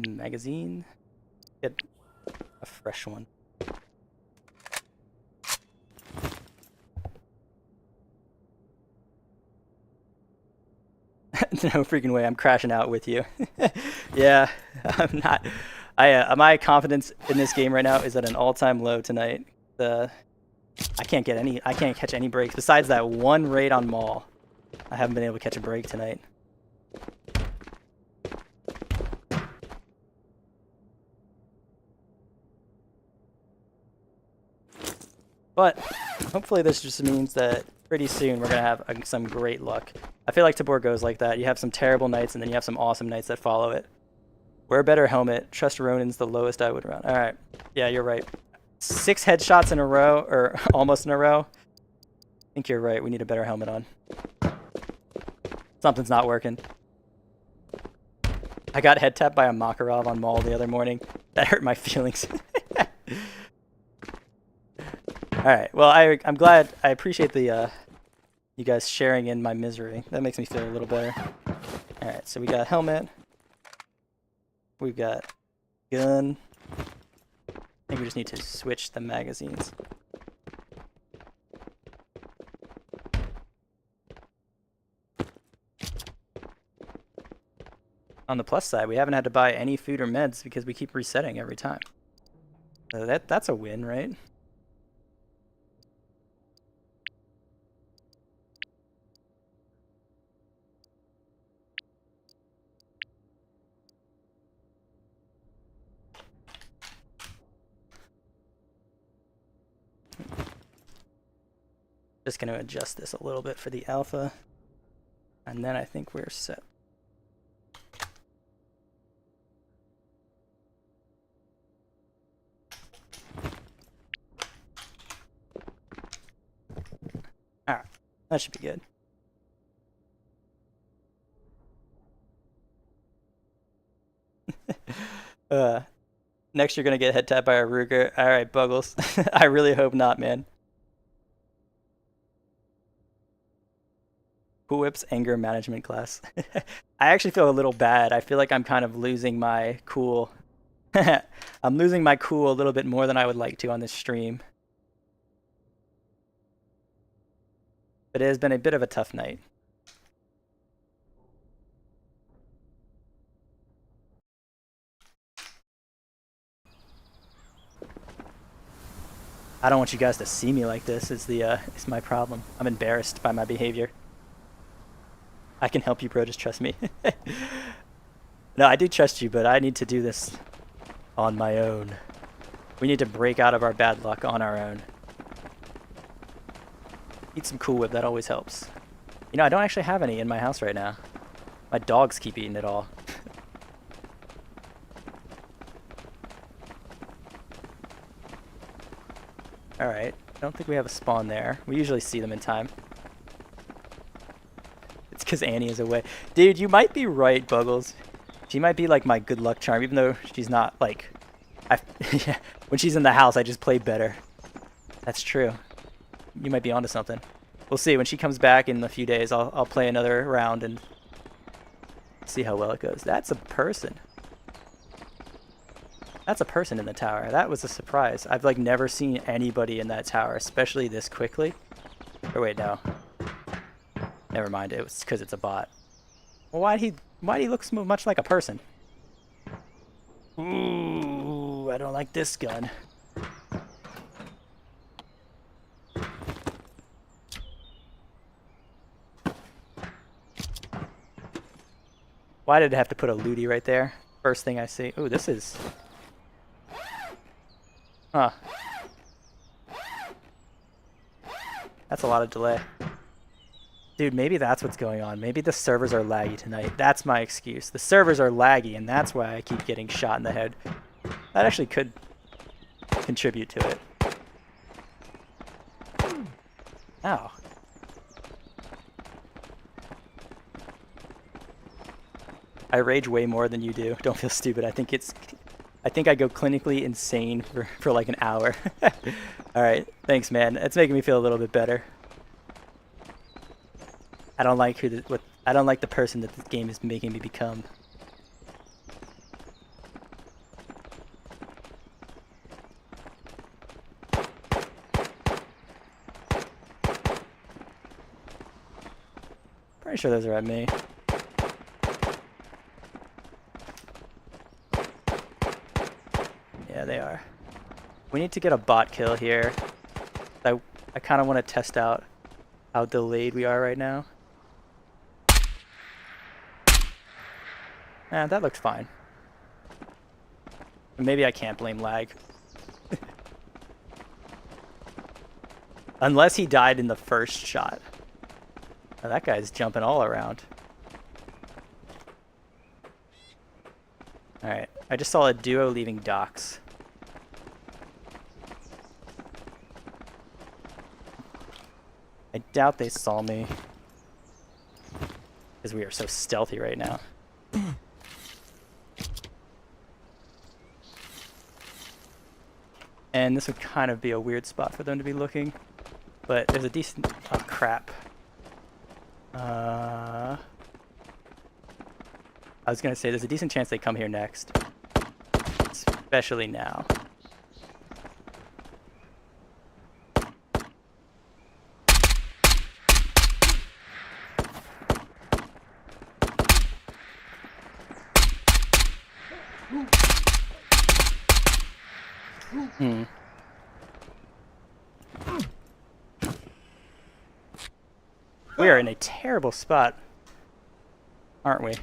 Magazine. Get a fresh one. No freaking way, I'm crashing out with you. Yeah, I'm not. My confidence in this game right now is at an all-time low tonight. I can't catch any breaks. Besides that one raid on Mall, I haven't been able to catch a break tonight. But hopefully this just means that pretty soon we're going to have some great luck. I feel like Tabor goes like that. You have some terrible nights and then you have some awesome nights that follow it. Wear a better helmet. Trust Ronin's the lowest I would run. All right. Yeah, you're right. 6 headshots in a row, or almost in a row. I think you're right. We need a better helmet on. Something's not working. I got head tapped by a Makarov on Mall the other morning. That hurt my feelings. Alright, well, I'm glad, I appreciate the, you guys sharing in my misery. That makes me feel a little better. Alright, so we got helmet. We've got gun. I think we just need to switch the magazines. On the plus side, we haven't had to buy any food or meds because we keep resetting every time. So that's a win, right? Just going to adjust this a little bit for the alpha, and then I think we're set. Alright, that should be good. Next you're going to get head tapped by a Ruger. Alright, Buggles. I really hope not, man. Who whips anger management class? I actually feel a little bad. I feel like I'm kind of losing my cool. I'm losing my cool a little bit more than I would like to on this stream. But it has been a bit of a tough night. I don't want you guys to see me like this. Is my problem. I'm embarrassed by my behavior. I can help you, bro. Just trust me. No, I do trust you, but I need to do this on my own. We need to break out of our bad luck on our own. Eat some Cool Whip. That always helps. You know, I don't actually have any in my house right now. My dogs keep eating it all. Alright. I don't think we have a spawn there. We usually see them in time. It's because Annie is away. Dude, you might be right, Buggles. She might be like my good luck charm, even though she's not like... yeah, when she's in the house, I just play better. That's true. You might be onto something. We'll see. When she comes back in a few days, I'll play another round and see how well it goes. That's a person. That's a person in the tower. That was a surprise. I've like never seen anybody in that tower, especially this quickly. Or wait, no. Never mind. It was because it's a bot. Well, why'd he look so much like a person? Ooh, I don't like this gun. Why did it have to put a looty right there? First thing I see. Ooh, this is... Huh. That's a lot of delay. Dude, maybe that's what's going on. Maybe the servers are laggy tonight. That's my excuse. The servers are laggy, and that's why I keep getting shot in the head. That actually could contribute to it. Ow. I rage way more than you do. Don't feel stupid. I think I go clinically insane for like an hour. Alright, thanks man. It's making me feel a little bit better. I don't like I don't like the person that this game is making me become. Pretty sure those are at me. Yeah, they are. We need to get a bot kill here. I kind of want to test out how delayed we are right now. That looked fine. Maybe I can't blame lag. Unless he died in the first shot. Now that guy's jumping all around. Alright, I just saw a duo leaving docks. I doubt they saw me. Because we are so stealthy right now. And this would kind of be a weird spot for them to be looking. But there's a decent... Oh, crap. I was going to say, there's a decent chance they come here next. Especially now. We are in a terrible spot, aren't we?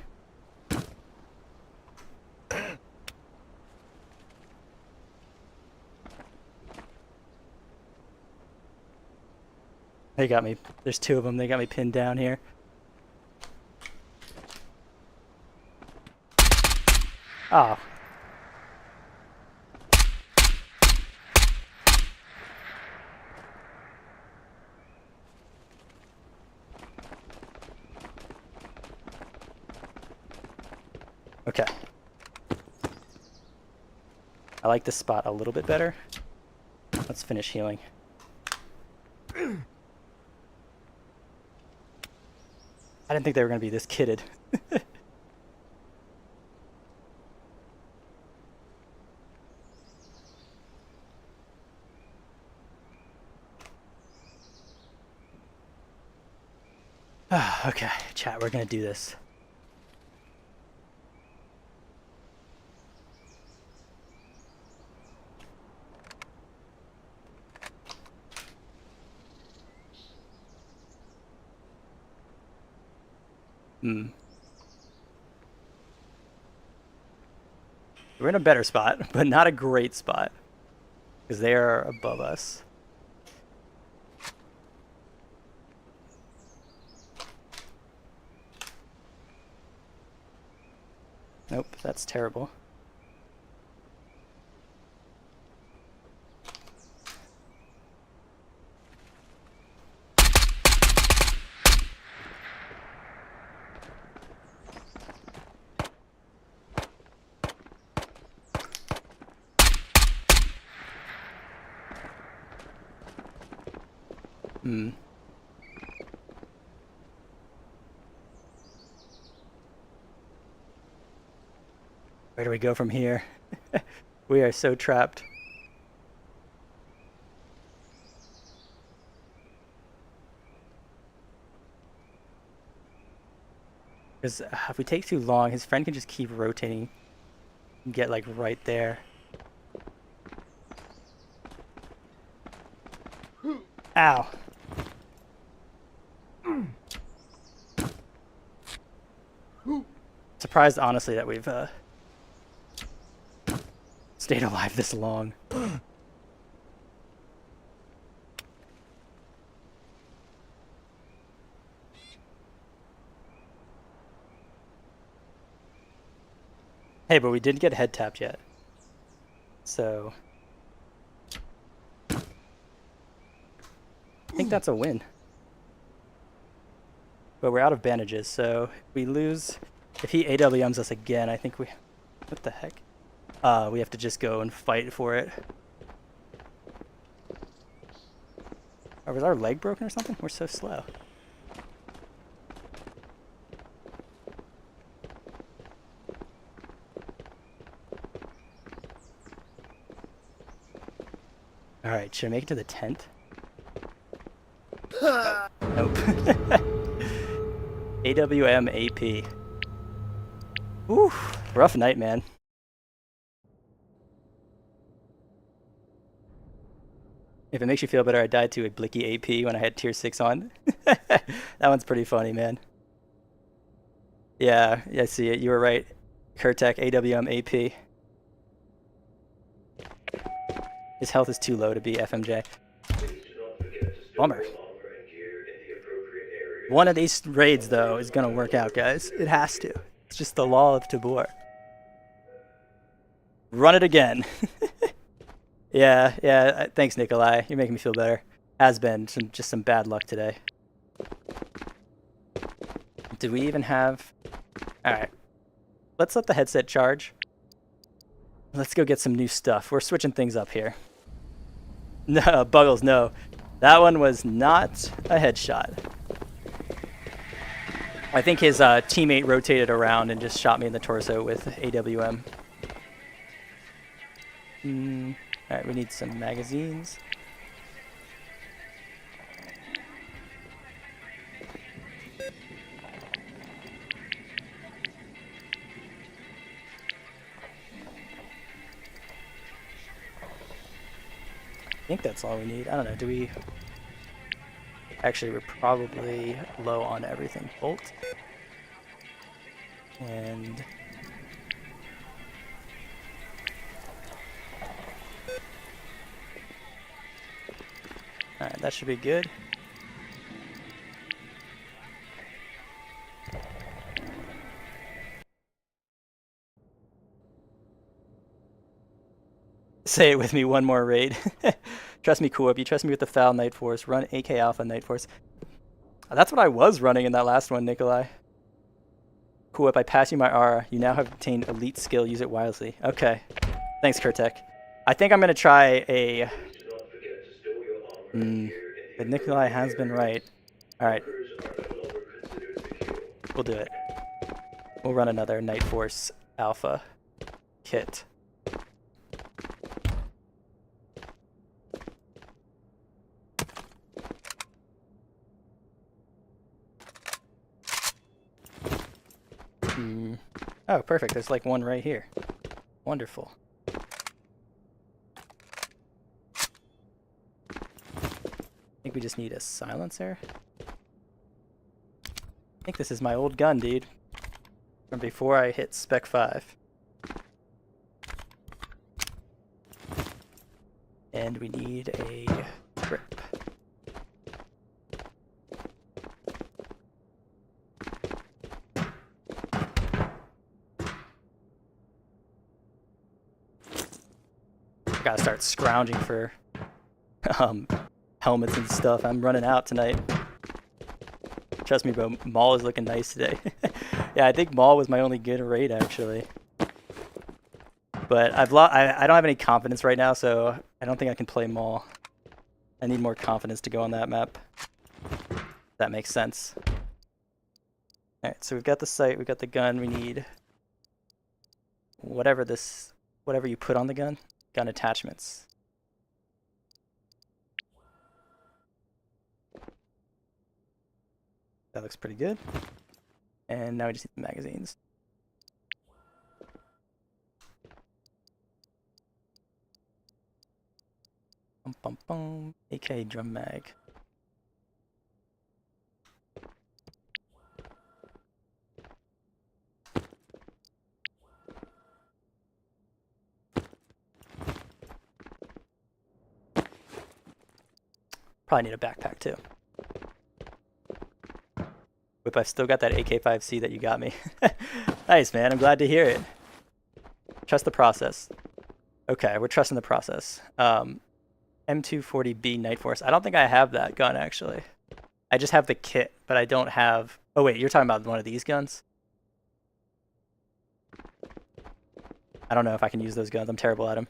They got me. There's two of them. They got me pinned down here. Oh. Okay. I like this spot a little bit better. Let's finish healing. I didn't think they were going to be this kitted. Okay, chat, we're going to do this. Hmm. We're in a better spot, but not a great spot. Because they are above us. Nope, that's terrible. Hmm. Where do we go from here? We are so trapped. Because if we take too long, his friend can just keep rotating and get like right there. Ow. Surprised, honestly, that we've stayed alive this long. Hey, but we didn't get head tapped yet. So I think that's a win. But we're out of bandages, so if we lose, if he AWMs us again, I think we, what the heck? We have to just go and fight for it. Or was our leg broken or something? We're so slow. Alright, should I make it to the tent? Nope. AWM AP. Ooh, rough night, man. If it makes you feel better, I died to a Blicky AP when I had tier 6 on. That one's pretty funny, man. Yeah, I see it. You were right. Kurtek, AWM AP. His health is too low to be FMJ. Please do not forget to store Bummer. your armor and gear in the appropriate areas. One of these raids, though, is going to work out, guys. It has to. It's just the law of Tabor. Run it again. Yeah. Thanks, Nikolai. You're making me feel better. Has been just some bad luck today. Did we even have... Alright. Let's let the headset charge. Let's go get some new stuff. We're switching things up here. No, Buggles, no. That one was not a headshot. I think his teammate rotated around and just shot me in the torso with AWM. Alright, we need some magazines. I think that's all we need. I don't know, do we... Actually, we're probably low on everything. Bolt. And... Alright, that should be good. Say it with me, one more raid. Trust me, Coop. You trust me with the foul Night Force. Run AK Alpha Night Force. That's what I was running in that last one, Nikolai. Coop, I pass you my aura. You now have obtained elite skill. Use it wisely. Okay. Thanks, Kurtek. I think I'm going to try a... Please do not forget to store your armor and gear in the But Nikolai has been right. Alright, bunkers are no longer considered secure. we'll do it. We'll run another Night Force Alpha kit. Oh, perfect. There's like one right here. Wonderful. I think we just need a silencer. think this is my old gun, dude. From before I hit Spec 5. And we need a grip. Gotta start scrounging for helmets and stuff. I'm running out tonight. Trust me, bro. Maul is looking nice today. Yeah, I think Maul was my only good raid actually. But I don't have any confidence right now, so I don't think I can play Maul. I need more confidence to go on that map. That makes sense. Alright, so we've got the sight, we've got the gun, we need whatever you put on the gun. Gun attachments. That looks pretty good. And now we just need the magazines. Bum, bum, bum. AK drum mag. Probably need a backpack too. Whip, I've still got that AK-5C that you got me. Nice, man. I'm glad to hear it. Trust the process. Okay, we're trusting the process. M240B Night Force. I don't think I have that gun, actually. I just have the kit, but I don't have... Oh, wait, you're talking about one of these guns? I don't know if I can use those guns. I'm terrible at them.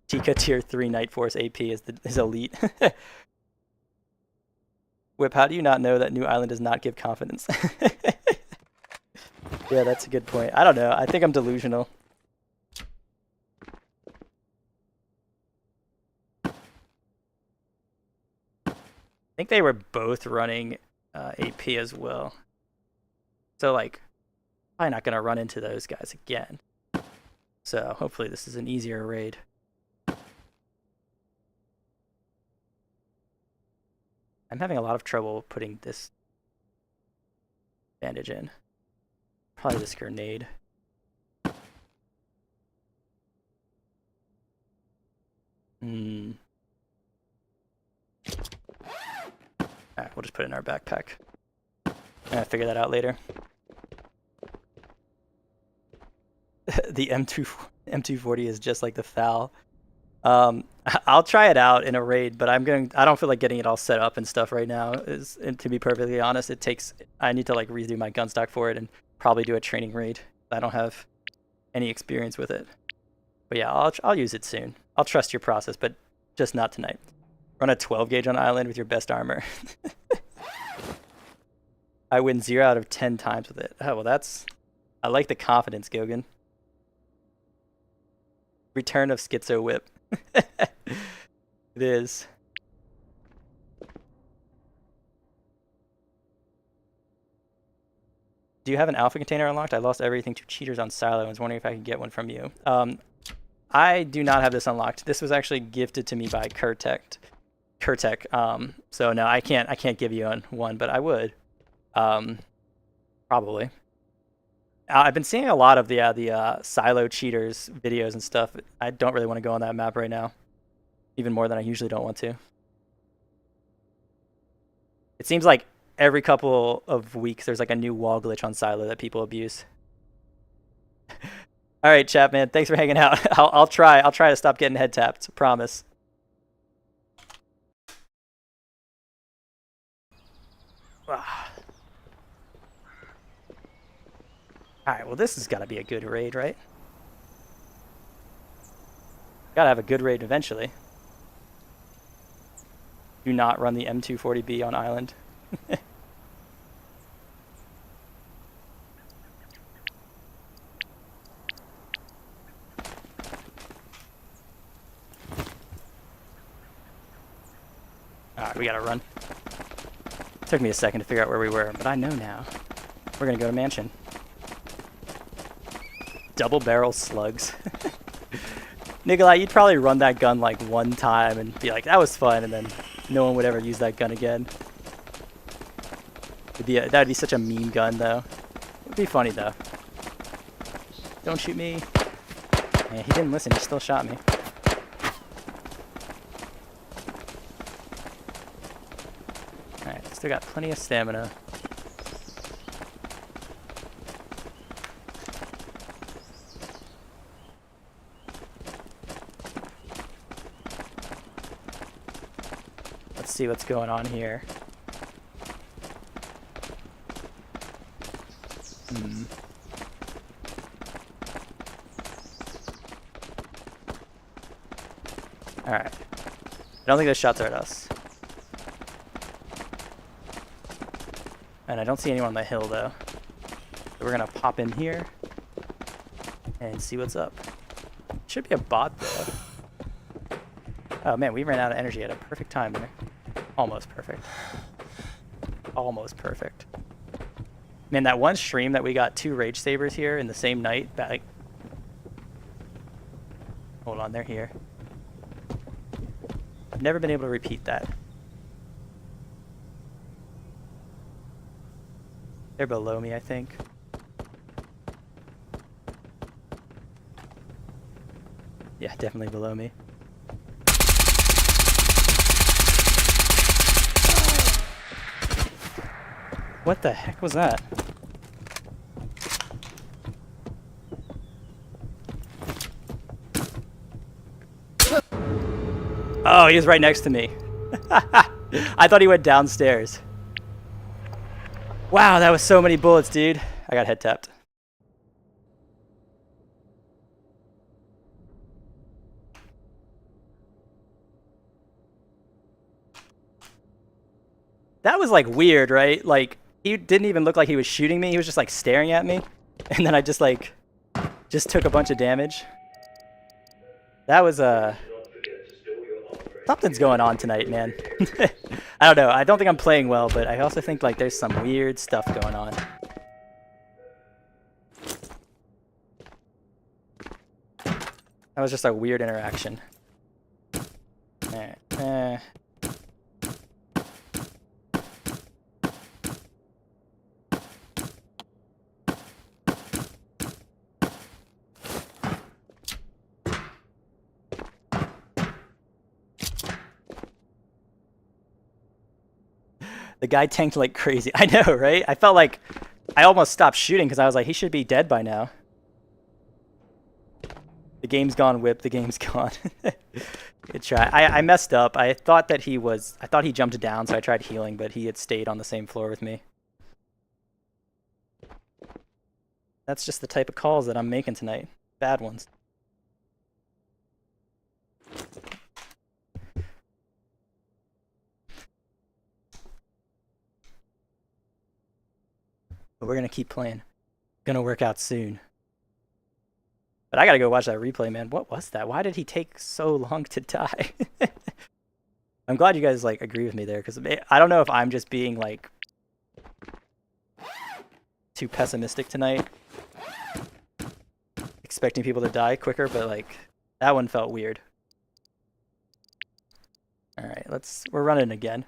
Tika Tier 3 Night Force AP is elite. Whip, how do you not know that New Island does not give confidence? Yeah, that's a good point. I don't know. I think I'm delusional. I think they were both running AP as well. So, like, probably not going to run into those guys again. So, hopefully this is an easier raid. I'm having a lot of trouble putting this bandage in. Probably this grenade. Alright, we'll just put it in our backpack. I'll figure that out later. The M240 is just like the FAL. I'll try it out in a raid, but I don't feel like getting it all set up and stuff right now. And to be perfectly honest, I need to like redo my gun stock for it and probably do a training raid. I don't have any experience with it. But yeah, I'll use it soon. I'll trust your process, but just not tonight. Run a 12 gauge on island with your best armor. I win 0 out of 10 times with it. Oh, well I like the confidence, Gogan. Return of Schizo Whip. It is. Do you have an alpha container unlocked? I lost everything to cheaters on Silo and was wondering if I could get one from you. I do not have this unlocked. This was actually gifted to me by Kurtek. So no, I can't give you one, but I would. Probably. I've been seeing a lot of the Silo cheaters videos and stuff. I don't really want to go on that map right now. Even more than I usually don't want to. It seems like every couple of weeks there's like a new wall glitch on Silo that people abuse. All right, chat man, thanks for hanging out. I'll try to stop getting head tapped. Promise. All right, well this has got to be a good raid, right? Gotta have a good raid eventually. Do not run the M240B on island. Alright, we gotta run. Took me a second to figure out where we were, but I know now. We're gonna go to Mansion. Double barrel slugs. Nikolai, you'd probably run that gun like one time and be like, that was fun, and then no one would ever use that gun again. that'd be such a meme gun though. It'd be funny though. Don't shoot me. Yeah, he didn't listen. He still shot me. All right, still got plenty of stamina. Let's see what's going on here. Alright. I don't think those shots are at us. And I don't see anyone on the hill though. So we're gonna pop in here and see what's up. Should be a bot though. Oh man, we ran out of energy at a perfect time there. Almost perfect. Almost perfect. Man, that one stream that we got 2 Rage Sabers here in the same night, like... Hold on, they're here. I've never been able to repeat that. They're below me, I think. Yeah, definitely below me. What the heck was that? Oh, he was right next to me. I thought he went downstairs. Wow, that was so many bullets, dude. I got head tapped. That was like weird, right? Like, he didn't even look like he was shooting me. He was just like staring at me. And then I just took a bunch of damage. That was something's going on tonight, man. I don't know. I don't think I'm playing well, but I also think like there's some weird stuff going on. That was just a weird interaction. Alright. The guy tanked like crazy. I know, right? I felt like I almost stopped shooting because I was like, he should be dead by now. The game's gone, Whip. The game's gone. Good try. I messed up. I thought he jumped down, so I tried healing, but he had stayed on the same floor with me. That's just the type of calls that I'm making tonight. Bad ones. But we're gonna keep playing. Gonna work out soon. But I gotta go watch that replay, man. What was that? Why did he take so long to die? I'm glad you guys like agree with me there, because I don't know if I'm just being like too pessimistic tonight, expecting people to die quicker, but like that one felt weird. All right, we're running again.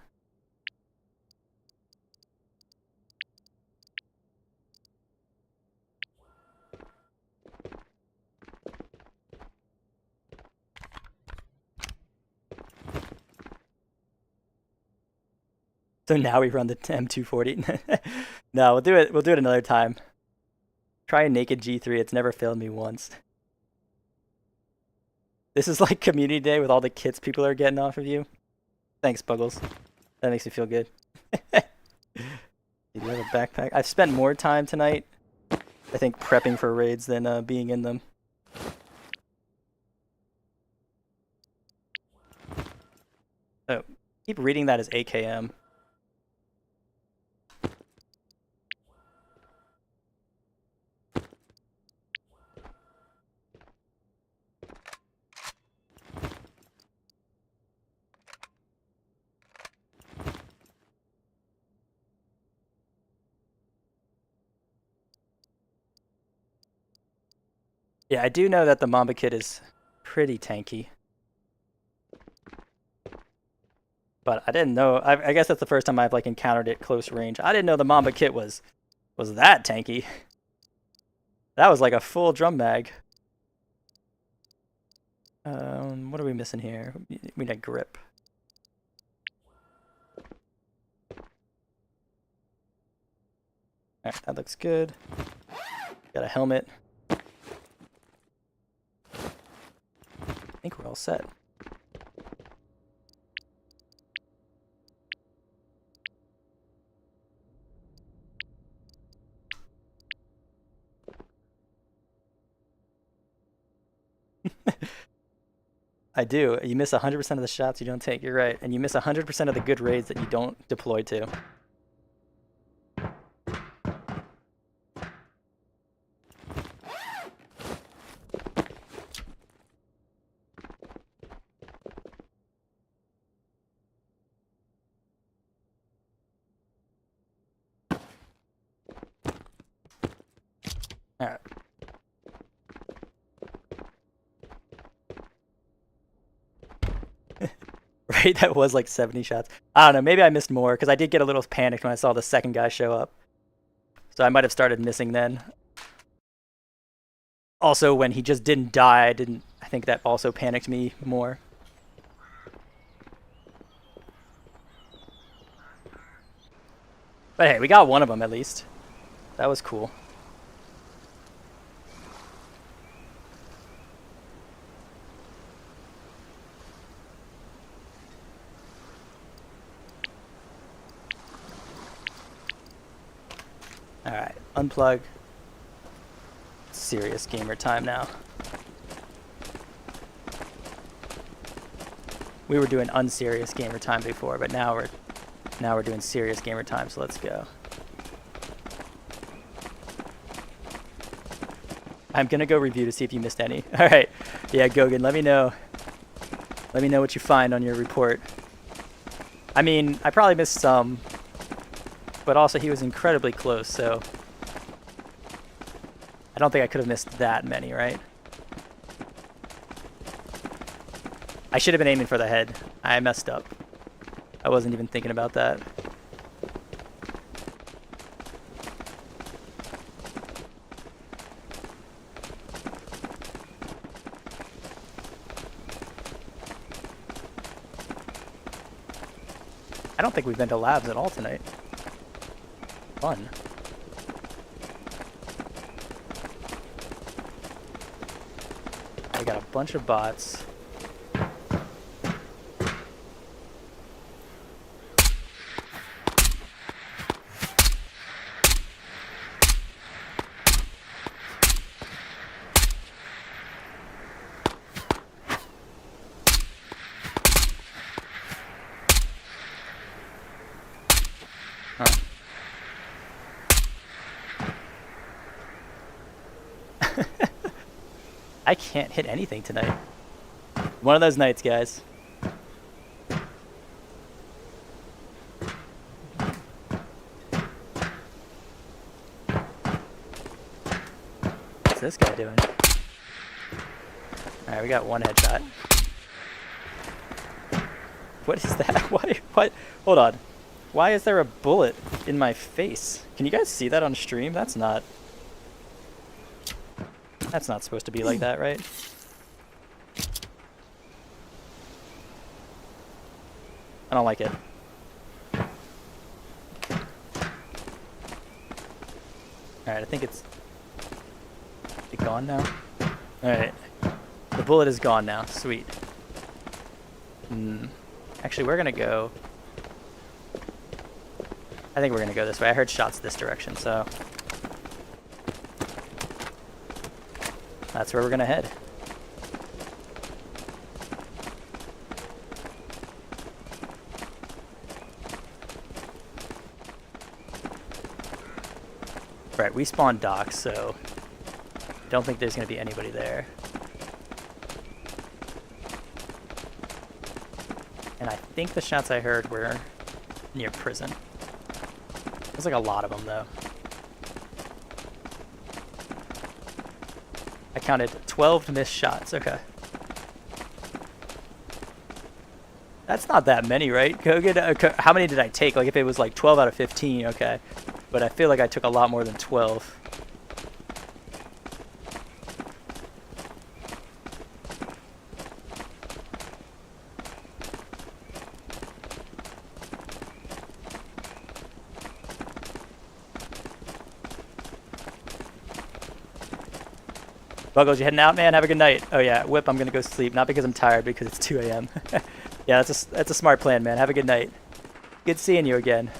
So now we run the M240. No, we'll do it. We'll do it another time. Try a naked G3. It's never failed me once. This is like community day with all the kits people are getting off of you. Thanks, Buggles. That makes me feel good. Do you have a backpack? I've spent more time tonight, I think, prepping for raids than being in them. So, keep reading that as AKM. Yeah, I do know that the Mamba kit is pretty tanky. But I didn't know. I guess that's the first time I've like encountered it close range. I didn't know the Mamba kit was that tanky. That was like a full drum mag. What are we missing here? We need a grip. Alright, that looks good. Got a helmet. I think we're all set. I do. You miss 100% of the shots you don't take. You're right. And you miss 100% of the good raids that you don't deploy to. Alright. Right, that was like 70 shots. I don't know, maybe I missed more, because I did get a little panicked when I saw the second guy show up. So I might have started missing then. Also, when he just didn't die, I think that also panicked me more. But hey, we got one of them at least. That was cool. Alright, unplug. Serious gamer time now. We were doing unserious gamer time before, but now we're doing serious gamer time, so let's go. I'm gonna go review to see if you missed any. Alright. Yeah, Gogan, let me know. Let me know what you find on your report. I mean, I probably missed some, but also he was incredibly close, so I don't think I could have missed that many, right? I should have been aiming for the head. I messed up. I wasn't even thinking about that. I don't think we've been to labs at all tonight. Fun. We got a bunch of bots. Huh. I can't hit anything tonight. One of those nights, guys. What's this guy doing? Alright, we got one headshot. What is that? What? Hold on. Why is there a bullet in my face? Can you guys see that on stream? That's not supposed to be like that, right? I don't like it. Alright, I think it's... Is it gone now? Alright. The bullet is gone now. Sweet. Actually, we're gonna go... I think we're gonna go this way. I heard shots this direction, so... That's where we're gonna head. Right, we spawned docks, so don't think there's gonna be anybody there. And I think the shots I heard were near prison. There's like a lot of them though. I counted 12 missed shots, okay. That's not that many, right? How many did I take? Like if it was like 12 out of 15, okay. But I feel like I took a lot more than 12. Buggles, you heading out, man? Have a good night. Oh yeah, Whip, I'm gonna go sleep. Not because I'm tired, because it's 2 a.m. Yeah, that's a smart plan, man. Have a good night. Good seeing you again.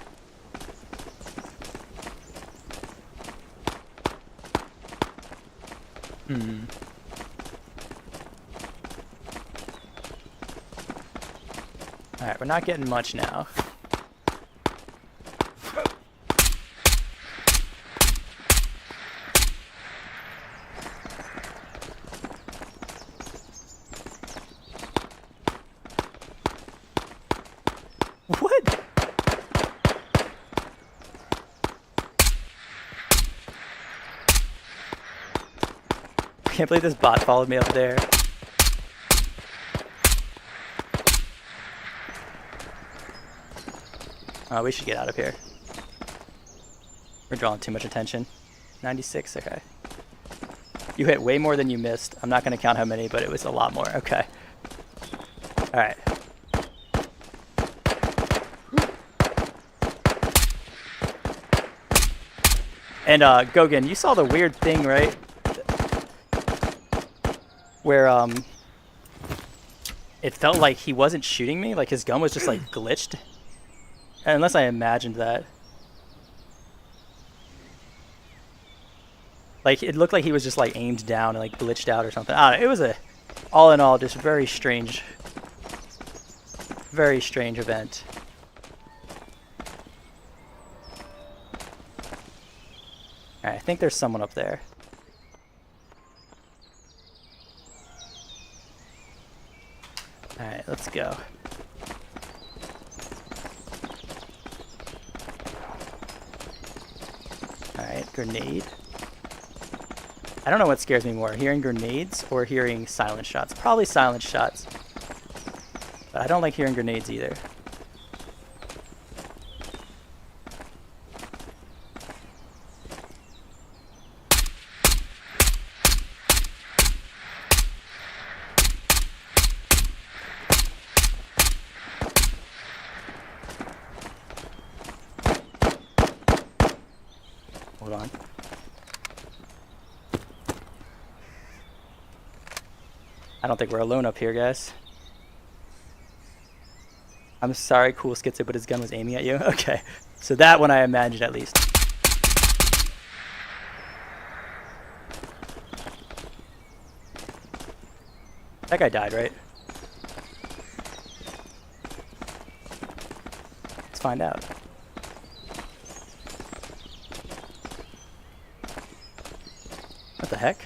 Alright, we're not getting much now. What? I can't believe this bot followed me up there. Oh, we should get out of here. We're drawing too much attention. 96, okay. You hit way more than you missed. I'm not going to count how many, but it was a lot more. Okay. Alright. And, Gogan, you saw the weird thing, right? Where, it felt like he wasn't shooting me. Like, his gun was just, like, glitched. Unless I imagined that. Like, it looked like he was just, like, aimed down and, like, glitched out or something. I don't know. It was a, all in all, just very strange event. Alright, I think there's someone up there. Alright, let's go. Alright, grenade. I don't know what scares me more, hearing grenades or hearing silent shots. Probably silent shots. But I don't like hearing grenades either. Hold on. I don't think we're alone up here, guys. I'm sorry, cool Schizo, but his gun was aiming at you. Okay, so that one I imagined at least. That guy died, right? Let's find out. What the heck?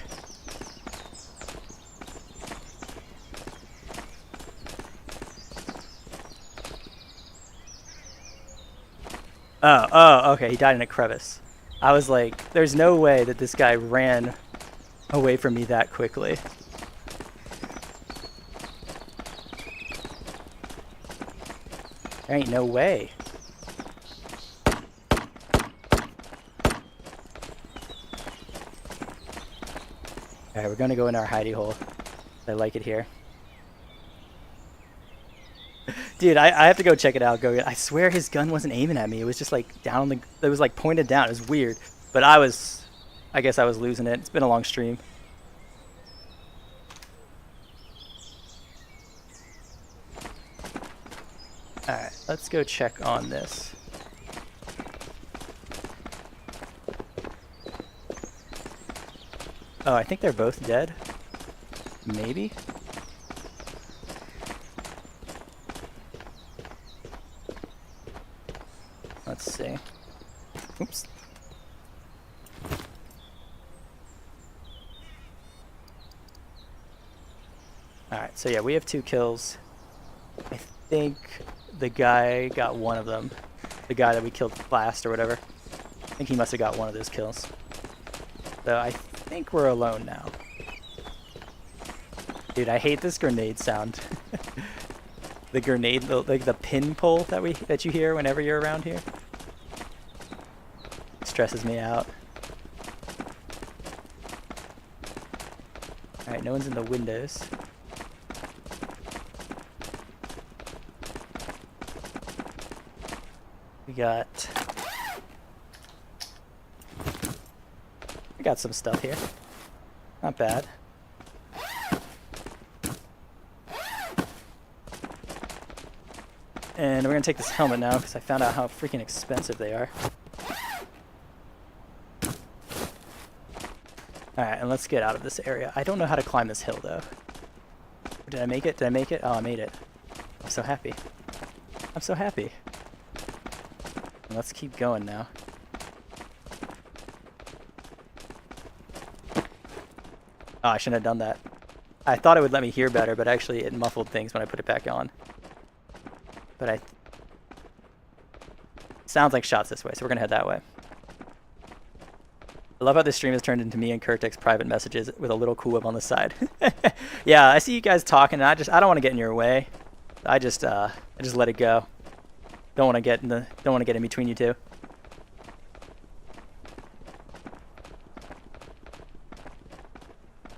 Oh, okay, he died in a crevice. I was like, there's no way that this guy ran away from me that quickly. There ain't no way. Alright, we're gonna go in our hidey hole. I like it here. Dude, I have to go check it out. I swear his gun wasn't aiming at me. It was just like down the. It was like pointed down. It was weird. But I guess I was losing it. It's been a long stream. Alright, let's go check on this. Oh, I think they're both dead. Maybe? Let's see. Oops. Alright, so yeah, we have 2 kills. I think the guy got one of them. The guy that we killed last or whatever. I think he must have got one of those kills. So I think we're alone now. Dude, I hate this grenade sound. The grenade, like the pin pull that you hear whenever you're around here. Stresses me out. Alright, no one's in the windows. We got some stuff here. Not bad. And we're gonna take this helmet now because I found out how freaking expensive they are. Alright, and let's get out of this area. I don't know how to climb this hill though. Did I make it? Did I make it? Oh, I made it. I'm so happy. I'm so happy. And let's keep going now. Oh, I shouldn't have done that. I thought it would let me hear better, but actually it muffled things when I put it back on. But sounds like shots this way, so we're gonna head that way. I love how this stream has turned into me and Kurtik's private messages with a little cool whip on the side. Yeah, I see you guys talking, and I don't want to get in your way. I just let it go. Don't want to get in between you two.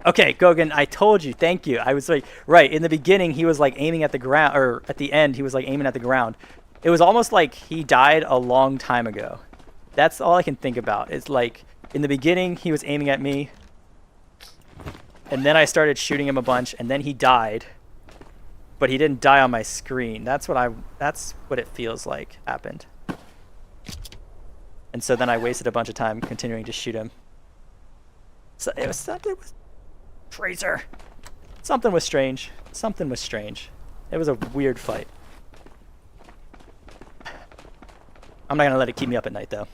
Okay, Gogan, I told you. Thank you. I was like, right, in the beginning, he was like aiming at the ground, or at the end, he was like aiming at the ground. It was almost like he died a long time ago. That's all I can think about. It's like, in the beginning, he was aiming at me, and then I started shooting him a bunch, and then he died, but he didn't die on my screen. That's what it feels like happened. And so then I wasted a bunch of time continuing to shoot him. So it was Tracer. Something was strange. Something was strange. It was a weird fight. I'm not gonna let it keep me up at night though.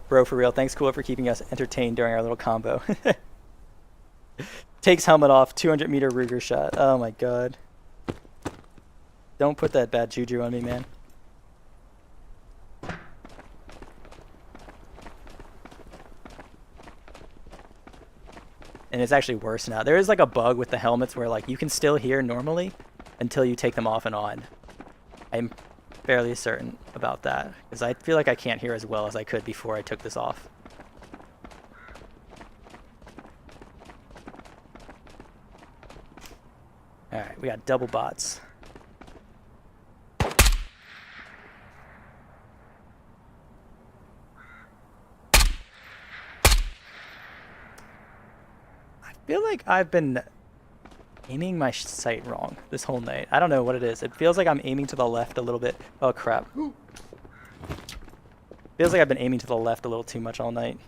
Bro, for real, thanks Cooler for keeping us entertained during our little combo. Takes helmet off, 200-meter Ruger shot. Oh my god. Don't put that bad juju on me, man. And it's actually worse now. There is like a bug with the helmets where like you can still hear normally until you take them off and on. I'm fairly certain about that because I feel like I can't hear as well as I could before I took this off. Alright, we got double bots. I feel like I've been aiming my sight wrong this whole night. I don't know what it is. It feels like I'm aiming to the left a little bit. Oh crap. Feels like I've been aiming to the left a little too much all night.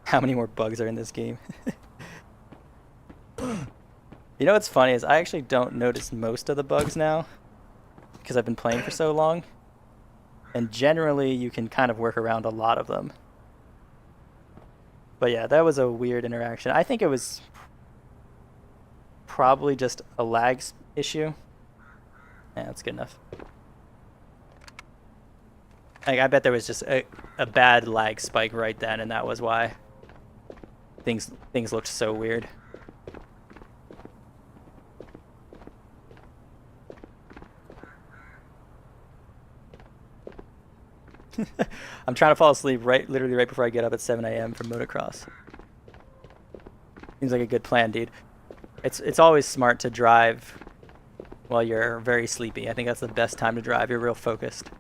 How many more bugs are in this game? You know what's funny is I actually don't notice most of the bugs now because I've been playing for so long. And generally, you can kind of work around a lot of them. But yeah, that was a weird interaction. I think it was probably just a lag issue. Yeah, that's good enough. Like, I bet there was just a bad lag spike right then, and that was why things looked so weird. I'm trying to fall asleep literally right before I get up at 7 a.m. for motocross. Seems like a good plan, dude. It's always smart to drive while you're very sleepy. I think that's the best time to drive. You're real focused.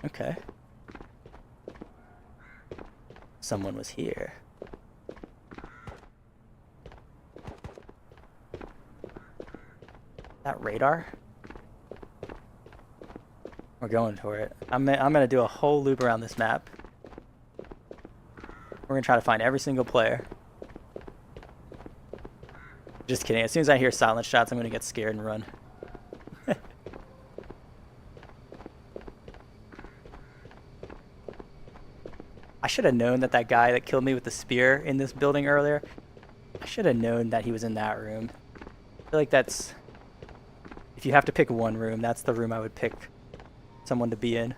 Okay. Someone was here. That radar? We're going for it. I'm gonna do a whole loop around this map. We're gonna try to find every single player. Just kidding. As soon as I hear silent shots, I'm gonna get scared and run. I should have known that guy that killed me with the spear in this building earlier I should have known that he was in that room. I feel like that's... If you have to pick one room, that's the room I would pick someone to be in.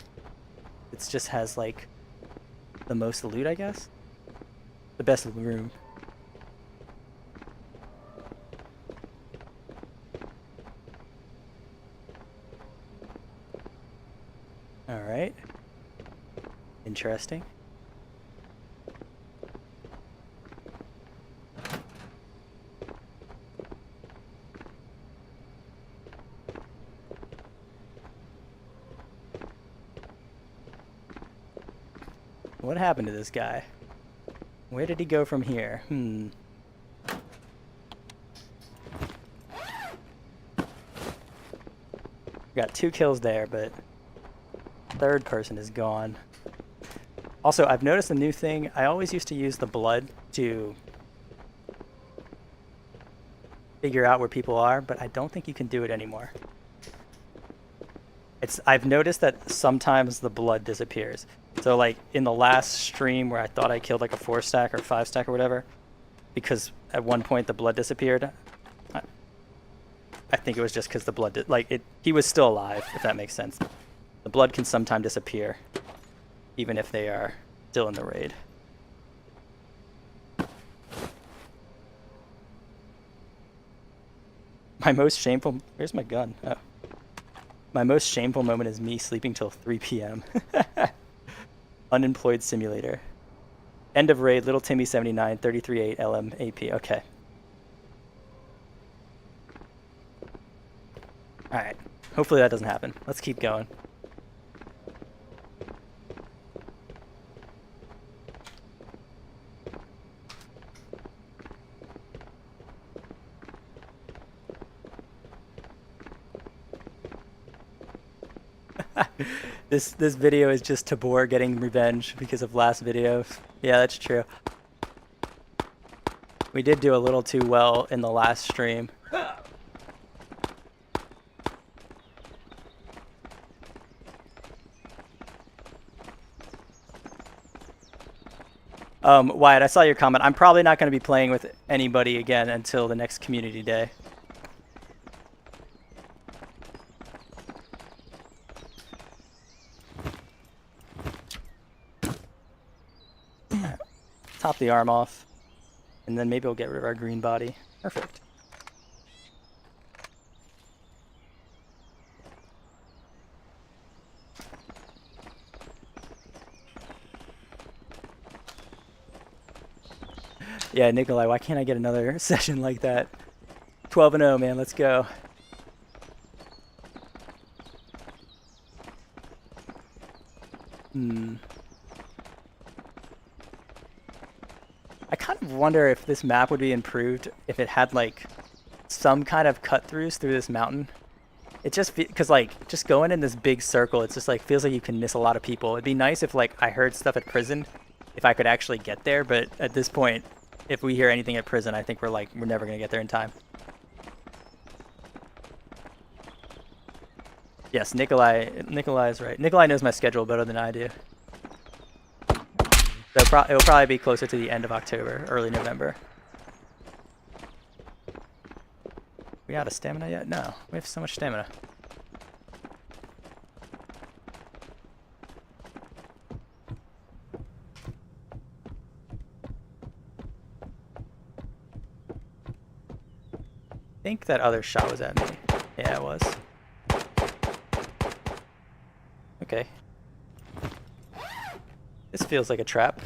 It just has, like, the most loot, I guess? The best room. Alright. Interesting. What happened to this guy? Where did he go from here? Got 2 kills there, but third person is gone. Also, I've noticed a new thing. I always used to use the blood to figure out where people are, but I don't think you can do it anymore. I've noticed that sometimes the blood disappears. So like in the last stream where I thought I killed like a 4-stack or 5-stack or whatever, because at one point the blood disappeared. I think it was just because the blood he was still alive, if that makes sense. The blood can sometimes disappear, even if they are still in the raid. My most shameful... Where's my gun? Oh. My most shameful moment is me sleeping till 3 p.m. Unemployed simulator. End of raid, Little Timmy 79, 33.8 LM AP. Okay. Alright. Hopefully that doesn't happen. Let's keep going. This video is just Tabor getting revenge because of last video. Yeah, that's true. We did do a little too well in the last stream. Wyatt, I saw your comment. I'm probably not going to be playing with anybody again until the next community day. Top the arm off, and then maybe we'll get rid of our green body. Perfect. Yeah, Nikolai, why can't I get another session like that? 12-0, man, let's go. I kind of wonder if this map would be improved if it had like some kind of cut-throughs through this mountain. It just because like just going in this big circle, it's just like feels like you can miss a lot of people. It'd be nice if like I heard stuff at prison, if I could actually get there. But at this point, if we hear anything at prison, I think we're never gonna get there in time. Yes, Nikolai's right. Nikolai knows my schedule better than I do. So it'll probably be closer to the end of October, early November. We out of stamina yet? No, we have so much stamina. I think that other shot was at me. Yeah, it was. Okay. This feels like a trap.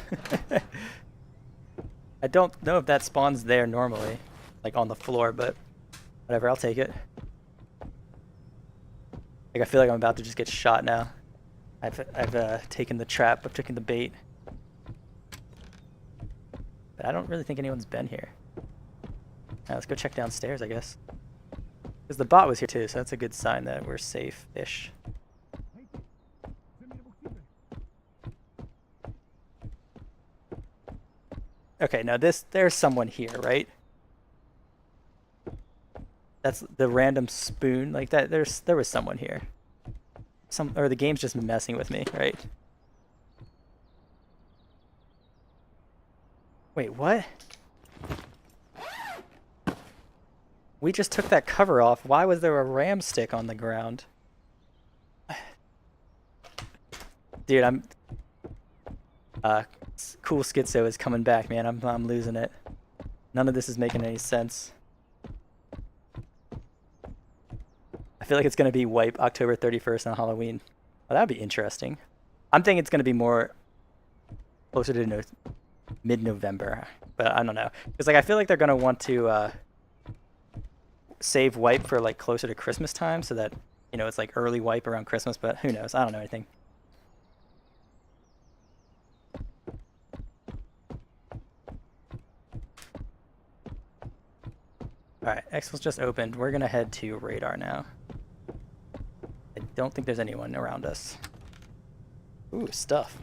I don't know if that spawns there normally, like on the floor, but whatever, I'll take it. Like I feel like I'm about to just get shot now. I've taken the trap, I've taken the bait. But I don't really think anyone's been here. Now let's go check downstairs, I guess. Because the bot was here too, so that's a good sign that we're safe-ish. Okay, now there's someone here, right? That's the random spoon, like that. There was someone here. Or the game's just messing with me, right? Wait, what? We just took that cover off. Why was there a ram stick on the ground? Dude, I'm... Cool Schizo is coming back, man. I'm losing it. None of this is making any sense. I feel like it's going to be wipe October 31st on Halloween. Oh, that would be interesting. I'm thinking it's going to be more closer to mid-November, but I don't know. Because like I feel like they're going to want to save wipe for like closer to Christmas time so that, you know, it's like early wipe around Christmas, but who knows? I don't know anything. Alright, Exfil's just opened. We're going to head to radar now. I don't think there's anyone around us. Ooh, stuff.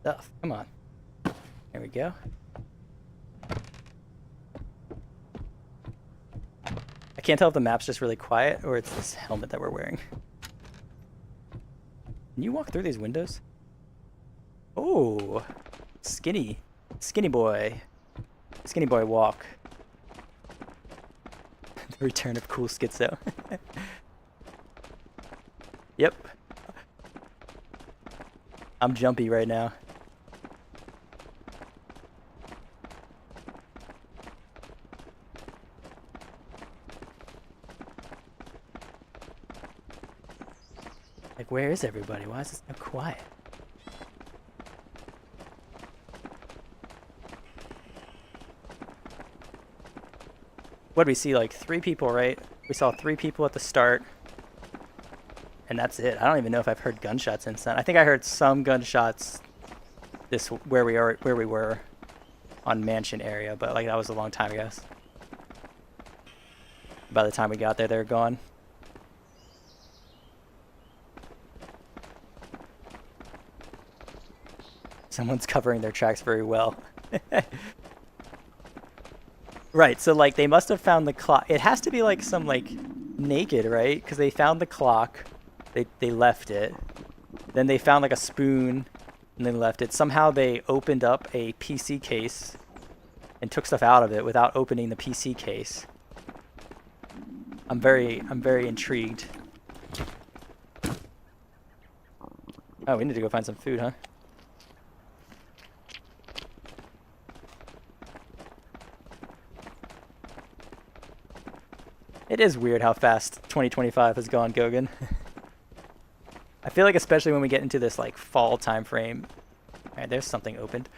Stuff. Come on. There we go. I can't tell if the map's just really quiet or it's this helmet that we're wearing. Can you walk through these windows? Oh, skinny boy. Skinny boy walk. The return of Cool Schizo. Yep. I'm jumpy right now. Like, where is everybody? Why is it so quiet? What did we see? Like 3 people, right? We saw 3 people at the start. And that's it. I don't even know if I've heard gunshots since then. I think I heard some gunshots where we were on Mansion area, but like that was a long time ago. By the time we got there, they were gone. Someone's covering their tracks very well. Right, so like they must have found the clock. It has to be like some like naked, right? Because they found the clock. They left it. Then they found like a spoon and they left it. Somehow they opened up a PC case and took stuff out of it without opening the PC case. I'm very intrigued. Oh, we need to go find some food, huh? It is weird how fast 2025 has gone, Gogan. I feel like especially when we get into this like fall time frame. Alright, there's something opened.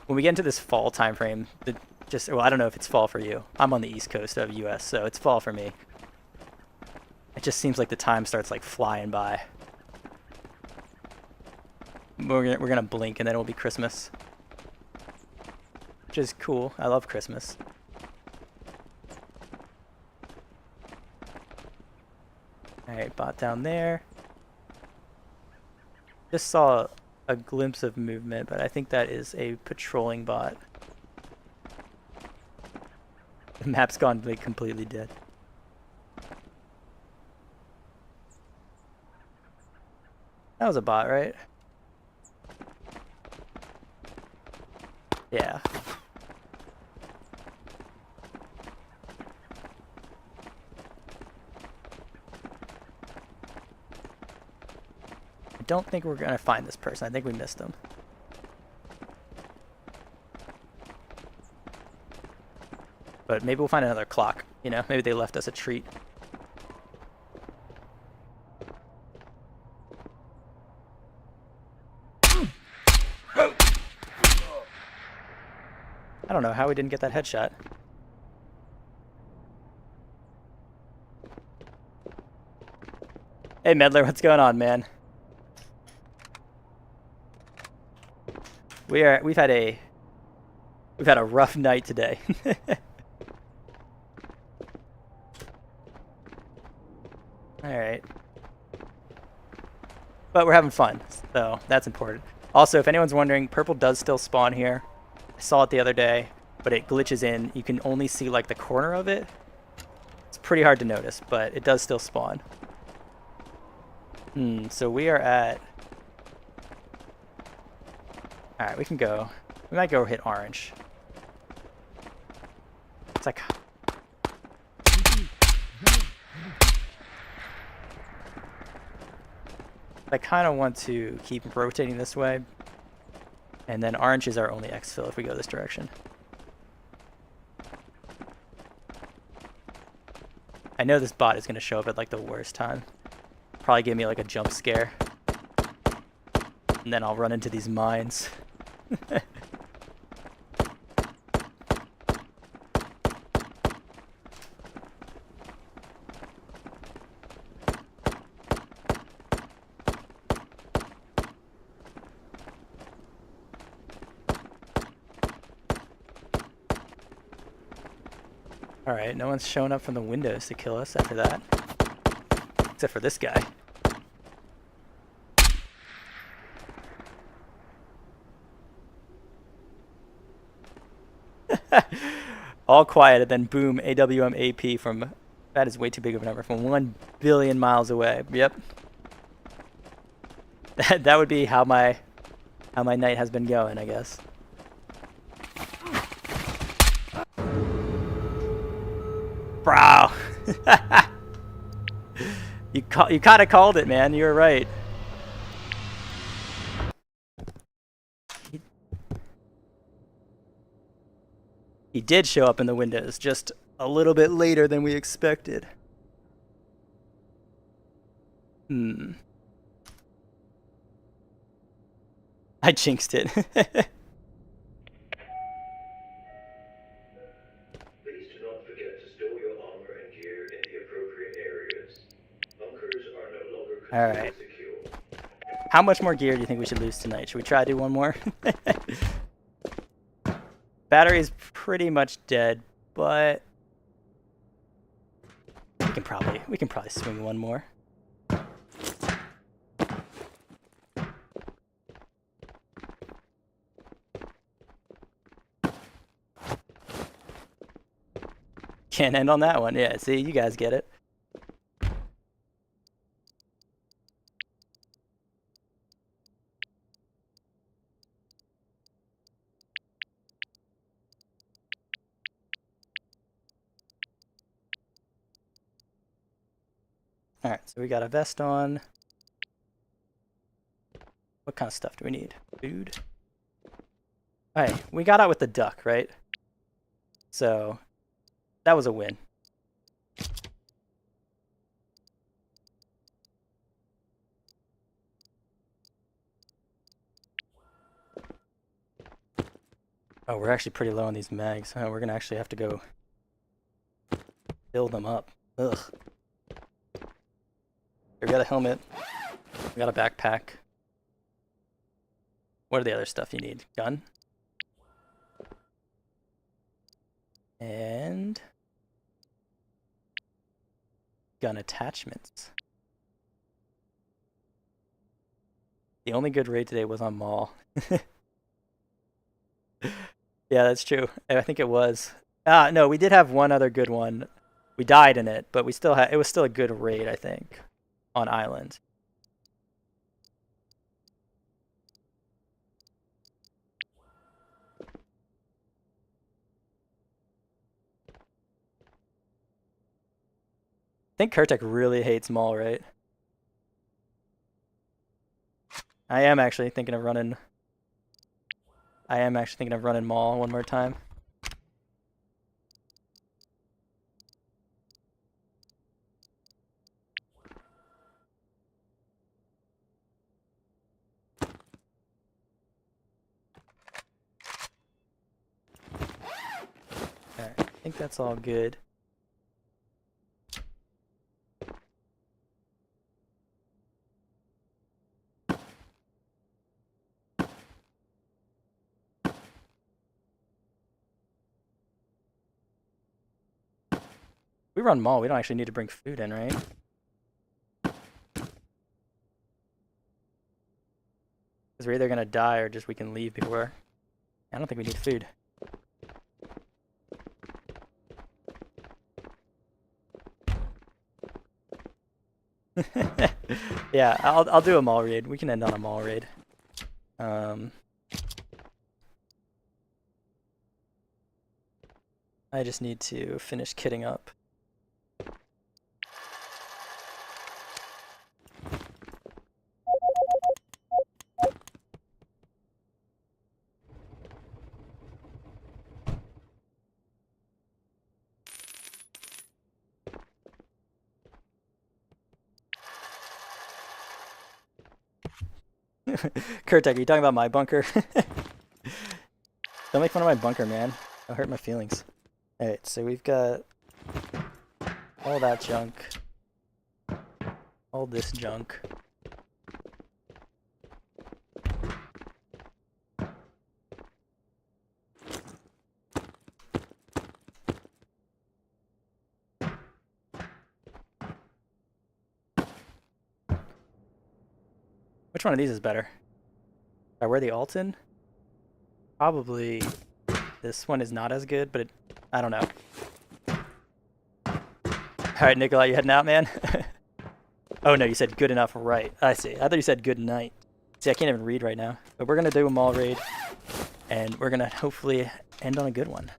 When we get into this fall time frame, well, I don't know if it's fall for you. I'm on the east coast of US, so it's fall for me. It just seems like the time starts like flying by. We're gonna blink and then it'll be Christmas. Which is cool. I love Christmas. Alright, bot down there. Just saw a glimpse of movement, but I think that is a patrolling bot. The map's gone like completely dead. That was a bot, right? Yeah. I don't think we're gonna find this person. I think we missed him. But maybe we'll find another clock, you know? Maybe they left us a treat. I don't know how we didn't get that headshot. Hey Medler, what's going on, man? We've had a rough night today. Alright. But we're having fun, so that's important. Also, if anyone's wondering, purple does still spawn here. I saw it the other day, but it glitches in. You can only see like the corner of it. It's pretty hard to notice, but it does still spawn. So we are at Alright, we can go. We might go hit orange. It's like... I kind of want to keep rotating this way. And then orange is our only exfil if we go this direction. I know this bot is going to show up at like the worst time. Probably give me like a jump scare. And then I'll run into these mines. Alright, no one's showing up from the windows to kill us after that. Except for this guy. All quiet, and then boom, AWM AP from... That is way too big of a number. From 1 billion miles away. Yep. That would be how my night has been going, I guess. Bro! You kind of called it, man. You were right. He did show up in the windows, just a little bit later than we expected. I jinxed it. Please do not forget to store your armor and gear in the appropriate areas. Bunkers are no longer considered secure. How much more gear do you think we should lose tonight? Should we try to do one more? Battery's pretty much dead, but we can probably swing one more. Can't end on that one. Yeah, see, you guys get it. Alright, so we got a vest on. What kind of stuff do we need? Food? Alright, we got out with the duck, right? So, that was a win. Oh, we're actually pretty low on these mags. Oh, we're gonna actually have to go build them up. Ugh. We got a helmet. We got a backpack. What are the other stuff you need? Gun? And gun attachments. The only good raid today was on Mall. Yeah, that's true. I think it was. No, we did have one other good one. We died in it, but we still had. It was still a good raid, I think, on Island. I think Kurtek really hates Mall, right? I am actually thinking of running Mall one more time. Alright, I think that's all good. We run Mall, we don't actually need to bring food in, right? Because we're either gonna die or just we can leave before. I don't think we need food. Yeah, I'll do a Mall raid. We can end on a Mall raid. I just need to finish kitting up. Kurtek, are you talking about my bunker? Don't make fun of my bunker, man. It'll hurt my feelings. Alright, so we've got all that junk. All this junk. Which one of these is better? If I wear the Alton? Probably this one is not as good, but I don't know. Alright, Nikolai, you heading out, man? Oh no, you said good enough, right. I see. I thought you said good night. See, I can't even read right now. But we're going to do a mall raid, and we're going to hopefully end on a good one.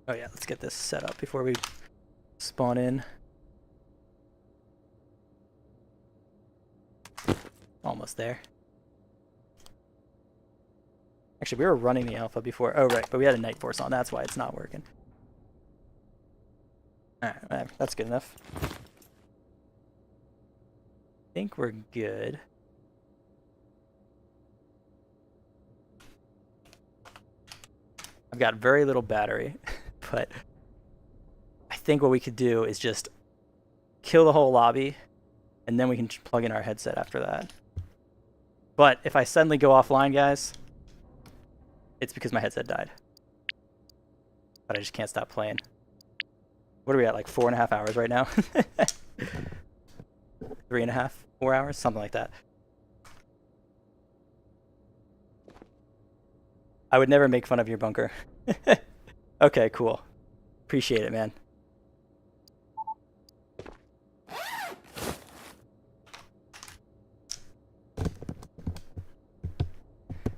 Oh yeah, let's get this set up before we spawn in. Almost there. Actually, we were running the alpha before. Oh, right, but we had a night force on. That's why it's not working. Alright, that's good enough. I think we're good. I've got very little battery, but I think what we could do is just kill the whole lobby, and then we can plug in our headset after that. But if I suddenly go offline, guys, it's because my headset died. But I just can't stop playing. What are we at, like 4.5 hours right now? 3.5, 4 hours, something like that. I would never make fun of your bunker. Okay, cool. Appreciate it, man.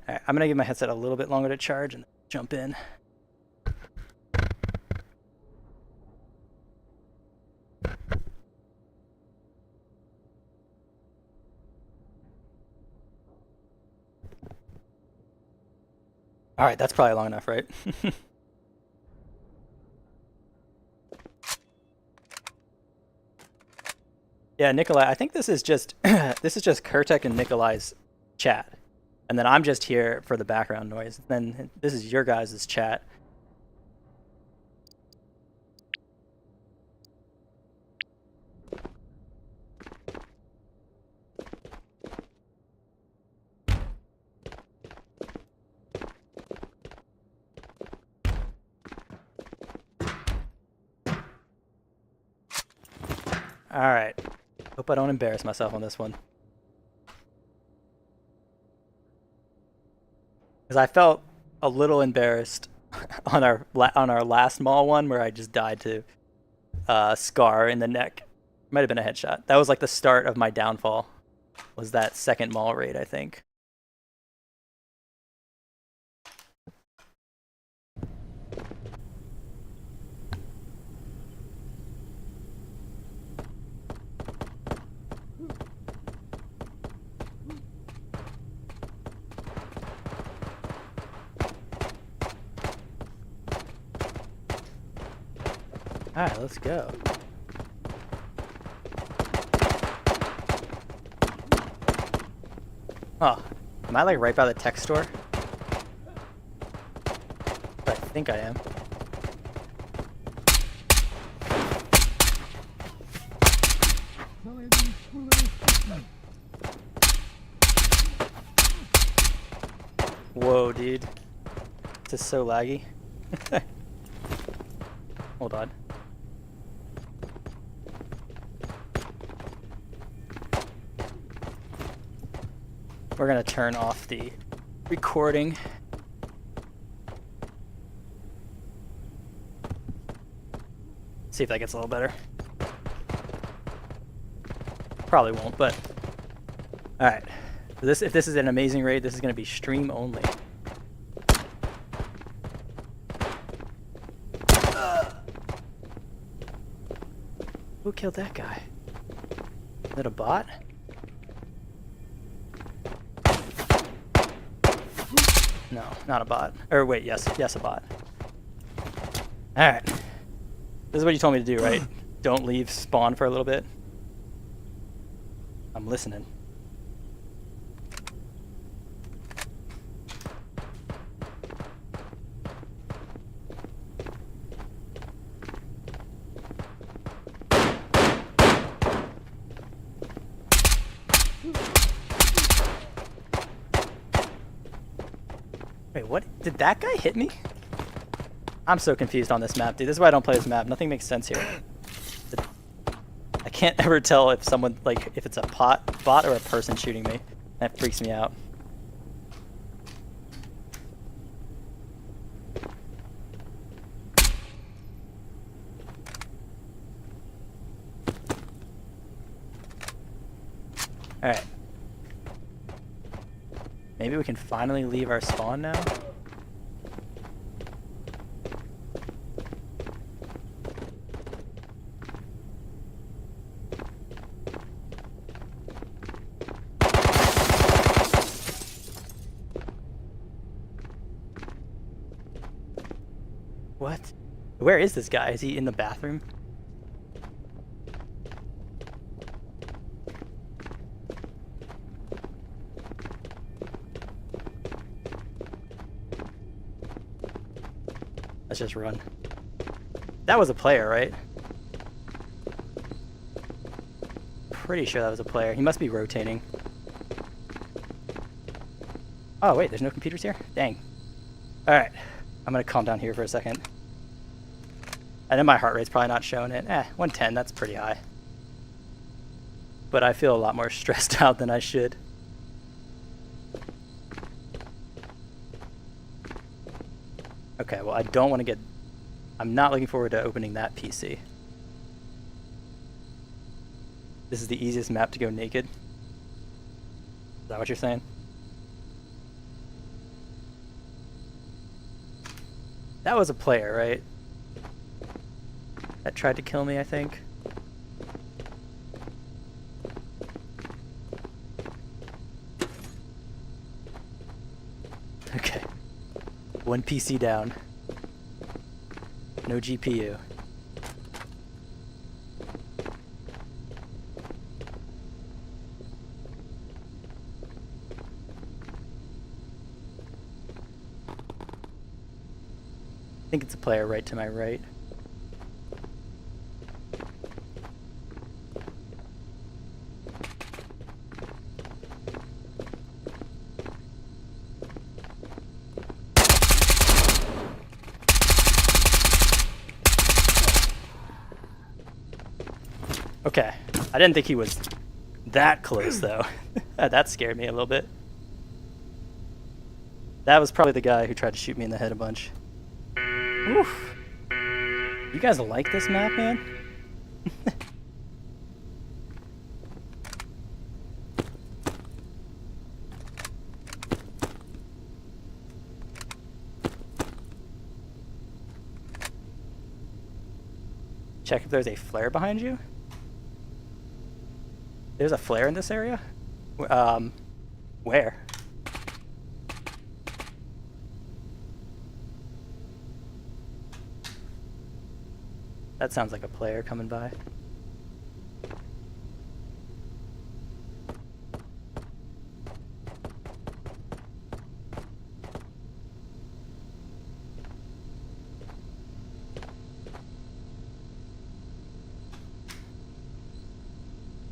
Alright, I'm gonna give my headset a little bit longer to charge and jump in. Alright, that's probably long enough, right? Yeah, Nikolai, I think this is just Kurtek and Nikolai's chat. And then I'm just here for the background noise. Then this is your guys' chat. Alright. Hope I don't embarrass myself on this one. Because I felt a little embarrassed on our last mall one where I just died to Scar in the neck. Might have been a headshot. That was like the start of my downfall. Was that second mall raid, I think. Alright, let's go. Oh, am I like right by the tech store? I think I am. Whoa, dude. This is so laggy. Hold on. We're gonna turn off the recording. See if that gets a little better. Probably won't, but all right. If this is an amazing raid, this is going to be stream only. Who killed that guy? Is it a bot? No, not a bot. Or wait, yes, a bot. All right. This is what you told me to do, right? Don't leave spawn for a little bit. I'm listening. Wait, what? Did that guy hit me? I'm so confused on this map, dude. This is why I don't play this map. Nothing makes sense here. I can't ever tell if someone, like, if it's a bot or a person shooting me. That freaks me out. Alright. Maybe we can finally leave our spawn now? What? Where is this guy? Is he in the bathroom? Let's just run. That was a player, right? Pretty sure that was a player. He must be rotating. Oh wait, there's no computers here? Dang. Alright. I'm gonna calm down here for a second. I know my heart rate's probably not showing it. 110, that's pretty high. But I feel a lot more stressed out than I should. Okay, well I don't want to get... I'm not looking forward to opening that PC. This is the easiest map to go naked. Is that what you're saying? That was a player, right? That tried to kill me, I think. Okay. One PC down. No GPU. I think it's a player right to my right. Okay, I didn't think he was that close though. That scared me a little bit. That was probably the guy who tried to shoot me in the head a bunch. Oof. You guys like this map, man? Check if there's a flare behind you. There's a flare in this area? Where? That sounds like a player coming by.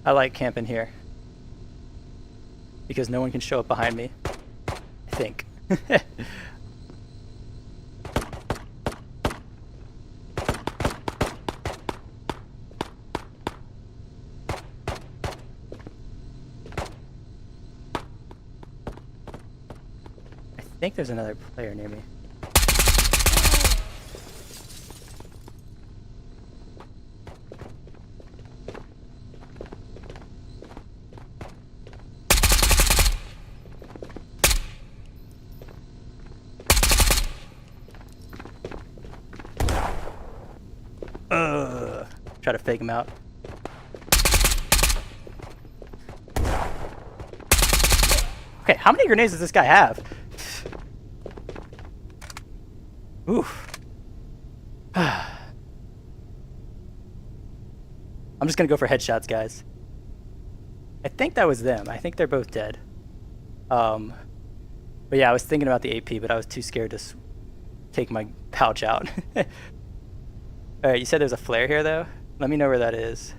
I like camping here because no one can show up behind me, I think. I think there's another player near me. try to fake him out. Okay, how many grenades does this guy have? Oof. I'm just gonna go for headshots, guys. I think that was them. I think they're both dead. But yeah, I was thinking about the AP, but I was too scared to take my pouch out. Alright, you said there's a flare here, though? Let me know where that is.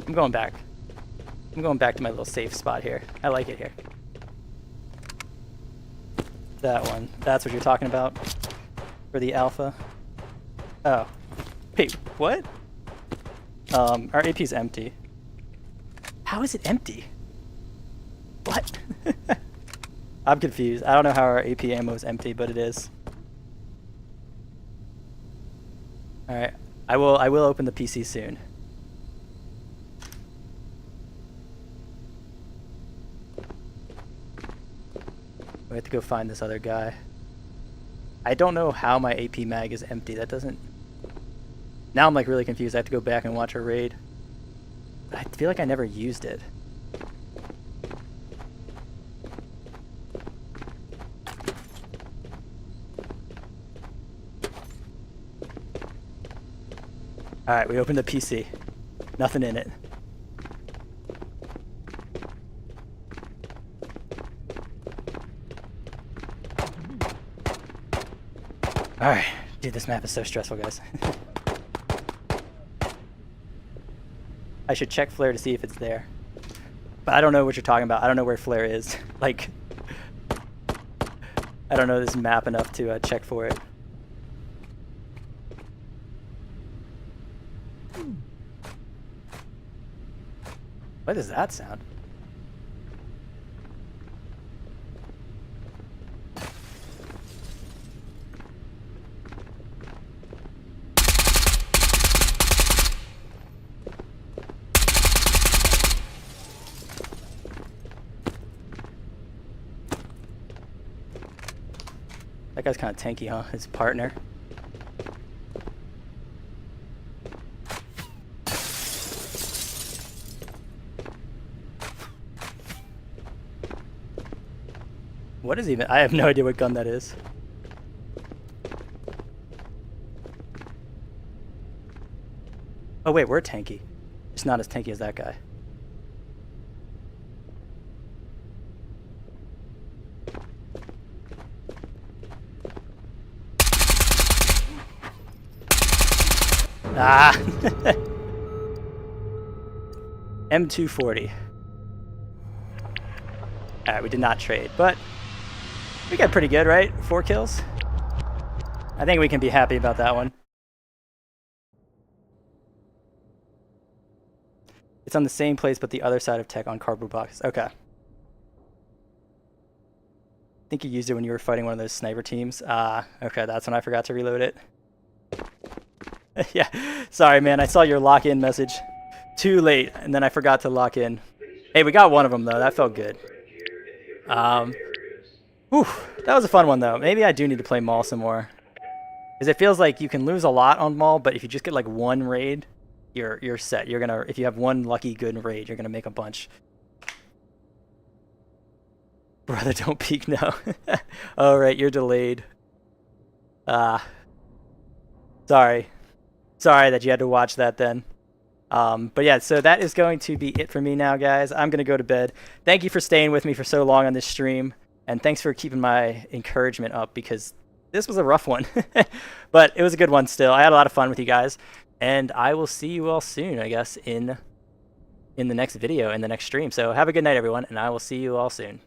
I'm going back. I'm going back to my little safe spot here. I like it here. That one. That's what you're talking about? For the alpha? Oh. Wait, what? Our AP's empty. How is it empty? What? I'm confused. I don't know how our AP ammo is empty, but it is. Alright. I will open the PC soon. We have to go find this other guy. I don't know how my AP mag is empty. That doesn't... Now I'm like really confused. I have to go back and watch a raid. I feel like I never used it. Alright, we opened the PC. Nothing in it. Alright, dude, this map is so stressful, guys. I should check flare to see if it's there. But I don't know what you're talking about. I don't know where flare is. Like, I don't know this map enough to check for it. What does that sound? That guy's kind of tanky, huh? His partner. What is even? I have no idea what gun that is. Oh wait, we're tanky. It's not as tanky as that guy. Ah! M240. Alright, we did not trade, but we got pretty good, right? 4 kills? I think we can be happy about that one. It's on the same place, but the other side of tech on cardboard box. Okay. I think you used it when you were fighting one of those sniper teams. Okay, that's when I forgot to reload it. Yeah, sorry, man. I saw your lock-in message too late, and then I forgot to lock in. Hey, we got one of them, though. That felt good. Whew, that was a fun one, though. Maybe I do need to play Maul some more. Because it feels like you can lose a lot on Maul, but if you just get, like, one raid, you're set. You're gonna... If you have one lucky good raid, you're gonna make a bunch. Brother, don't peek now. Alright, you're delayed. Sorry. Sorry that you had to watch that then. But yeah, so that is going to be it for me now, guys. I'm going to go to bed. Thank you for staying with me for so long on this stream. And thanks for keeping my encouragement up because this was a rough one. But it was a good one still. I had a lot of fun with you guys. And I will see you all soon, I guess, in the next video, in the next stream. So have a good night, everyone, and I will see you all soon.